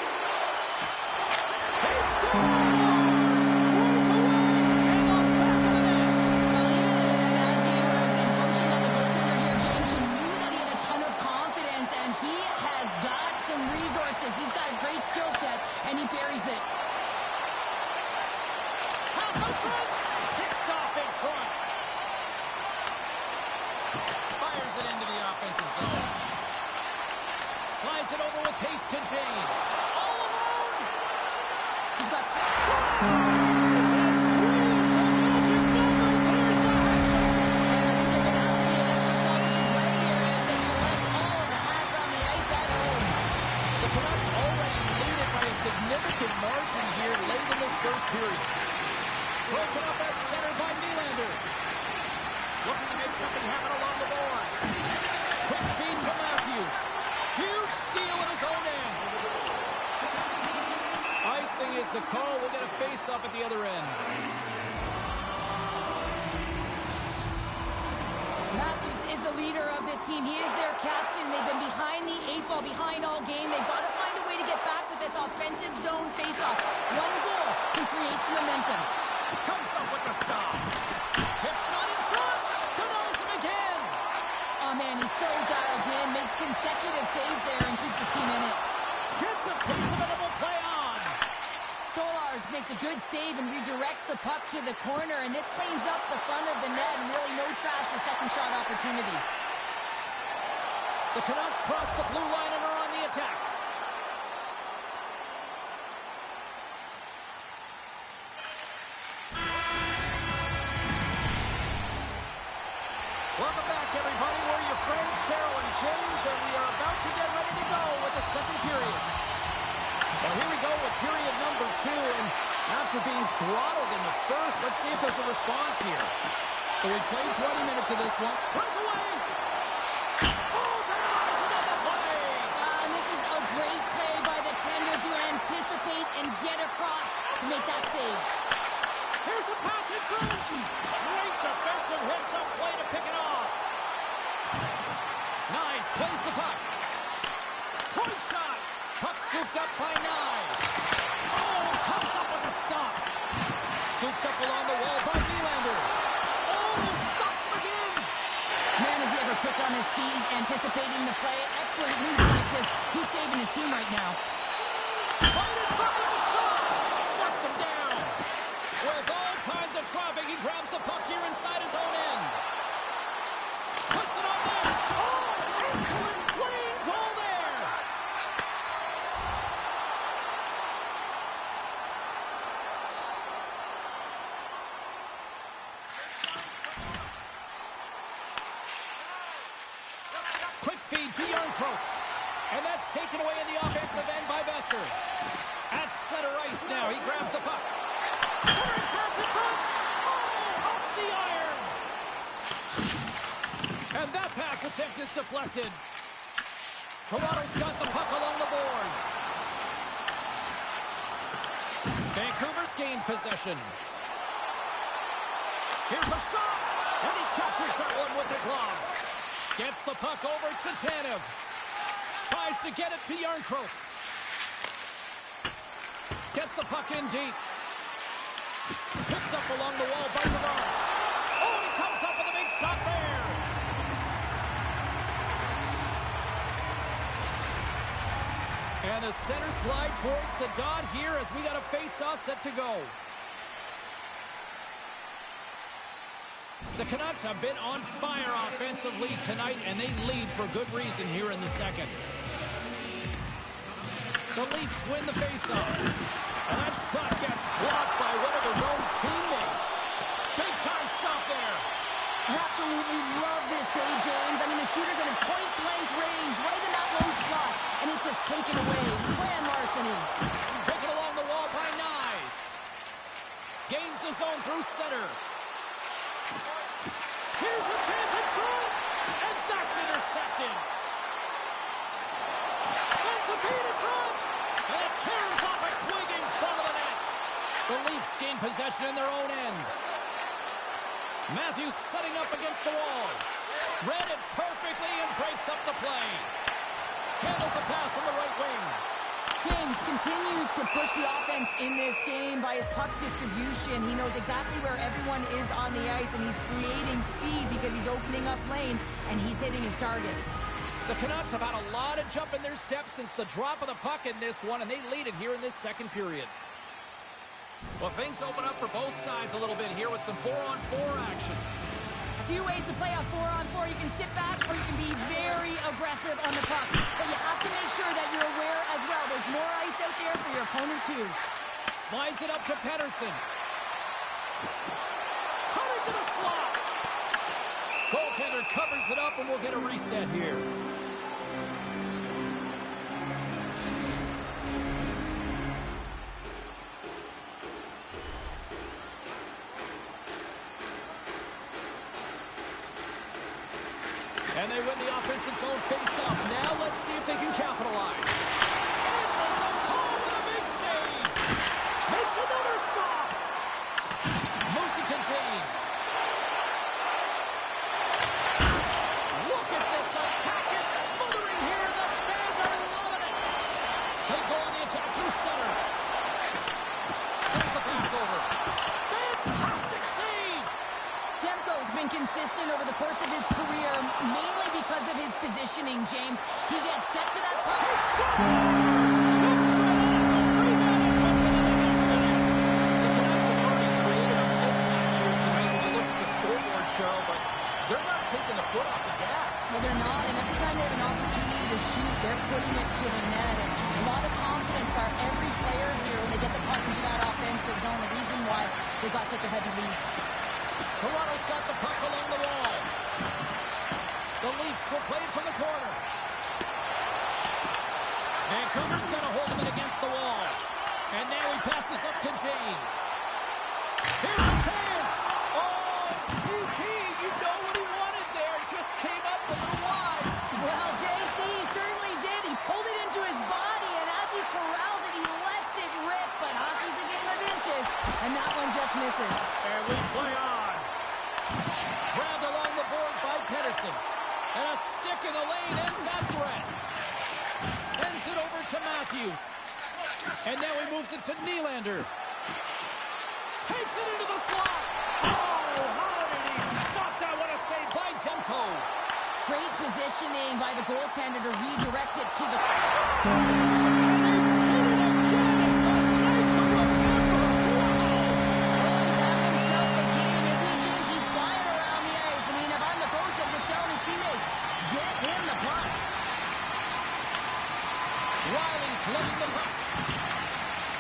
He scores! Broke away in the back of the net. Well, even as he was encroaching on the goaltender here, James, you knew that he had a ton of confidence, and he has got some resources. He's got a great skill set, and he buries it. Pass out front. Picked off in front. Fires it into the offensive zone. Slides it over with pace to James. All alone. He's got scores! And three is the magic number. There's the other end. Matthews is the leader of this team. He is their captain. They've been behind the 8 ball, behind all game. They've got to find a way to get back with this offensive zone faceoff. One goal can create some momentum. Comes up with the stop. Tip shot in front. Denies him again. Oh, man, he's so dialed in. Makes consecutive saves there and keeps his team in it. Gets a piece of it and will play on. Stolars makes a good save and redirects the puck to the corner, and this cleans up the front of the net and really no trash for second shot opportunity. The Canucks cross the blue line and are on the attack. Welcome back, everybody. We're your friends, Cheryl and James, and we are about to get ready to go with the second period. Well, here we go with period number 2, and after being throttled in the first, let's see if there's a response here. So we played 20 minutes of this one. Breakaway! Oh, denies another play! And this is a great play by the tender to anticipate and get across to make that save. Here's a pass in front. Great defensive hits up play to pick it off. Nyes plays the puck. Point shot. Puck scooped up by Nyes. Oh, comes up with a stop. Scooped up along the wall by Nylander. Oh, stops him again. Man, is he ever quick on his feet, anticipating the play. Excellent reflexes. He's saving his team right now. Right in front with the shot. Shuts him down. With all kinds of traffic, he grabs the puck here inside his own end. Puts it on there. Oh, excellent playing goal there. Quick feed to Yarncroft. And that's taken away in the offensive end by Besser. At center ice now, he grabs the puck. Centering pass in front. Oh, off the iron. And that pass attempt is deflected. Toronto's got the puck along the boards. Vancouver's gained possession. Here's a shot. And he catches that one with the glove. Gets the puck over to Tanev. Tries to get it to Yarncroft. Gets the puck in deep. Picked up along the wall by Tavares. Oh, he comes up with a big stop there. And the centers glide towards the dot here as we got a face-off set to go. The Canucks have been on fire offensively tonight, and they lead for good reason here in the second. The Leafs win the faceoff. And that shot gets blocked by one of his own teammates. Big time stop there. I absolutely love this save, James. I mean, the shooter's in a point-blank range, right in that low slot, and it's just taken away. Grand larceny. Taken along the wall by Nyes. Gains the zone through center. Here's a chance in front, and that's intercepted. Sends the feed in front, and it tears off a twig in front of the net. The Leafs gain possession in their own end. Matthews setting up against the wall. Read it perfectly and breaks up the play. Handles a pass on the right wing. James continues to push the offense in this game by his puck distribution. He knows exactly where everyone is on the ice, and he's creating speed because he's opening up lanes, and he's hitting his target. The Canucks have had a lot of jump in their steps since the drop of the puck in this one, and they lead it here in this second period. Well, things open up for both sides a little bit here with some 4-on-4 action. A few ways to play on 4-on-4. You can sit back or you can be very aggressive on the puck. But you have to make sure that you're aware as well. There's more ice out there for your opponent too. Slides it up to Pettersson. Cutting to the slot. Goaltender covers it up and we'll get a reset here. And they win the offensive zone face-off. Now let's see if they can capitalize. Answers the call with a big save. Makes another stop. consistent over the course of his career, mainly because of his positioning, James. He gets set to that puck. Scores! Jumps right in as a rebound and puts it in the back of the net. The Canucks have already created a mismatch here tonight when you look at the scoreboard, Cheryl, but they're not taking the foot off the gas. Well, they're not, and every time they have an opportunity to shoot, they're putting it to the net. And a lot of confidence by every player here when they get the puck into that offensive zone. The reason why they got such a heavy lead. Toronto's got the puck along the wall. The Leafs will play it from the corner. Vancouver's got a hold of it against the wall. And now he passes up to James. Here's a chance. Oh, CP, you know what he wanted there. Just came up a little wide. Well, JC certainly did. He pulled it into his body, and as he corrals it, he lets it rip. But hockey's a game of inches, and that one just misses. And we play on. Grabbed along the boards by Pedersen. And a stick in the lane ends that threat. Sends it over to Matthews. And now he moves it to Nylander. Takes it into the slot. Oh, how did he stop that? What a save by Demko. Great positioning by the goaltender to redirect it to the... Riley's letting the puck.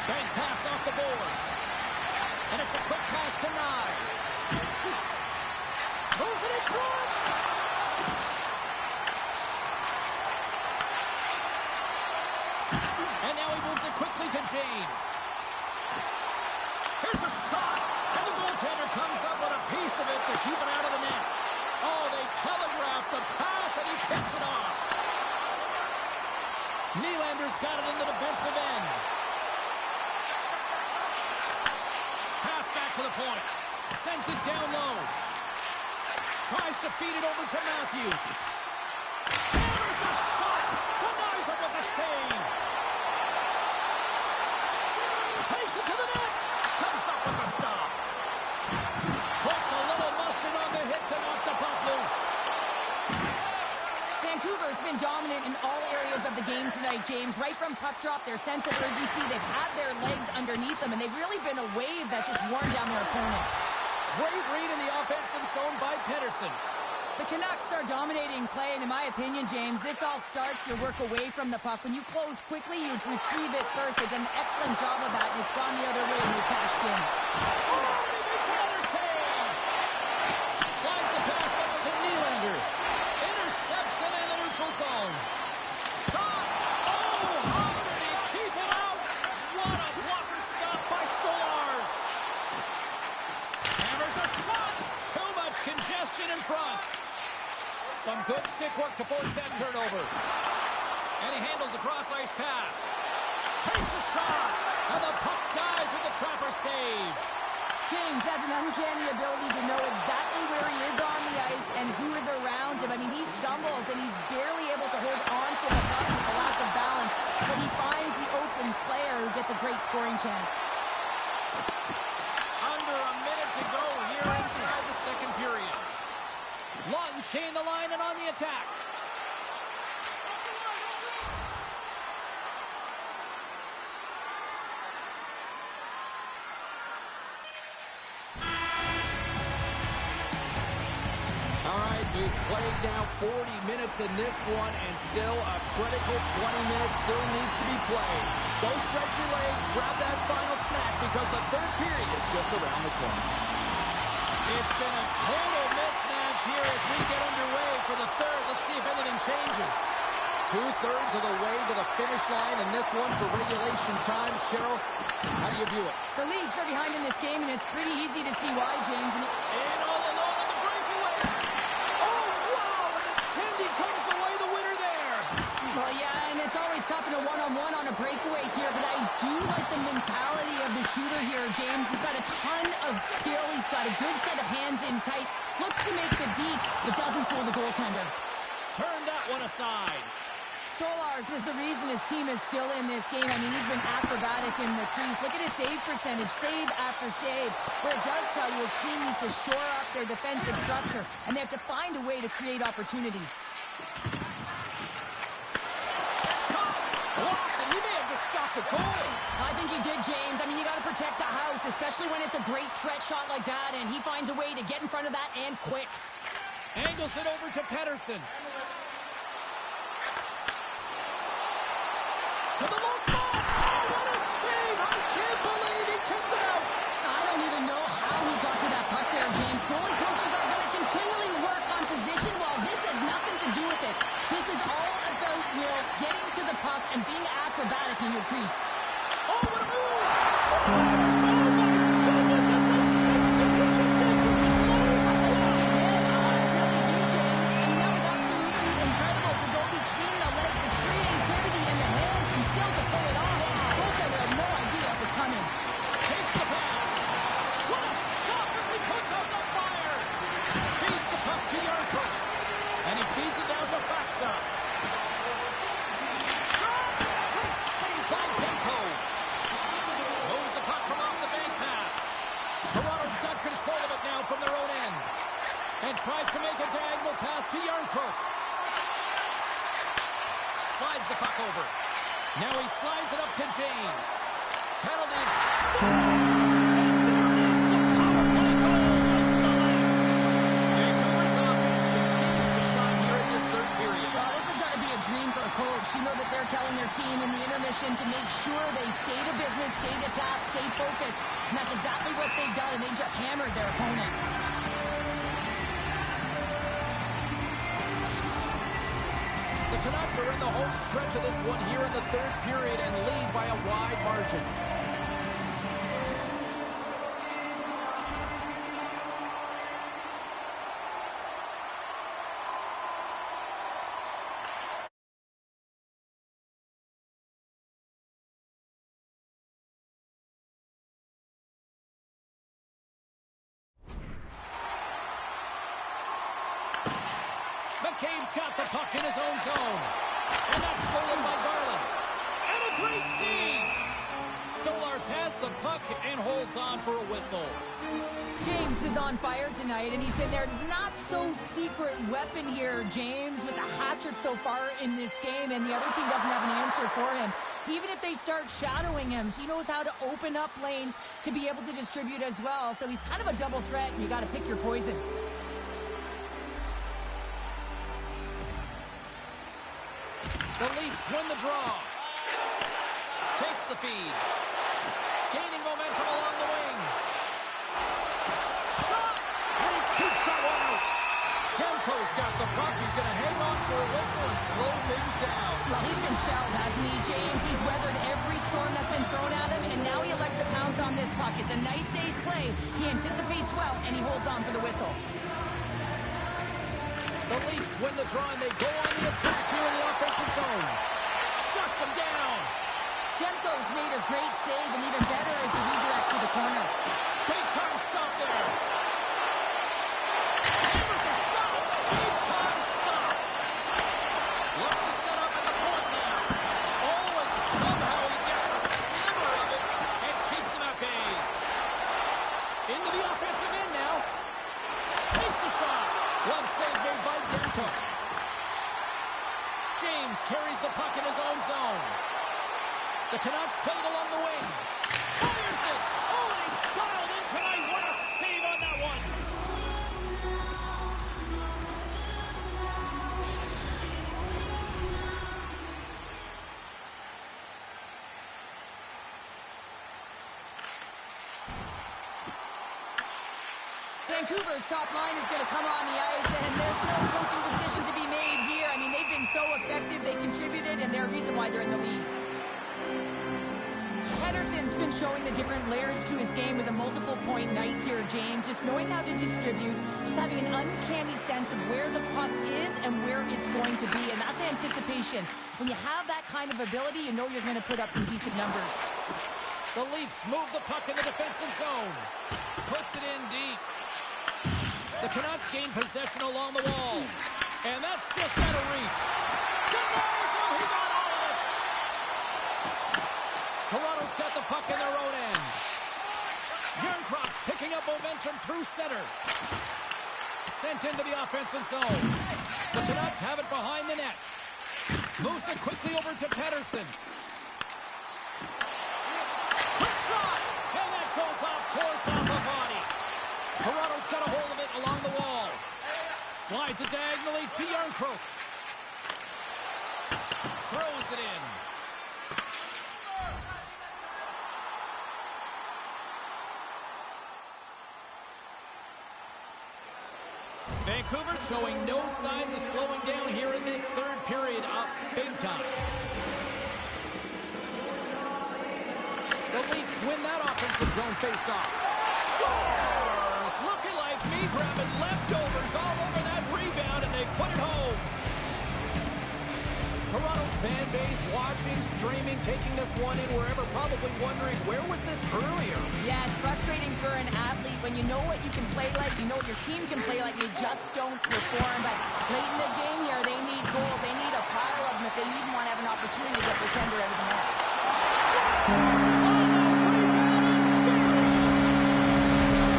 Bank pass off the boards. And it's a quick pass to Nyes. Moves it in front. And now he moves it quickly to James. Here's a shot. And the goaltender comes up with a piece of it to keep it out of the net. Oh, they telegraphed the pass and he picks it off. Nylander's got it in the defensive end. Pass back to the point. Sends it down low. Tries to feed it over to Matthews. Hammers the shot. Denies it with a save. Takes it to the net. Comes up with a stop. Puts a little mustard on the hit to knock the puck loose. Vancouver's been dominant in all areas of the game tonight, James. Right from puck drop, their sense of urgency, they've had their legs underneath them, and they've really been a wave that's just worn down their opponent. Great read in the offensive zone by Pedersen. The Canucks are dominating play, and in my opinion, James, this all starts your work away from the puck. When you close quickly, you retrieve it first. They've done an excellent job of that, and it's gone the other way, and they cashed in. Oh, he makes another save! Slides the pass over to Nylander. Intercepts it in the neutral zone. Shot! Oh, how did he keep it out? What a blocker stop by Stolarz. Hammers a shot. Too much congestion in front. Some good stick work to force that turnover. And he handles a cross-ice pass. Takes a shot. And the puck dies with the trapper save. James has an uncanny ability to know exactly where he is on the ice and who is around him. I mean, he stumbles and he's barely able to hold on to the puck with a lack of balance, but he finds the open player who gets a great scoring chance. Under a minute to go here inside the second period. Lunds gain the line and on the attack. All right, we've played now 40 minutes in this one, and still a critical 20 minutes still needs to be played. Go stretch your legs, grab that final snack, because the third period is just around the corner. It's been a total mismatch here as we get underway for the third. Let's see if anything changes. 2/3 of the way to the finish line in this one for regulation time. Cheryl, how do you view it? The Leafs are behind in this game, and it's pretty easy to see why, James. And all alone on the breakaway. Oh, wow! And Tendy comes away the winner there. Well, yeah, and it's always tough in a one-on-one on a breakaway here, but I do like the mentality of the shooter here, James. He's got a ton of skill. He's got a good set of hands in tight. Looks to make the deke, but doesn't fool the goaltender. Turn that one aside. Stolarz is the reason his team is still in this game. I mean, he's been acrobatic in the crease. Look at his save percentage, save after save. What it does tell you is team needs to shore up their defensive structure, and they have to find a way to create opportunities. Shot! Blocked, and he may have just stopped the goal. I think he did, James. I mean, you got to protect the house, especially when it's a great threat shot like that, and he finds a way to get in front of that and quick. Angles it over to Pettersson. To the low spot. Oh, what a save! I can't believe he kicked it out. I don't even know how he got to that puck there, James. Goalie coaches are going to continually work on position while this has nothing to do with it. This is all about, Will, getting to the puck and being acrobatic in your crease. Oh, what a move! Stolarz! Oh, my goodness, that's so sick. Did he just get through his legs? I think he did. I really do, James. I mean, that was absolutely incredible to go between the legs, the creativity in the hands, and skill to pull it off. Goaltender had no idea it was coming. Takes the pass. What a stop as he puts out the fire. Feeds the puck to Yarncrook. And he feeds it down to Faksa. Shot! Great save by Demko. Moves the puck from off the bank pass. Toronto's got control of it now from their own end. And tries to make a diagonal pass to Yarncrook. Slides the puck over. Now he slides it up to James. Penalties. Stolarz! And there it is, the power play goal. It's the lead. Vancouver's offense continues to shine here in this third period. Well, this has got to be a dream for a coach. You know that they're telling their team in the intermission to make sure they stay to business, stay to task, stay focused. And that's exactly what they've done, and they just hammered their opponent. The Canucks are in the home stretch of this one here in the third period and lead by a wide margin. McCabe's got the puck in his own zone. And that's stolen by Garland. And a great save! Stolarz has the puck and holds on for a whistle. James is on fire tonight, and he's been their not-so-secret weapon here, James, with a hat trick so far in this game, and the other team doesn't have an answer for him. Even if they start shadowing him, he knows how to open up lanes to be able to distribute as well. So he's kind of a double threat, and you got to pick your poison. The Leafs win the draw. Takes the feed. Gaining momentum along the wing. Shot! And he keeps that one out. Demko's got the puck. He's going to hang on for a whistle and slow things down. Well, he's been shelled, hasn't he, James? He's weathered every storm that's been thrown at him, and now he elects to pounce on this puck. It's a nice, safe play. He anticipates well, and he holds on for the whistle. The Leafs win the draw, and they go on the attack here in the offensive zone. Shuts them down. Demko's made a great save, and even better is the redirect to the corner. Big time stop there. Hammers a shot. Big time stop. Looks to set up at the point now. Oh, and somehow he gets a sliver of it and keeps him at bay. Into the offensive end now. Takes a shot. Well saved made by Demko. James carries the puck in his own zone. The Canucks play it along the wing. Fires it! Oh, and he's dialed in tonight. What a save on that one! Vancouver's top line is going to come on the ice, and there's no coaching decision to be made here. I mean, they've been so effective, they contributed, and they're a reason why they're in the lead. Pettersson's been showing the different layers to his game with a multiple-point night here, James. Just knowing how to distribute, just having an uncanny sense of where the puck is and where it's going to be, and that's anticipation. When you have that kind of ability, you know you're going to put up some decent numbers. The Leafs move the puck in the defensive zone. Puts it in deep. The Canucks gain possession along the wall. And that's just out of reach. Denies him. He got all of it. Toronto's got the puck in their own end. Yarncroft's picking up momentum through center. Sent into the offensive zone. The Canucks have it behind the net. Moves it quickly over to Pettersson. Quick shot! And that goes off course off the body. Toronto's got a hold of it along the wall. Slides it diagonally to Yarncroft. Throws it in. Vancouver showing no signs of slowing down here in this third period up big time. The Leafs win that offensive zone face-off. Scores! Looking like me grabbing leftovers all over that rebound, and they put it home. Toronto's fan base watching, streaming, taking this one in wherever, probably wondering, where was this earlier? Yeah, it's frustrating for an athlete when you know what you can play like, you know what your team can play like, you just don't perform. But late in the game here, they need goals. They need a pile of them if they even want to have an opportunity to get their tender out of the net. Scores on the rebound. It's buried.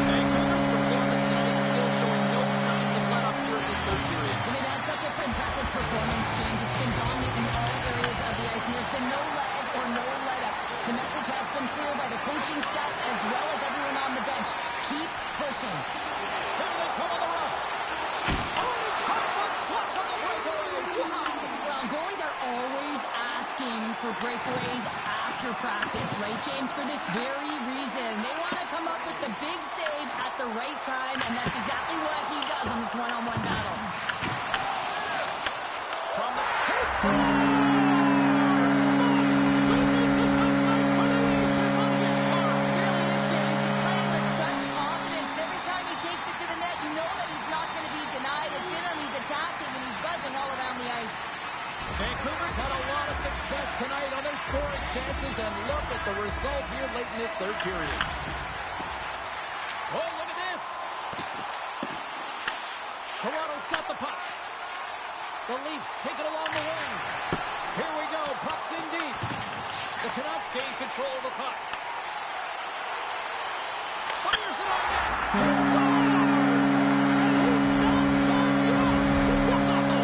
Vancouver's performance tonight still showing no signs of let-up here in this third period. Well, they've had such an impressive performance, James. It's been dominant in all areas of the ice, and there's been no let-up or no let-up. The message has been clear by the coaching staff as well as everyone on the bench. Keep pushing. Here they come on the rush. Oh, he cuts up clutch on the breakaway. Wow. Well, goalies are always asking for breakaways after practice, right, James? For this very reason. They want to come up with the big save at the right time, and that's exactly what he does on this one-on-one battle. From the scores! My goodness, it's a night for the ages on this part. It really is, James. He's playing with such confidence. Every time he takes it to the net, you know that he's not going to be denied. It's in him, he's attacking, and he's buzzing all around the ice. Vancouver's had a lot of success tonight on their scoring chances, and look at the result here late in this third period. Oh, look at this. Toronto's got the puck. The Leafs take it along the wing. Here we go. Puck's in deep. The Canucks gain control of the puck. Fires it on net. He scores! And he's not done yet. Wow! No,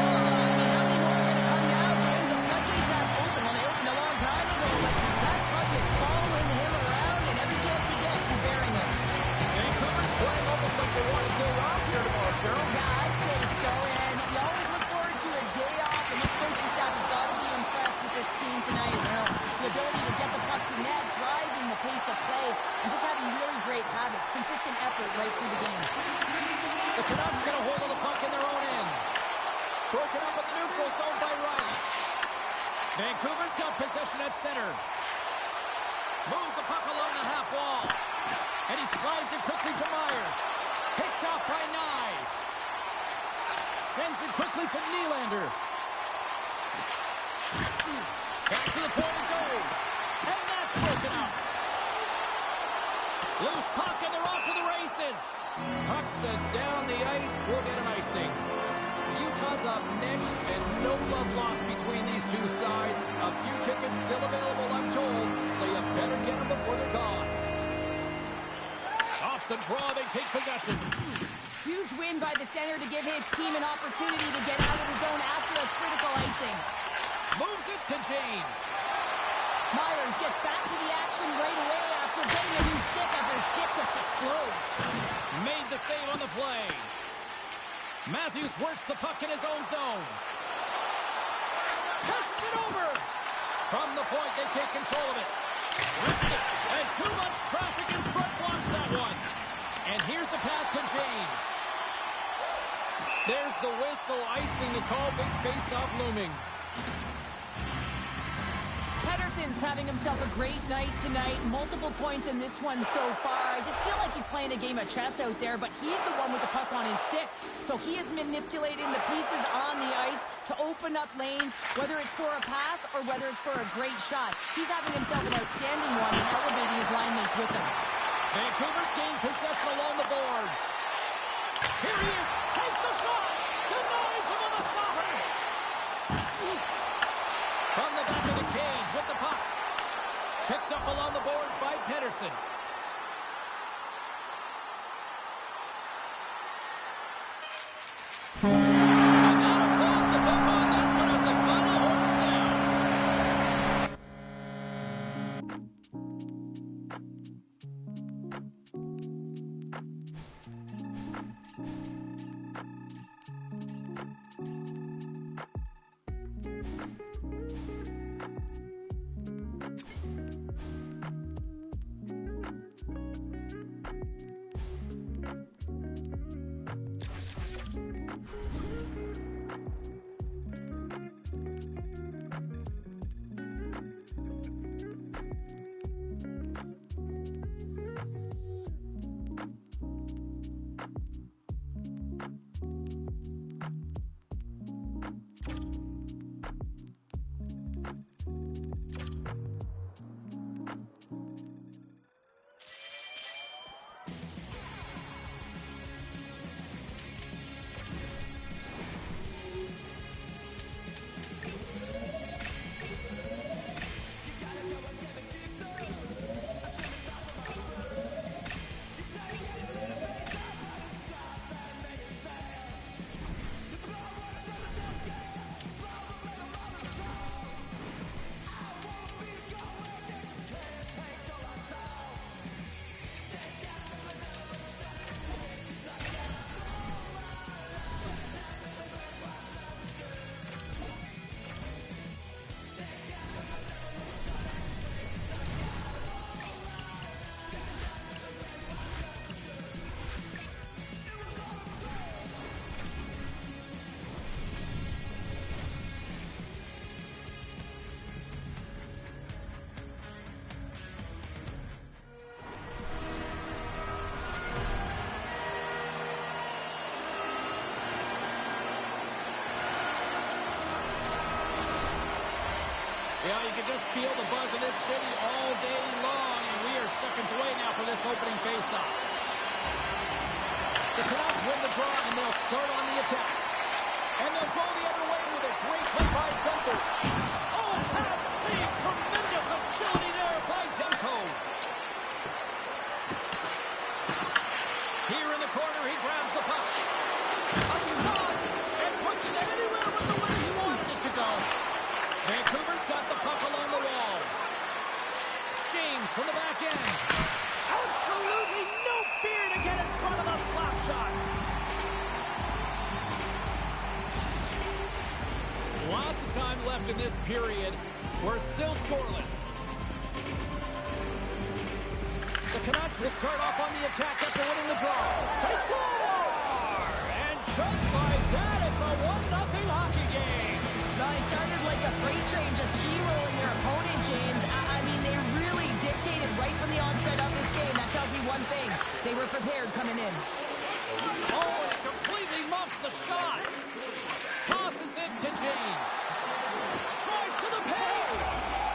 I mean, how many more are going to come now, James? The floodgates have opened. Well, they opened a long time ago, but that puck is following him around, and every chance he gets, he's bearing it. Vancouver's playing almost like they want to go out here tomorrow, Cheryl. Yeah, I'd say so, and you always look forward to a day off, and this coaching staff has got to be impressed with this team tonight. You know, the ability to get the puck to net, driving the pace of play, and just having really great habits, consistent effort right through the game. The Canucks get a hold of the puck in their own end. Broken up at the neutral zone by Wright. Vancouver's got possession at center. Moves the puck along the half wall. And he slides it quickly to Myers. Picked off by Nyes. Sends it quickly to Nylander. Back to the point it goes. And that's broken up. Loose puck and they're off to the races. Puck's down the ice. We'll get an icing. Utah's up next, and no love lost between these two sides. A few tickets still available, I'm told, so you better get them before they're gone. Off the draw, they take possession. Huge win by the center to give his team an opportunity to get out of the zone after a critical icing. Moves it to James. Myers gets back to the action right away after getting a new stick after his stick just explodes. Made the save on the play. Matthews works the puck in his own zone. Passes it over. From the point, they take control of it. Rips it. And too much traffic in front blocks that one. And here's the pass to James. There's the whistle, icing the call, big face-off looming. Pettersson's having himself a great night tonight. Multiple points in this one so far. I just feel like he's playing a game of chess out there, but he's the one with the puck on his stick. So he is manipulating the pieces on the ice to open up lanes, whether it's for a pass or whether it's for a great shot. He's having himself an outstanding one and elevating his line mates with him. Vancouver's gained possession along the boards. Here he is, takes the shot, denies him on the stopper. the puck. Picked up along the boards by Pedersen. And now to close the book on this one as the final horn sounds. Yeah, you can just feel the buzz of this city all day long, and we are seconds away now for this opening faceoff. The Canucks win the draw, and they'll start on the attack. And they'll go the other way with a great play by Demko. Oh, that save! Tremendous agility there by Demko. Here in the corner, he grabs the puck. Up and on, and puts it anywhere but the way he wanted it to go. Vancouver's got the puck along the wall. James from the back end. Absolutely no fear to get in front of the slap shot. Lots of time left in this period. We're still scoreless. The Canucks will start off on the attack after winning the draw. They score! And just like that, it's a 1-0 hockey game. Well, they started like a freight train just steamrolling their opponent, James. I mean, they really dictated right from the onset of this game. That tells me one thing. They were prepared coming in. Oh, and it completely muffs the shot. Tosses it to James. Drives to the paint.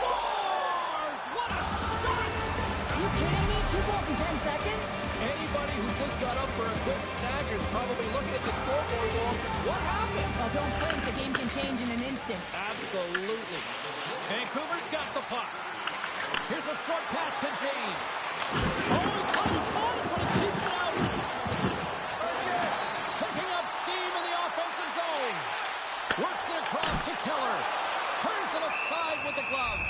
Scores! What a shot! You kidding me? 2 goals in 10 seconds? Anybody who just got up for a quick snack is probably looking at the scoreboard going, what happened? Well, don't blink. The game can change in an instant. Absolutely. Vancouver's got the puck. Here's a short pass to James. Oh, he couldn't find it, but he keeps it out. Picking up steam in the offensive zone. Works it across to Keller. Turns it aside with the glove.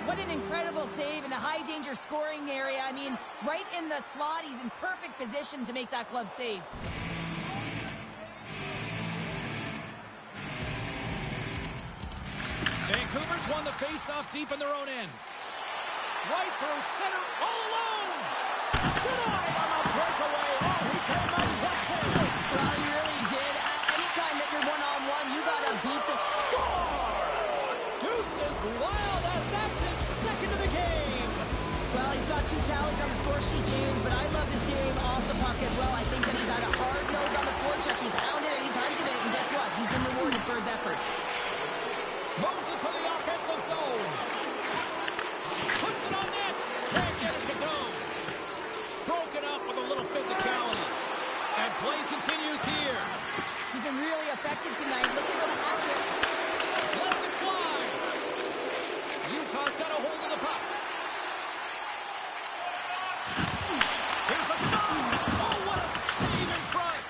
What an incredible save in a high-danger scoring area. I mean, right in the slot. He's in perfect position to make that glove save. Vancouver's won the face-off deep in their own end. Right through center, all alone. Denied on the breakaway. Oh, he came out clutching. Well, he really did. Anytime that you're one-on-one, you got to beat the... Scores! Deuce is wild as that's his second of the game. Well, he's got 2 tallies on the score sheet, James, but I love this game off the puck as well. I think that he's had a hard nose on the forecheck. He's hounded it, he's hunted it, and guess what? He's been rewarded for his efforts. Moves it to the offensive zone. Puts it on net. Can't get it to go. Broken up with a little physicality. And play continues here. He's been really effective tonight. Looking for the hat trick. Lets it fly. Utah's got a hold of the puck. Here's a shot. Oh, what a save in front.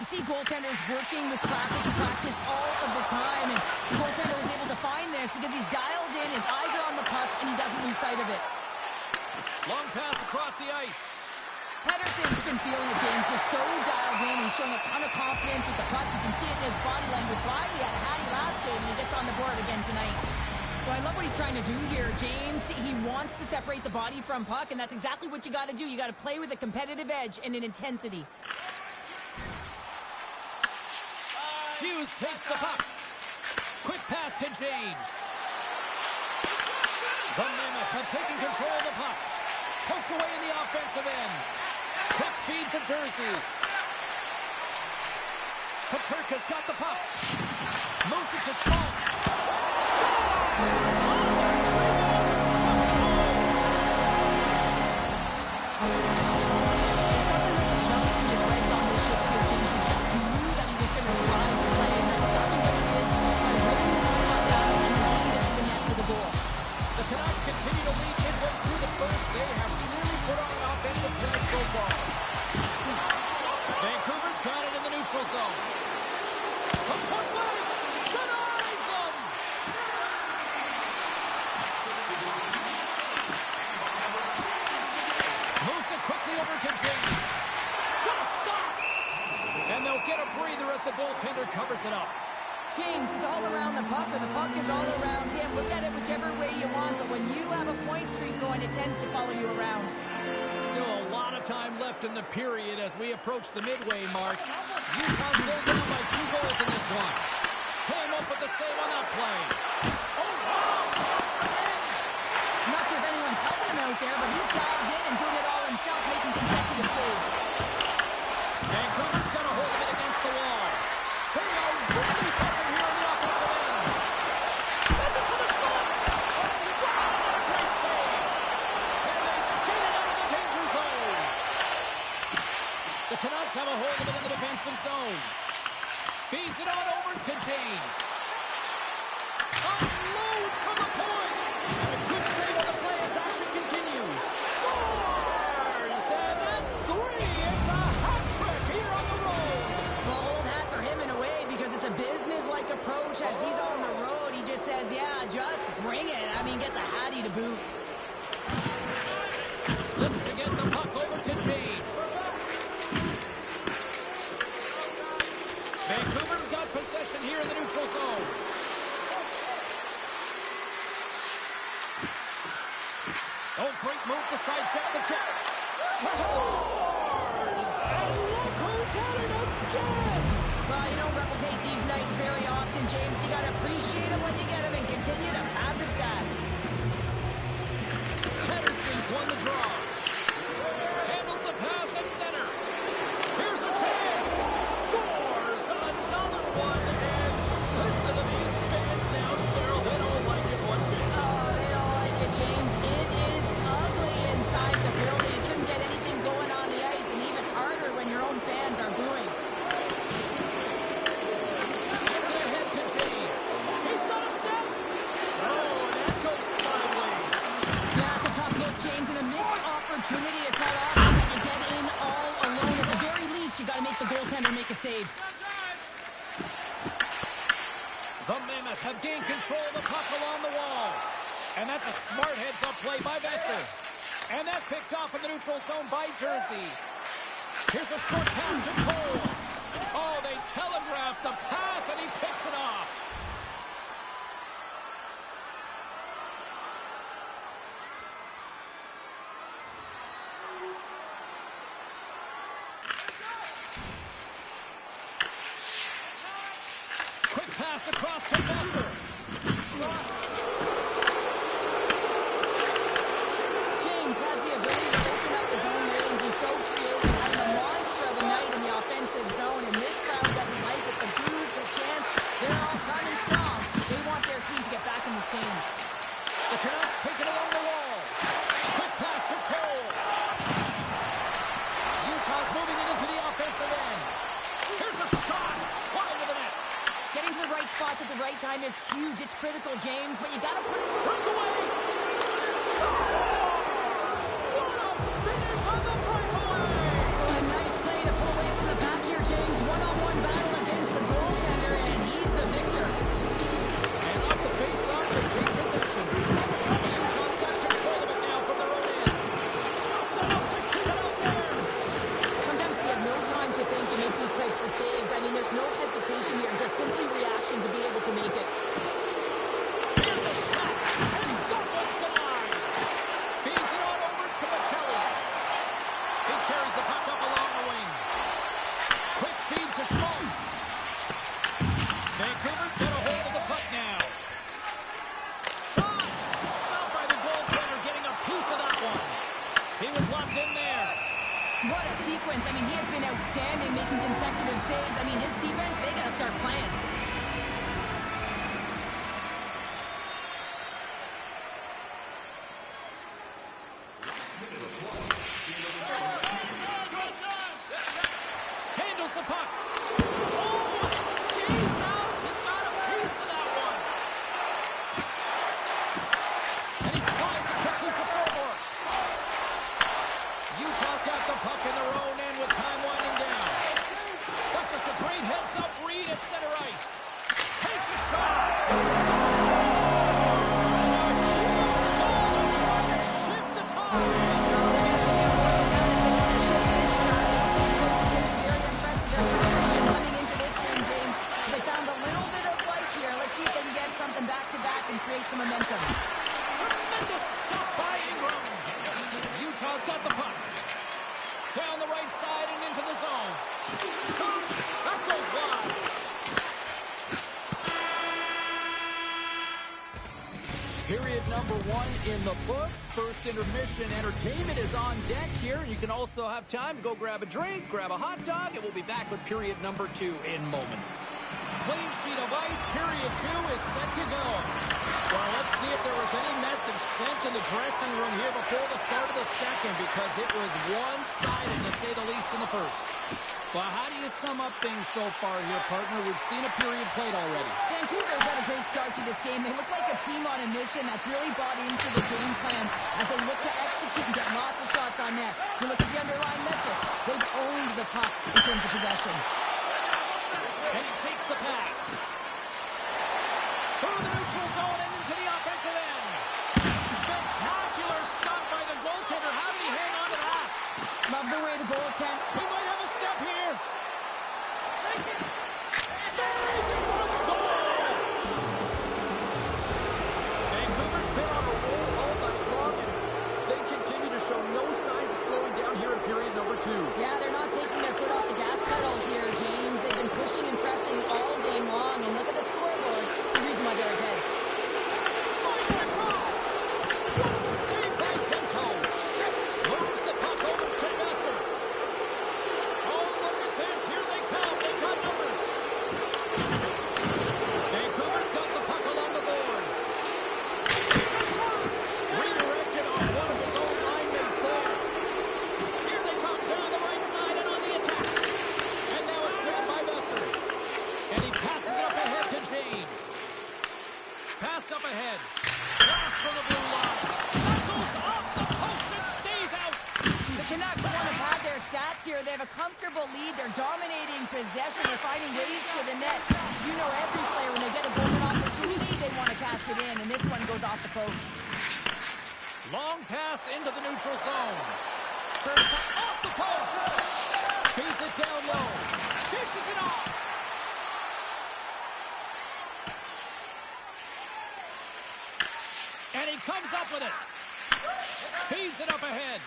You see goaltenders working with classic practice all of the time, and the goaltender was able to find this because he's dialed in, his eyes are on the puck, and he doesn't lose sight of it. Long pass across the ice. Pedersen's been feeling it, James, just so dialed in. He's showing a ton of confidence with the puck. You can see it in his body language. Why? He had Hattie last game, and he gets on the board again tonight. Well, I love what he's trying to do here, James. He wants to separate the body from puck, and that's exactly what you got to do. You got to play with a competitive edge and an intensity. Hughes takes the puck. Quick pass to James. The Mammoth have taken control of the puck. Poked away in the offensive end. Quick feed to Jersey. Paterka's got the puck. Moves it to Schmaltz. The Canucks continue to lead midway through the first. They have really put on an offensive play so far. Vancouver's got it in the neutral zone. From point blank, denies them. Moves it quickly over to James. What a stop! And they'll get a breather as the goaltender covers it up. James is all around the puck, or the puck is all around him. Look at it whichever way you want, but when you have a point streak going, it tends to follow you around. Still a lot of time left in the period as we approach the midway mark. Utah still down by 2 goals in this one. Came up with the save on that play. Oh, wow! I'm not sure if anyone's helping him out there, but he's dialed in and doing it all himself, making consecutive saves. Vancouver's got a hold of it against the wall. They are really pressing here on the offensive end. Sends it to the slot. Oh, wow, what a great save. And they skate it out of the danger zone. The Canucks have a hold of it in the defensive zone. Feeds it on over to James. Unloads from the point. And a good save on the play as action continues. Scores! And that's 3. It's a hat trick here on the road. Well, old hat for him in a way, because it's a business-like approach. As he's on the road, he just says, yeah, just bring it. I mean, gets a hattie to boot. Looks to get the puck over to James. Vancouver's got possession here in the neutral zone. Oh, great move to sidestep the check. Scores! And look who's had it again! Well, you don't replicate these nights very often, James. You got to appreciate them when you get them and continue to pad the stats. Pedersen's won the draw. Handles the pass at center. Here's a chance. Scores another one. And listen to these fans now, Cheryl. They don't like it one bit. Oh, they don't like it, James. It is ugly inside the building. You couldn't get anything going on the ice, and even harder when your own fans are booing. Sends it ahead to James. He's got a step. Oh, and that goes sideways. Yeah, it's a tough look, James, and a missed opportunity. It's not often that you get in all alone. At the very least, you got to make the goaltender make a save. The Mammoth have gained control of the puck along the wall. And that's a smart heads-up play by Besser. And that's picked off in the neutral zone by Jersey. Here's a short pass to Cole. Oh, they telegraphed the pass, and he picks it off. Quick pass across to Besser. James has the ability to open up his own lanes. He's so creative, having a monster of a night in the offensive zone, and this crowd doesn't like it. The boos, the chants, they're all coming strong. They want their team to get back in this game. The Canucks take it along the wall. Quick pass to Cole. Utah's moving it into the offensive end. Here's a shot. Wide of the net. Getting to the right spot shots at the right time is huge. It's critical, James, but you got to put it... Breakaway! Scores! What a finish on the breakaway! Oh, a nice play to pull away from the back here, James. One-on-one battle against the goaltender, and he's the victor. And off the face-off to take possession. Utah's got control of it now from their own end. Just enough to keep it out there. Sometimes we have no time to think and make these types of saves. I mean, there's no hesitation here, just simply reaction to be able to make it. Here's a shot, and that one's denied. Feeds it on over to Michelli. He carries the puck up along the wing. Quick feed to Schmaltz. Vancouver's got a hold of the puck now. Shot! Stopped by the goaltender, getting a piece of that one. He was locked in there. What a sequence. I mean, he has been outstanding, making consecutive saves. I mean, his defense, they got to start playing. Handles the puck. Oh, it stays out. He got a piece of that one. And he slides it quickly for forward. Utah's got the puck in their own end with time winding down. That's just a great heads-up read at center ice. Takes a shot. Shift the tide. Something back-to-back and create some momentum. Tremendous stop by Ingram. Utah's got the puck. Down the right side and into the zone. Shot. That goes wide. Period number 1 in the books. First intermission entertainment is on deck here. You can also have time to go grab a drink, grab a hot dog, and we'll be back with period number 2 in moments. Clean sheet of ice, period 2 is set to go. Well, let's see if there was any message sent in the dressing room here before the start of the second, because it was one-sided, to say the least, in the first. Well, how do you sum up things so far here, partner? We've seen a period played already. Vancouver's had a great start to this game. They look like a team on a mission that's really bought into the game plan as they look to execute and get lots of shots on net. You look at the underlying metrics, they've owned the puck in terms of possession. And he takes the pass. Through the neutral zone and into the offensive end. Spectacular stop by the goaltender. How did he hang on to that? Love the way the goaltender... He might have a step here. Amazing for the goal. Vancouver's been on a roll all night long, and they continue to show no signs of slowing down here in period number 2. Yeah, they're not taking their foot off the gas pedal here, James. They've been pushing and pressing all game long, and look at the scoreboard. It's the reason why they're ahead. Slides it across. What a save by Demko. Moves the puck over to Messer. Oh, look at this. Here they come. They've got numbers. Vancouver's got the puck along the boards. Redirected off one of his own line mates there. Here they come down the right side and on the attack. And now it's grabbed by Messer. And he passes it up ahead to James. Passed up ahead. Blast from the blue line. That goes up the post and stays out. The Canucks want to pad their stats here. They have a comfortable lead. They're dominating possession. They're finding ways to the net. You know every player, when they get a golden opportunity, they want to cash it in, and this one goes off the post. Long pass into the neutral zone. First off the post. Feeds it down low. Dishes it off. And he comes up with it. Feeds it up ahead.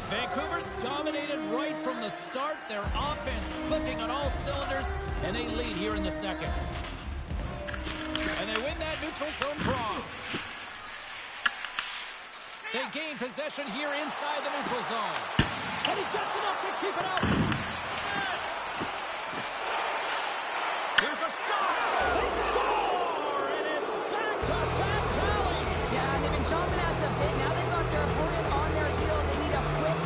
Vancouver's dominated right from the start. Their offense clicking on all cylinders, and they lead here in the second. And they win that neutral zone draw. They gain possession here inside the neutral zone. And he gets enough to keep it out. Here's a shot. They score! And it's back-to-back tallies. Yeah, they've been chomping at the bit. Now they've got their opponent on their heel. They need a quick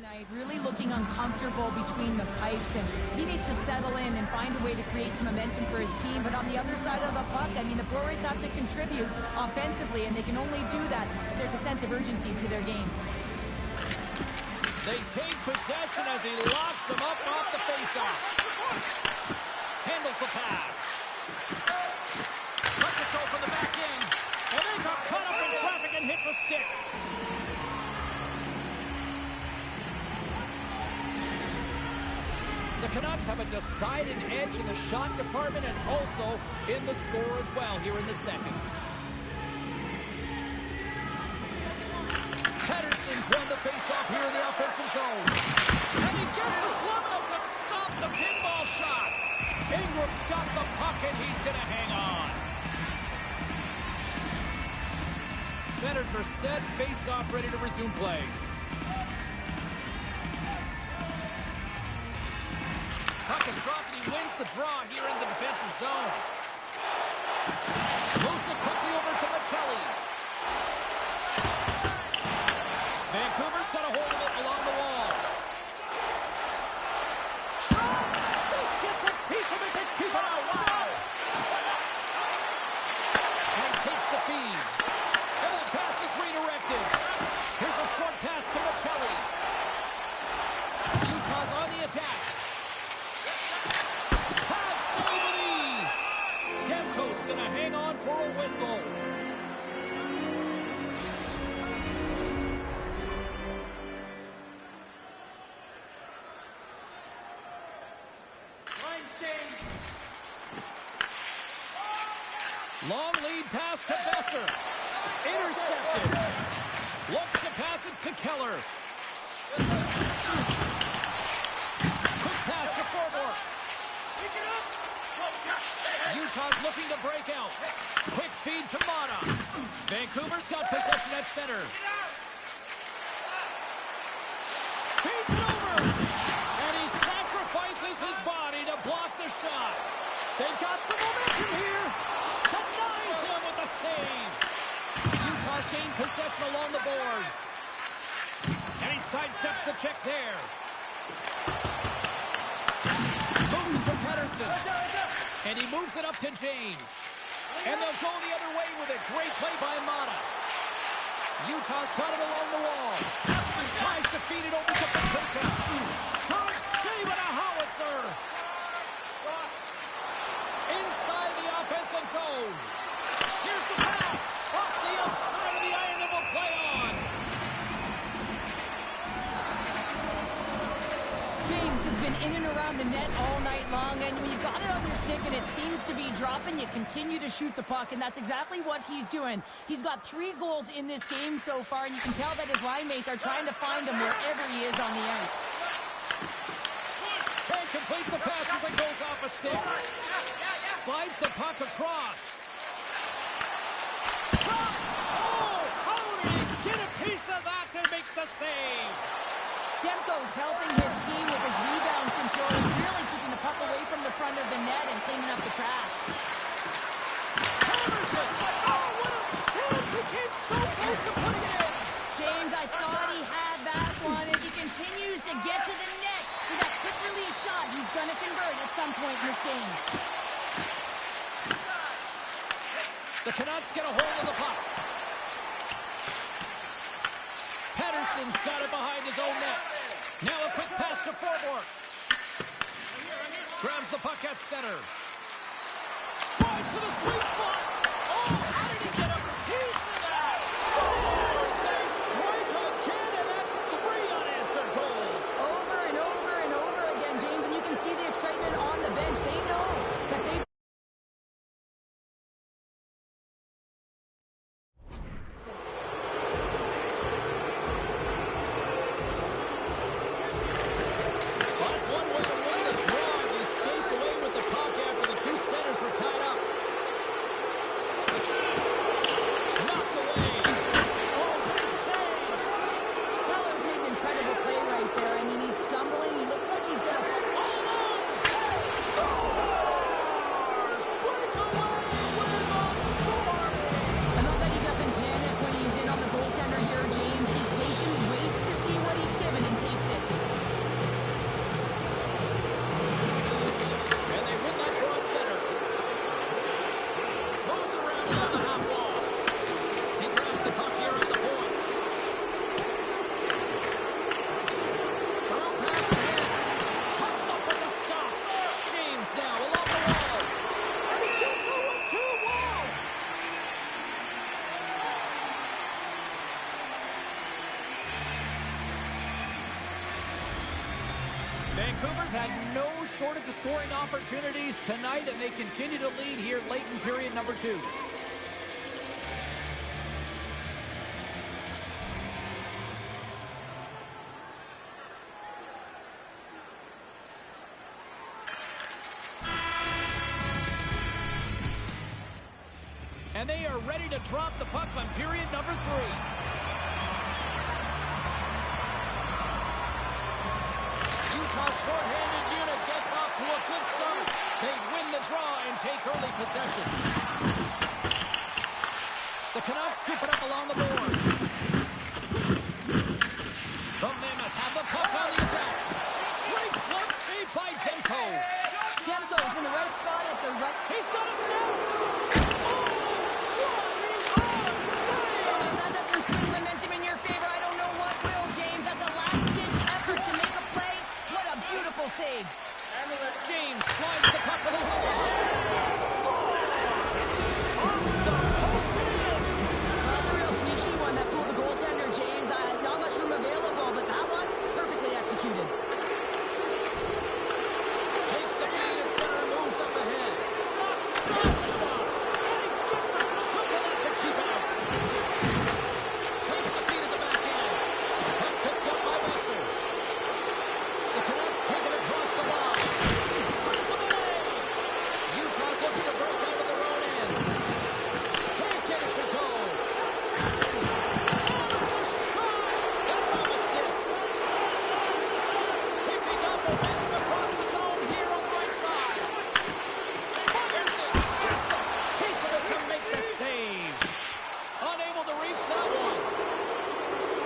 tonight, really looking uncomfortable between the pipes, and he needs to settle in and find a way to create some momentum for his team. But on the other side of the puck, I mean, the forwards have to contribute offensively, and they can only do that if there's a sense of urgency to their game. They take possession as he locks them up off the faceoff. Handles the pass. Lets it go from the back end. And then got caught up in traffic and hits a stick. The Canucks have a decided edge in the shot department and also in the score as well here in the second. Patterson's won the faceoff here in the offensive zone. And he gets his glove out to stop the pinball shot. Ingram's got the puck and he's going to hang on. Centers are set, faceoff ready to resume play. Puck is dropped and he wins the draw here in the defensive zone. Moves it quickly over to Machelli. Vancouver's got a hold of it along the wall. Just gets a piece of it to keep it out. Wow! And he takes the feed. And the pass is redirected. Here's a short pass to Machelli. Utah's on the attack. Demko's gonna hang on for a whistle. Line change. Long lead pass to Besser. Intercepted. Looks to pass it to Keller. Quick pass to Forbort. Utah's looking to break out. Quick feed to Mata. Vancouver's got possession at center. Feeds it over. And he sacrifices his body to block the shot. They've got some momentum here. Denies him with a save. Utah's gained possession along the boards. And he sidesteps the check there. Moves it to Pedersen. And he moves it up to James. And they'll go the other way with it. Great play by Mata. Utah's got it along the wall. Tries to feed it over to Pachuca. Tom save and a howitzer. Inside the offensive zone. Here's the pass. Off the outside of the iron and will play on. James has been in and around the net all night long, and when you've got it on your stick and it seems to be dropping, you continue to shoot the puck, and that's exactly what he's doing. He's got 3 goals in this game so far, and you can tell that his line mates are trying to find him wherever he is on the ice. Can't complete the pass as it goes off a stick. Slides the puck across. Oh, how did he get a piece of that to make the save? Demko's helping his team with his rebound control and really keeping the puck away from the front of the net and cleaning up the trash. Patterson! Oh, what a chance! He came so close to putting it in! James, I thought he had that one, and he continues to get to the net with that quick release shot. He's going to convert at some point in this game. The Canucks get a hold of the puck. Patterson's got it behind his own net. Now a quick pass to Forbort. Grabs the puck at center. Drives to the sweet spot. Oh, how did he get a piece of that? Scores! They strike again, and that's 3 unanswered goals. Over and over and over again, James, and you can see the excitement on the bench. They know that they... Vancouver's had no shortage of scoring opportunities tonight, and they continue to lead here late in period number 2. And they are ready to drop the puck on period number 3. Utah's shorthanded unit gets off to a good start. They win the draw and take early possession. The Canucks scoop it up along the boards. The Mammoth have the puck on the attack. Great glove save by Demko. Demko's in the right spot at the right... He's got a step. That doesn't swing momentum in your favor. I don't know what will, James. That's a last-ditch effort to make a play. What a beautiful save. James slides the puck over the line. Off the post and in. Well, that's a real sneaky one that fooled the goaltender, James. Not much room available, but that one, perfectly executed. Takes the feed at center, moves up ahead. Takes a shot. And he gets a chunk of that to keep it out. Takes the feed at the back end. Puck picked up by Russell. The Canucks take it across the line. Turns them away. Utah's looking to break out of their own end. Can't get it to go. Oh, there's a shot. That's on the stick. Picking up momentum across the zone here on the right side. Fires it. Gets a piece of it to make the save. Unable to reach that one.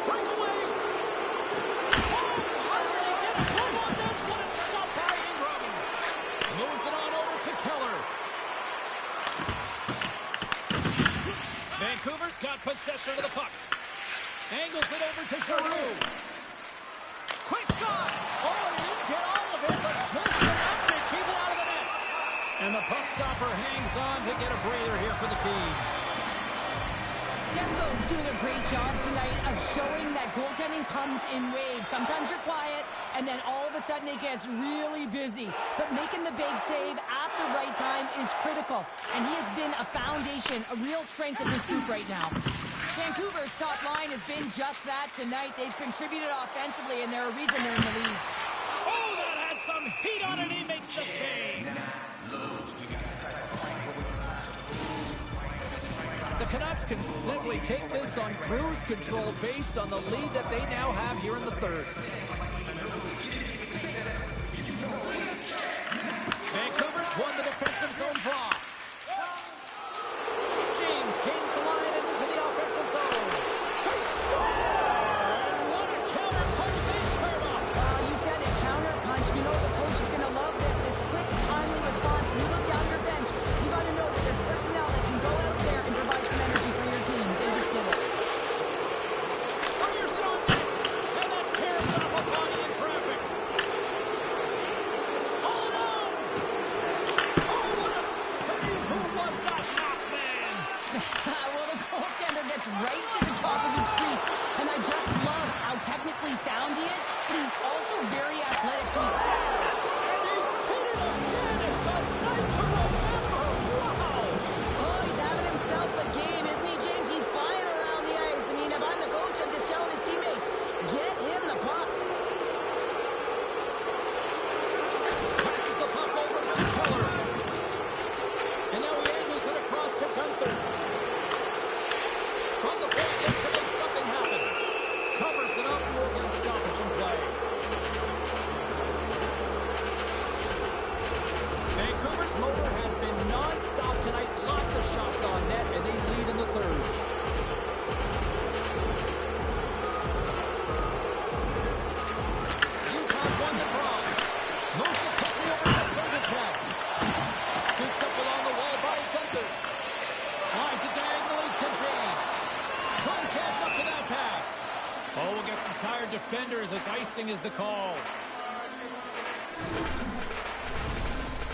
Breakaway. Oh, how did he get a good one? Then what a stop by Ingram. Moves it on over to Keller. Vancouver's got possession of the puck. Angles it over to Giroux. Quick shot. Oh, he didn't get all of it, but just enough to keep it out of the net. And the puck stopper hangs on to get a breather here for the team. Demko's doing a great job tonight of showing that goaltending comes in waves. Sometimes you're quiet, and then all of a sudden it gets really busy. But making the big save at the right time is critical, and he has been a foundation, a real strength of this group right now. Vancouver's top line has been just that tonight. They've contributed offensively, and they're a reason they're in the lead. Oh, that has some heat on it. He makes the save. The Canucks can simply take this on cruise control based on the lead that they now have here in the third. Vancouver's won the defensive zone draw. James gains the line and into the offensive zone. They score! And what a counter punch they serve up. You said it, counter punch. You know the coach is going to love this. This quick, timely response. When you look down your bench, you got to know that there's personnel that can go out there and provide some energy for your team. They just did it. Fires it on net, and that tears off a body in traffic. All alone. Oh, what a save! Who was that last man? Well, the goaltender gets right to the top of his crease, and I just love how technically sound he is, but he's also very athletic. So Yes! And he did it again! It's a night to remember! Wow! oh, he's having himself a game, isn't he, James? He's flying around the ice. I mean, if I'm the coach, I'm just telling his teammates, get him the puck. Passes the puck over to Keller. And now he angles it across to Gunther. From the point, looks to make something happen. Covers it up, will get a stoppage in play. Vancouver's motor has been non-stop tonight. Lots of shots on net, and they lead in the third. Utah's won the draw. Moves it quickly over to Sergachev. Scooped up along the wall by Gunther. Slides it diagonally to James. Couldn't catch up to that pass. Oh, we'll get some tired defenders as icing is the call.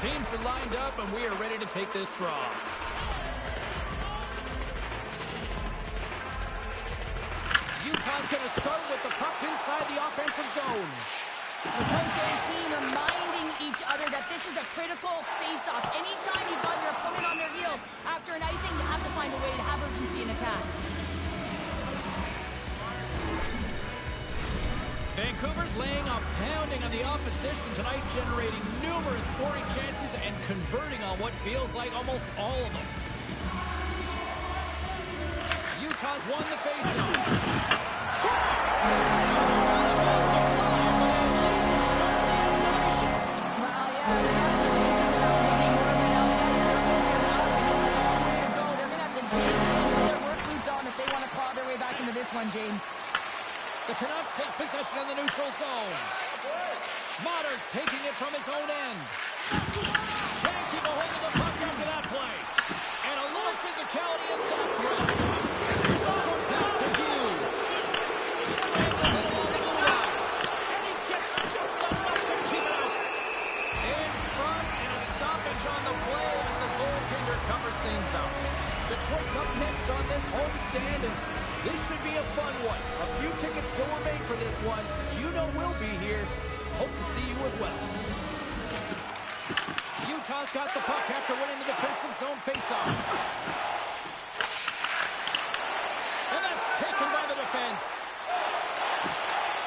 Teams are lined up, and we are ready to take this draw. Utah's going to start with the puck inside the offensive zone. The coach and team reminding each other that this is a critical face-off. Anytime you've got your opponent on their heels after an icing, you have to find a way to have urgency in attack. Vancouver's laying a pounding on the opposition tonight, generating numerous scoring chances and converting on what feels like almost all of them. Utah's won the faceoff. James. The Canucks take possession in the neutral zone. Matters taking it from his own end. Can't keep a hold of the puck after that play. And a little physicality in that throw. Here's a short pass to Hughes. Angles it along the blue line. And he gets just enough to keep it out. In front and a stoppage on the play as the goaltender covers things up. Detroit's up next on this homestand, and this should be a fun one. A few tickets still remain for this one. You know we'll be here. Hope to see you as well. Utah's got the puck after winning the defensive zone faceoff. And that's taken by the defense.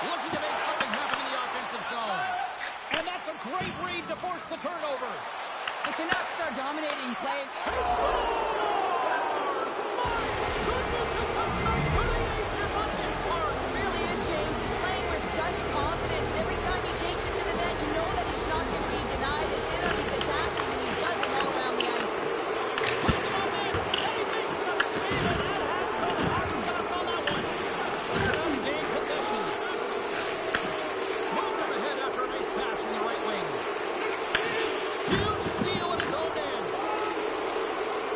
Looking to make something happen in the offensive zone. And that's a great read to force the turnover. The Canucks are dominating play. It's a night for the ages on his part. It really is, James. He's playing with such confidence. Every time he takes it to the net, you know that he's not going to be denied. It's in him, he's attacking, and he does it all around the ice. Puts it on net, and he makes the save, and that has some hard sauce on that one. Canucks gain possession. Moved him ahead after a nice pass from the right wing. Huge steal at his own end.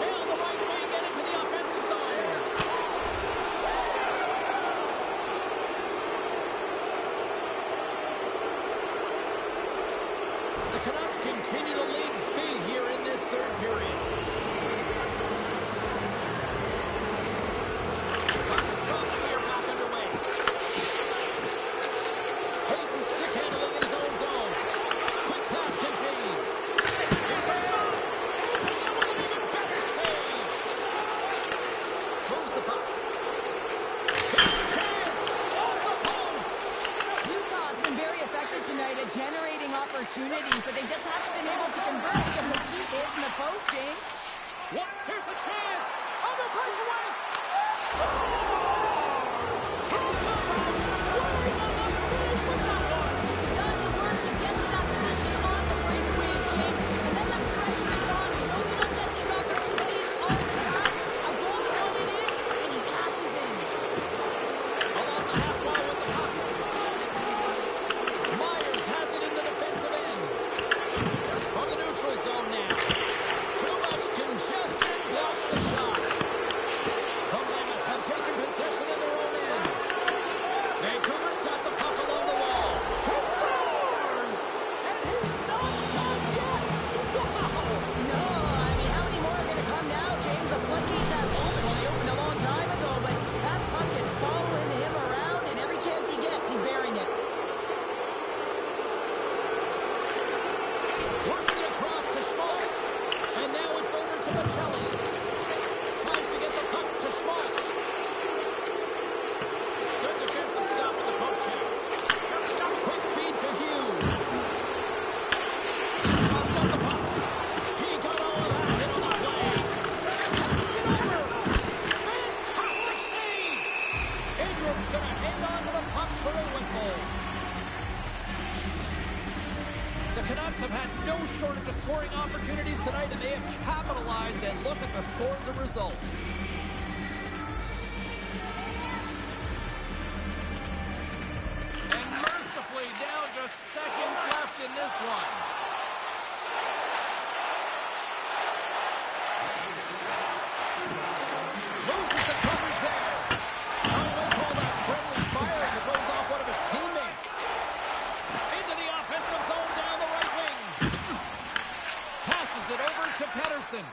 Down the right wing and into the offensive zone. The Canucks continue to lead big here in this third period. Puck's dropped, we are back underway. Hayden stick handling in his own zone. Quick pass to James. Here's a shot. It's in with an even better save. Moves the puck. Here's a chance. Off the post. Utah's been very effective tonight at generating opportunities, but they just haven't been able to convert because they keep hitting the post, James. What? Here's a chance. Other breakaway. Scores! Talk about scoring on the finish with that one. Does the work to get to that position on the breakaway, James, and then the pressure is on. You know you don't get these opportunities all the time. A goal to what it is, and he cashes in. Along the half wall with the puck. Myers has it in the defensive end. From the neutral zone now. Too much congestion blocks the shot. The Mammoth have taken possession in their own end. Vancouver's got the puck along the wall. He scores! And he's not done yet. Wow! No, I mean, how many more are going to come now, James? The floodgates have opened. Well, they opened a long time ago, but that puck is following him around, and every chance he gets, he's bearing it. Works it across to Schmaltz. And now it's over to Michelli. Tries to get the puck to Schmaltz. Good defensive stop with the poke check. Quick feed to Hughes. Utah's got the puck. He got all of that hit on the play. Passes it over. Fantastic save. Ingram's going to hang on to the puck for a whistle. The Canucks have had no shortage of scoring opportunities tonight, and they have capitalized, and look at the score as a result. And mercifully down just seconds left in this one. Loses the coverage there. Oh, they call that friendly fire as it goes off one of his teammates. Into the offensive zone down the right wing. Passes it over to Pettersson.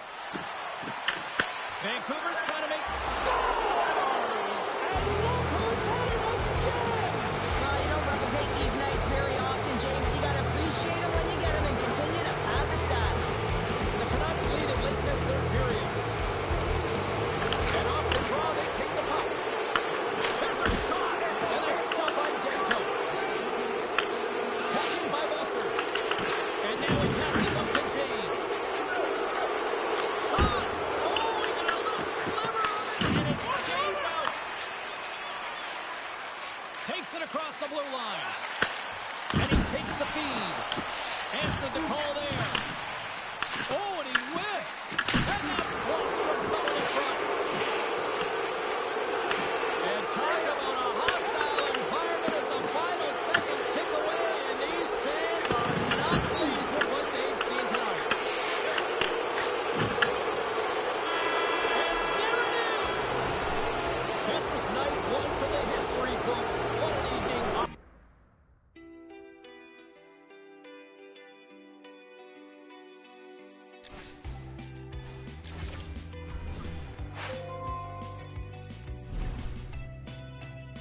Vancouver's trying to across the blue line. And he takes the feed. Answered the call there. Oh, and he whiffs. And that's blocked from someone in front. And talk about a hostile environment as the final seconds tick away, and these fans are not pleased with what they've seen tonight. And there it is! This is night one for the history books. What an evening.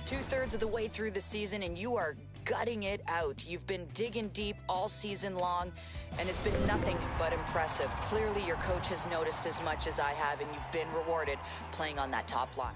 Two-thirds of the way through the season, and you are gutting it out. You've been digging deep all season long, and it's been nothing but impressive. Clearly, your coach has noticed as much as I have, and you've been rewarded playing on that top line.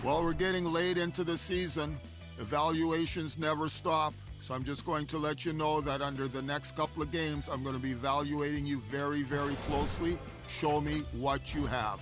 Well, we're getting late into the season. Evaluations never stop, so I'm just going to let you know that under the next couple of games, I'm going to be evaluating you very, very closely. Show me what you have.